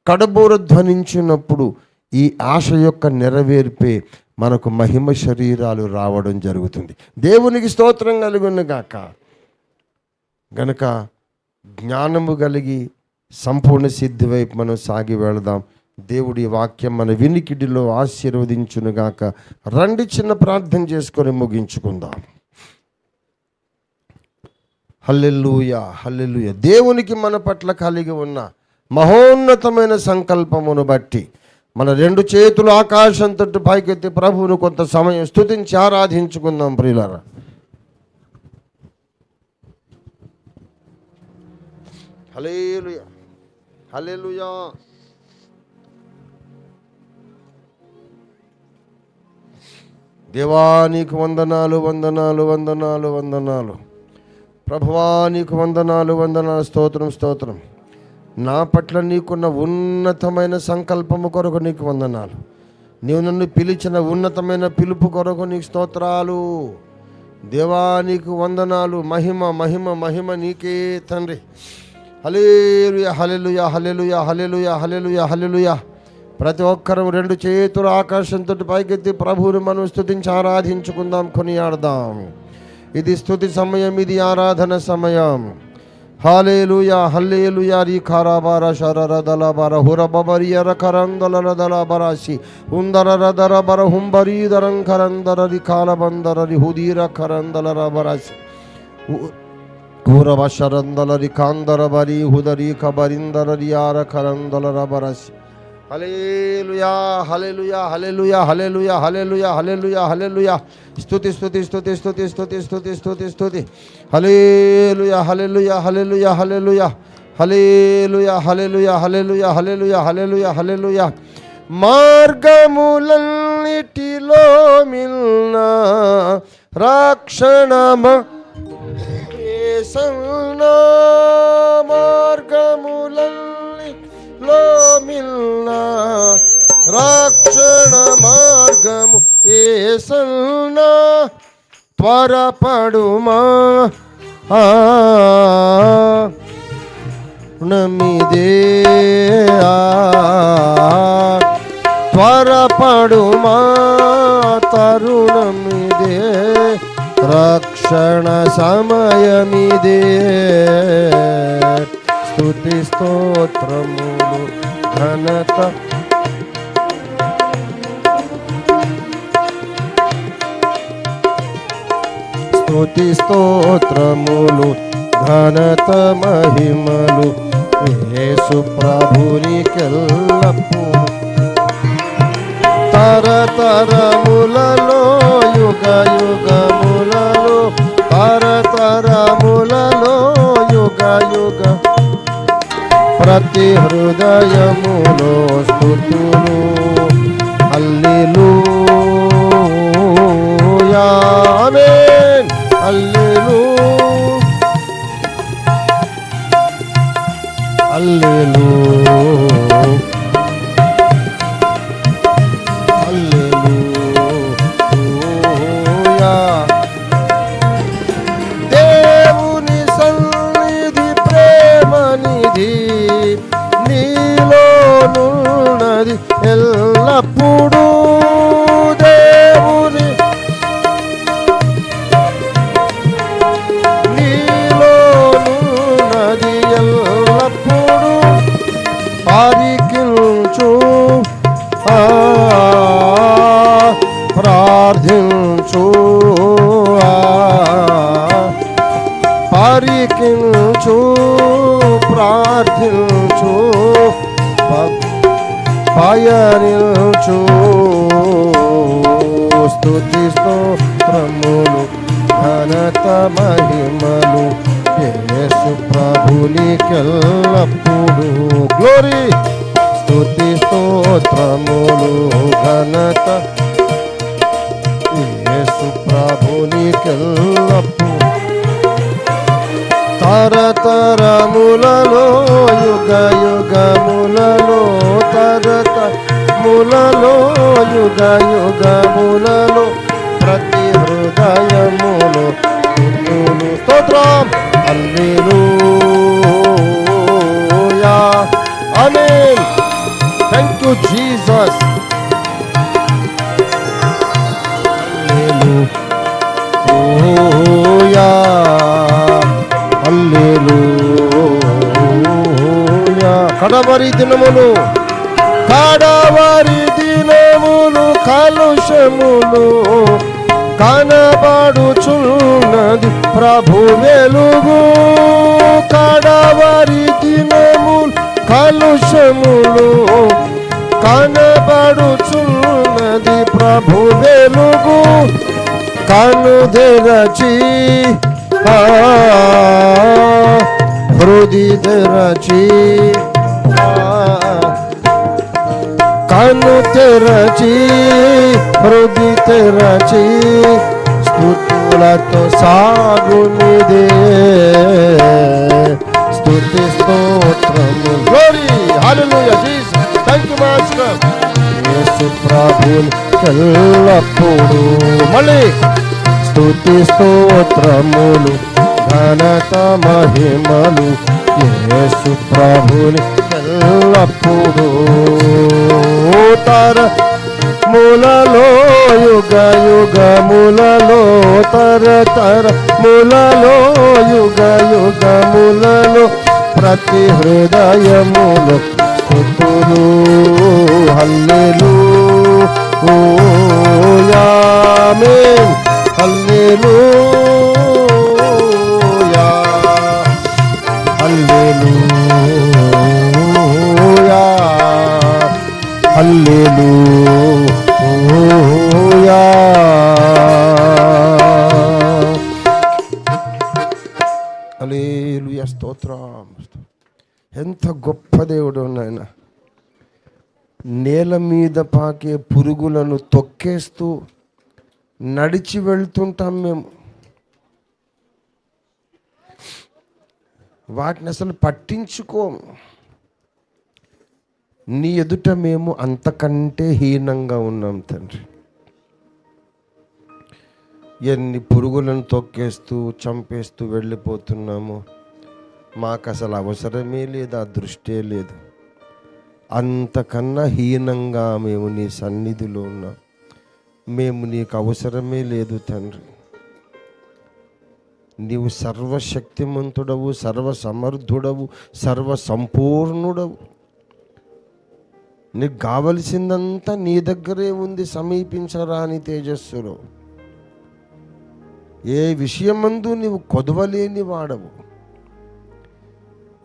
కడబోర ధ్వనించినప్పుడు ఈ ఆశ యొక్క నెరవేర్పే మనకు మహిమ శరీరాలు రావడం జరుగుతుంది. దేవునికి స్తోత్రం కలుగును గాక. గనుక జ్ఞానము కలిగి సంపూర్ణ సిద్ధి వైపు మనం సాగి వెళదాం. దేవుడి వాక్యం మన వినికిడిలో ఆశీర్వదించునుగాక. రండి, చిన్న ప్రార్థన చేసుకొని ముగించుకుందాం. హల్లెలూయా, హల్లెలూయా. దేవునికి మన పట్ల కలిగి ఉన్న మహోన్నతమైన సంకల్పమును బట్టి మన రెండు చేతులు ఆకాశం తట్టు పైకెత్తి ప్రభువును కొంత సమయం స్తుతించి ఆరాధించుకుందాం ప్రియులారా. హల్లెలూయా, హల్లెలూయా. దేవా నీకు వందనాలు, వందనాలు, వందనాలు, వందనాలు. ప్రభువా నీకు వందనాలు, వందనాలు. స్తోత్రం, స్తోత్రం. నా పట్ల నీకున్న ఉన్నతమైన సంకల్పము కొరకు నీకు వందనాలు. నీవు నన్ను పిలిచిన ఉన్నతమైన పిలుపు కొరకు నీకు స్తోత్రాలు. దేవా నీకు వందనాలు. మహిమ, మహిమ, మహిమ నీకే తండ్రి. హల్లెలూయా, హల్లెలూయా, హల్లెలూయా, హల్లెలూయా, హల్లెలూయా, హల్లెలూయా. ప్రతి ఒక్కరూ రెండు చేతులు ఆకాశంతో పైకెత్తి ప్రభువుని మనం స్తుతించి ఆరాధించుకుందాం, కొనియాడదాం. ఇది స్తుతి సమయం, ఇది ఆరాధన సమయం. హల్లెలూయా, హల్లెలూయా. రీ ఖారాబార శరరదల బర హురబరియర కరందలరదల బరాసి ఉందరరదర బర హుంబరీదరం కరందర రి కాలబందర రి హుదీర కరందలర బరాసి హురబ శరందల రి కాందర బరి హుదరి కబరిందర రియార కరందలర బరాసి. హల్లెలూయా, హల్లెలూయా, హల్లెలూయా, హల్లెలూయా, హల్లెలూయా, హల్లెలూయా, హల్లెలూయా. స్తుతి, స్తుతి, స్తుతి, స్తుతి, స్తుతి, స్తుతి, స్తుతి, స్తుతి. హల్లెలూయా, హల్లెలూయా, హల్లెలూయా, హల్లెలూయా, హల్లెలూయా, హల్లెలూయా, హల్లెలూయా, హల్లెలూయా, హల్లెలూయా, హల్లెలూయా. మార్గములన్నిటిలో మిల్న రక్షణమ యేసన్నా, మార్గములన్నిటిలో మిల్న రక్షణ మార్గము యేసన్నా, త్వరపడుమా నమిదే, త్వరపడుమా తరుణమిదే, రక్షణ సమయమిదే. స్తుతి స్తోత్రములు ఘనత స్తుతి స్తోత్రములు ఘనత మహిమలు యేసు ప్రభునికెల్లప్పుడు తరతరములలో యుగ యుగములలో, తరతరములలో యుగ యుగ ప్రతి హృదయములో స్తుతులు. హల్లెలూయా, ఆమేన్. హల్లెలూయా, హల్లెలూయా, హల్లెలూయా. దేవుని సన్నిధి ప్రేమనిధి నీలోనున్నది ఎల్లప్పుడూ. దేవుని నీలోనున్నది ఎల్లప్పుడూ. పరికించు ప్రార్థించు, పరికించు ప్రార్థించు, పయనించు. స్తుతి స్తోత్రములు ఘనత మహిమలు యేసు ప్రభునికెల్లప్పుడు. గ్లోరీ. స్తుతి స్తోత్రములు ఘనత యేసు ప్రభునికెల్లప్పుడు. తరతరములలో యుగ యుగములలో తరతరములలో యుగ యుగములలో ప్రతి హృదయములో స్తుతులు స్తోత్రం హల్లెలూయా ఆమేన్. Thank you Jesus. హల్లెలూయా హల్లెలూయా. కడవరి దినములు కలుషములు కనబడుచున్నది ప్రభు వెలుగు. కడవరి దినములు కలుషములు కనబడుచున్నది ప్రభు వెలుగు. కను తెరచి హృది తెరచి కను తెరచి హృది తెరచి స్తుతులతో సాగునిదే స్తుతి స్తోత్రము. గ్లోరీ హల్లెలూయా జీసస్. Thank you master. యేసు ప్రభుని ఎల్లప్పుడూ మళ్ళీ స్తుతి స్తోత్రములు ఘనత మహిమలు యేసు ప్రభుని ఎల్లప్పుడూ. తరములలో యుగ యుగములలో తరతరములలో యుగ యుగములలో ప్రతి హృదయములో స్తుతులు హల్లెలూయా ఆమేన్. హల్లెలూయా హల్లెలూయా హల్లెలూయా. హల్లెలూయా స్తోత్రం. ఎంత గొప్ప దేవుడు నాయన. నేల మీద పాకే పురుగులను తొక్కేస్తూ నడిచి వెళ్తుంటాం మేము. వాటిని అసలు పట్టించుకోము. నీ ఎదుట మేము అంతకంటే హీనంగా ఉన్నాం తండ్రి. ఎన్ని పురుగులను తొక్కేస్తూ చంపేస్తూ వెళ్ళిపోతున్నాము. మాకు అసలు అవసరమే లేదు, ఆ దృష్టే లేదు. అంతకన్నా హీనంగా మేము నీ సన్నిధిలో ఉన్నాం. మేము నీకు అవసరమే లేదు తండ్రి. నీవు సర్వశక్తిమంతుడవు, సర్వసమర్థుడవు, సర్వసంపూర్ణుడవు. నీకు కావలసిందంతా నీ దగ్గరే ఉంది, సమీపించరాని తేజస్సులో. ఏ విషయమందు నీవు కొదవలేని వాడవు.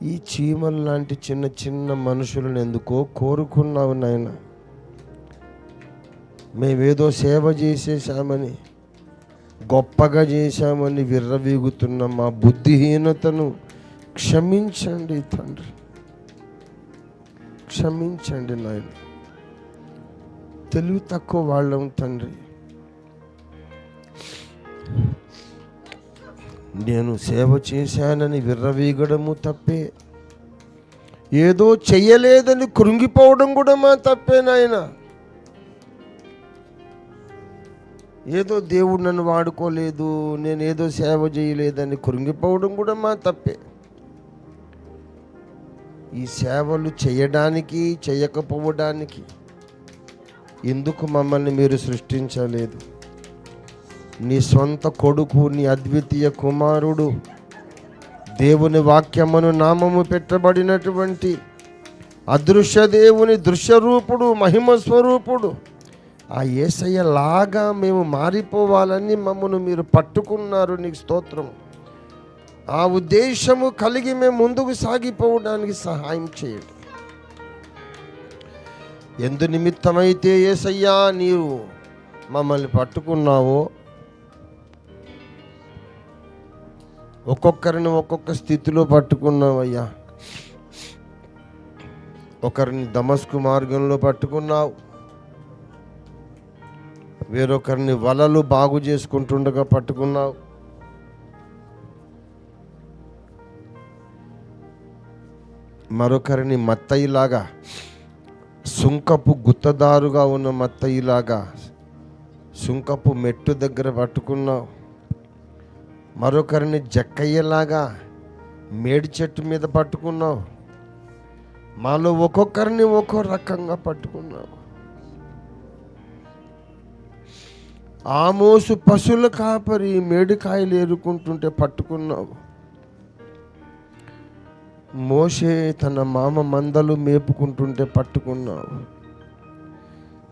ఈ చీమల లాంటి చిన్న చిన్న మనుషులను ఎందుకో కోరుకున్నావు నాయన. మేమేదో సేవ చేసేసామని, గొప్పగా చేశామని విర్రవీగుతున్న మా బుద్ధిహీనతను క్షమించండి తండ్రి. క్షమించండి నాయన. తెలివి తక్కువ వాళ్ళం తండ్రి. నేను సేవ చేశానని విర్రవీగడము తప్పే, ఏదో చెయ్యలేదని కృంగిపోవడం కూడా మా తప్పే నాయన. ఏదో దేవుడు నన్ను వాడుకోలేదు, నేను ఏదో సేవ చేయలేదని కృంగిపోవడం కూడా మా తప్పే. ఈ సేవలు చేయడానికి చేయకపోవడానికి ఎందుకు మమ్మల్ని మీరు సృష్టించలేదు? నీ సొంత కొడుకు, నీ అద్వితీయ కుమారుడు, దేవుని వాక్యమును నామము పెట్టబడినటువంటి అదృశ్య దేవుని దృశ్యరూపుడు, మహిమ స్వరూపుడు ఆ యేసయ్య లాగా మేము మారిపోవాలని మమ్మను మీరు పట్టుకున్నారు. నీకు స్తోత్రం. ఆ ఉద్దేశము కలిగి మేము ముందుకు సాగిపోవడానికి సహాయం చేయండి. ఎందు నిమిత్తమైతే యేసయ్యా నీవు మమ్మల్ని పట్టుకున్నావో, ఒక్కొక్కరిని ఒక్కొక్క స్థితిలో పట్టుకున్నావయ్యా. ఒకరిని దమస్కు మార్గంలో పట్టుకున్నావు, వేరొకరిని వలలు బాగు చేసుకుంటుండగా పట్టుకున్నావు, మరొకరిని మత్తయిలాగా, సుంకపు గుత్తదారుగా ఉన్న మత్తయిలాగా సుంకపు మెట్టు దగ్గర పట్టుకున్నావు. మరొకరిని జక్కయ్యలాగా మేడి చెట్టు మీద పట్టుకున్నావు. మాలో ఒక్కొక్కరిని ఒక్కో రకంగా పట్టుకున్నావు. ఆమోసు పశువుల కాపరి మేడికాయలు ఏరుకుంటుంటే పట్టుకున్నావు. మోషే తన మామ మందలు మేపుకుంటుంటే పట్టుకున్నావు.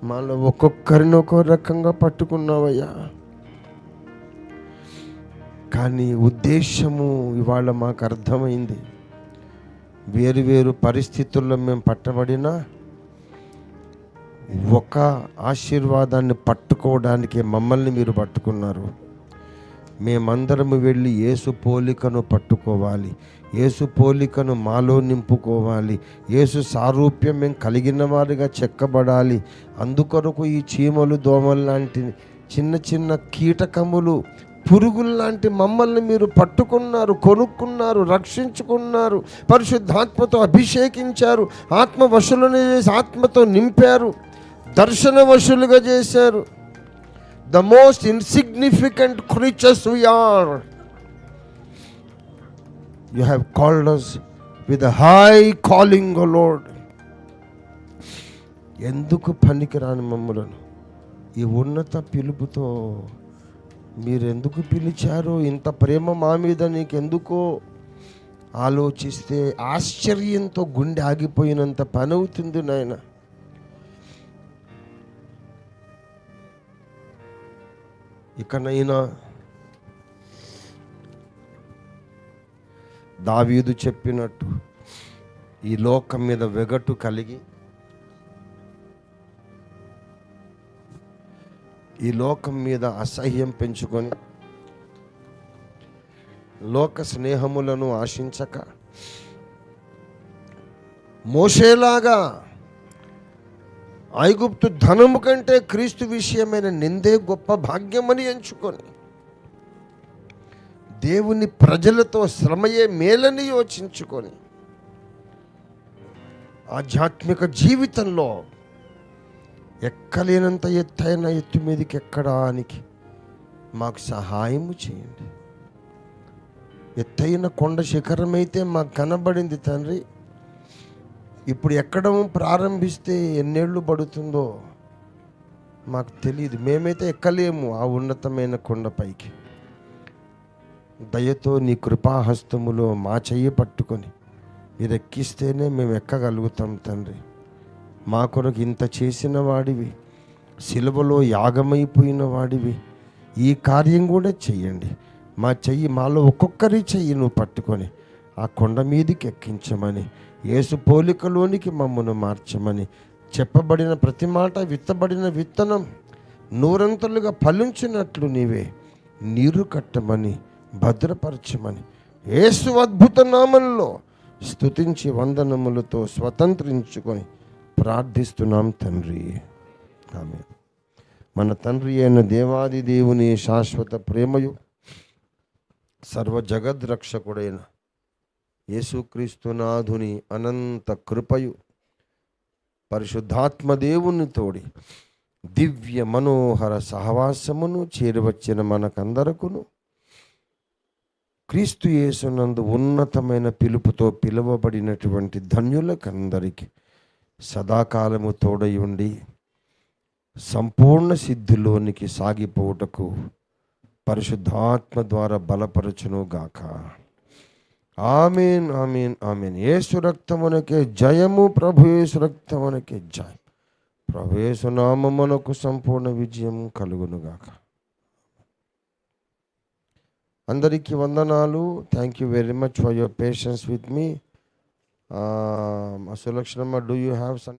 మాలో ఒక్కొక్కరిని ఒక్కో రకంగా పట్టుకున్నావయ్యా. కానీ ఉద్దేశము ఇవాళ మాకు అర్థమైంది. వేరు వేరు పరిస్థితుల్లో మేము పట్టబడినా ఒక ఆశీర్వాదాన్ని పట్టుకోవడానికి మమ్మల్ని మీరు పట్టుకున్నారు. మేమందరము వెళ్ళి యేసు పోలికను పట్టుకోవాలి. యేసు పోలికను మాలో నింపుకోవాలి. యేసు సారూప్యం మేము కలిగిన వారిగా చెక్కబడాలి. అందుకొరకు ఈ చీమలు, దోమలు లాంటి చిన్న చిన్న కీటకములు, పురుగులు లాంటి మమ్మల్ని మీరు పట్టుకున్నారు, కొనుక్కున్నారు, రక్షించుకున్నారు, పరిశుద్ధాత్మతో అభిషేకించారు, ఆత్మ వశులను చేసి ఆత్మతో నింపారు, దర్శన వశులుగా చేశారు. The most insignificant creatures we are. You have called us with a high calling, O Lord. ఎందుకు పనికిరాని మమ్మలను ఈ ఉన్నత పిలుపుతో మీరెందుకు పిలిచారో, ఇంత ప్రేమ మా మీద నీకెందుకో ఆలోచిస్తే ఆశ్చర్యంతో గుండె ఆగిపోయినంత పని అవుతుంది నాయన. ఇకనైనా దావీదు చెప్పినట్టు ఈ లోకం మీద వెగటు కలిగి, ఈ లోకం మీద అసహ్యం పెంచుకొని, లోక స్నేహములను ఆశించక, మోషేలాగా ఐగుప్తు ధనము కంటే క్రీస్తు విషయమైన నిందే గొప్ప భాగ్యమని ఎంచుకొని, దేవుని ప్రజలతో శ్రమయే మేలని యోచించుకొని, ఆధ్యాత్మిక జీవితంలో ఎక్కలేనంత ఎత్తైన ఎత్తు మీదకి ఎక్కడానికి మాకు సహాయము చేయండి. ఎత్తైన కొండ శిఖరమైతే మాకు కనబడింది తండ్రి. ఇప్పుడు ఎక్కడం ప్రారంభిస్తే ఎన్నేళ్ళు పడుతుందో మాకు తెలియదు. మేమైతే ఎక్కలేము ఆ ఉన్నతమైన కొండపైకి. దయతో నీ కృపాహస్తములో మా చెయ్యి పట్టుకొని మీరు ఎక్కిస్తేనే మేము ఎక్కగలుగుతాం తండ్రి. మా కొరకు ఇంత చేసిన వాడివి, సిలువలో యాగమైపోయిన వాడివి, ఈ కార్యం కూడా చెయ్యండి. మా చెయ్యి, మాలో ఒక్కొక్కరి చెయ్యి నువ్వు పట్టుకొని ఆ కొండ మీదికి ఎక్కించమని, యేసు పోలికలోనికి మమ్మను మార్చమని, చెప్పబడిన ప్రతి మాట, విత్తబడిన విత్తనం నూరంతలుగా ఫలించినట్లు నీవే నీరు కట్టమని, భద్రపరచమని యేసు అద్భుత నామంలో స్తుతించి వందనములతో స్వతంత్రించుకొని ప్రార్థిస్తున్నాం తండ్రి. ఆమేన్. మన తండ్రి అయిన దేవాది దేవుని శాశ్వత ప్రేమయు, సర్వ జగద్రక్షకుడైన యేసుక్రీస్తునాథుని అనంత కృపయు, పరిశుద్ధాత్మ దేవుని తోడి దివ్య మనోహర సహవాసమును చేరువచ్చిన మనకందరకును, క్రీస్తు యేసునందు ఉన్నతమైన పిలుపుతో పిలువబడినటువంటి ధన్యులకందరికీ సదాకాలము తోడై ఉండి సంపూర్ణ సిద్ధిలోనికి సాగిపోవుటకు పరిశుద్ధాత్మ ద్వారా బలపరచును గాక. ఆమేన్, ఆమేన్, ఆమేన్. యేసు రక్తమునకే జయము, ప్రభు యేసు రక్తమునకే జయం. ప్రభు యేసు నామమునకు సంపూర్ణ విజయం కలుగును గాక. అందరికీ వందనాలు. Thank you very much for your patience with me. Sulakshanamma, do you have some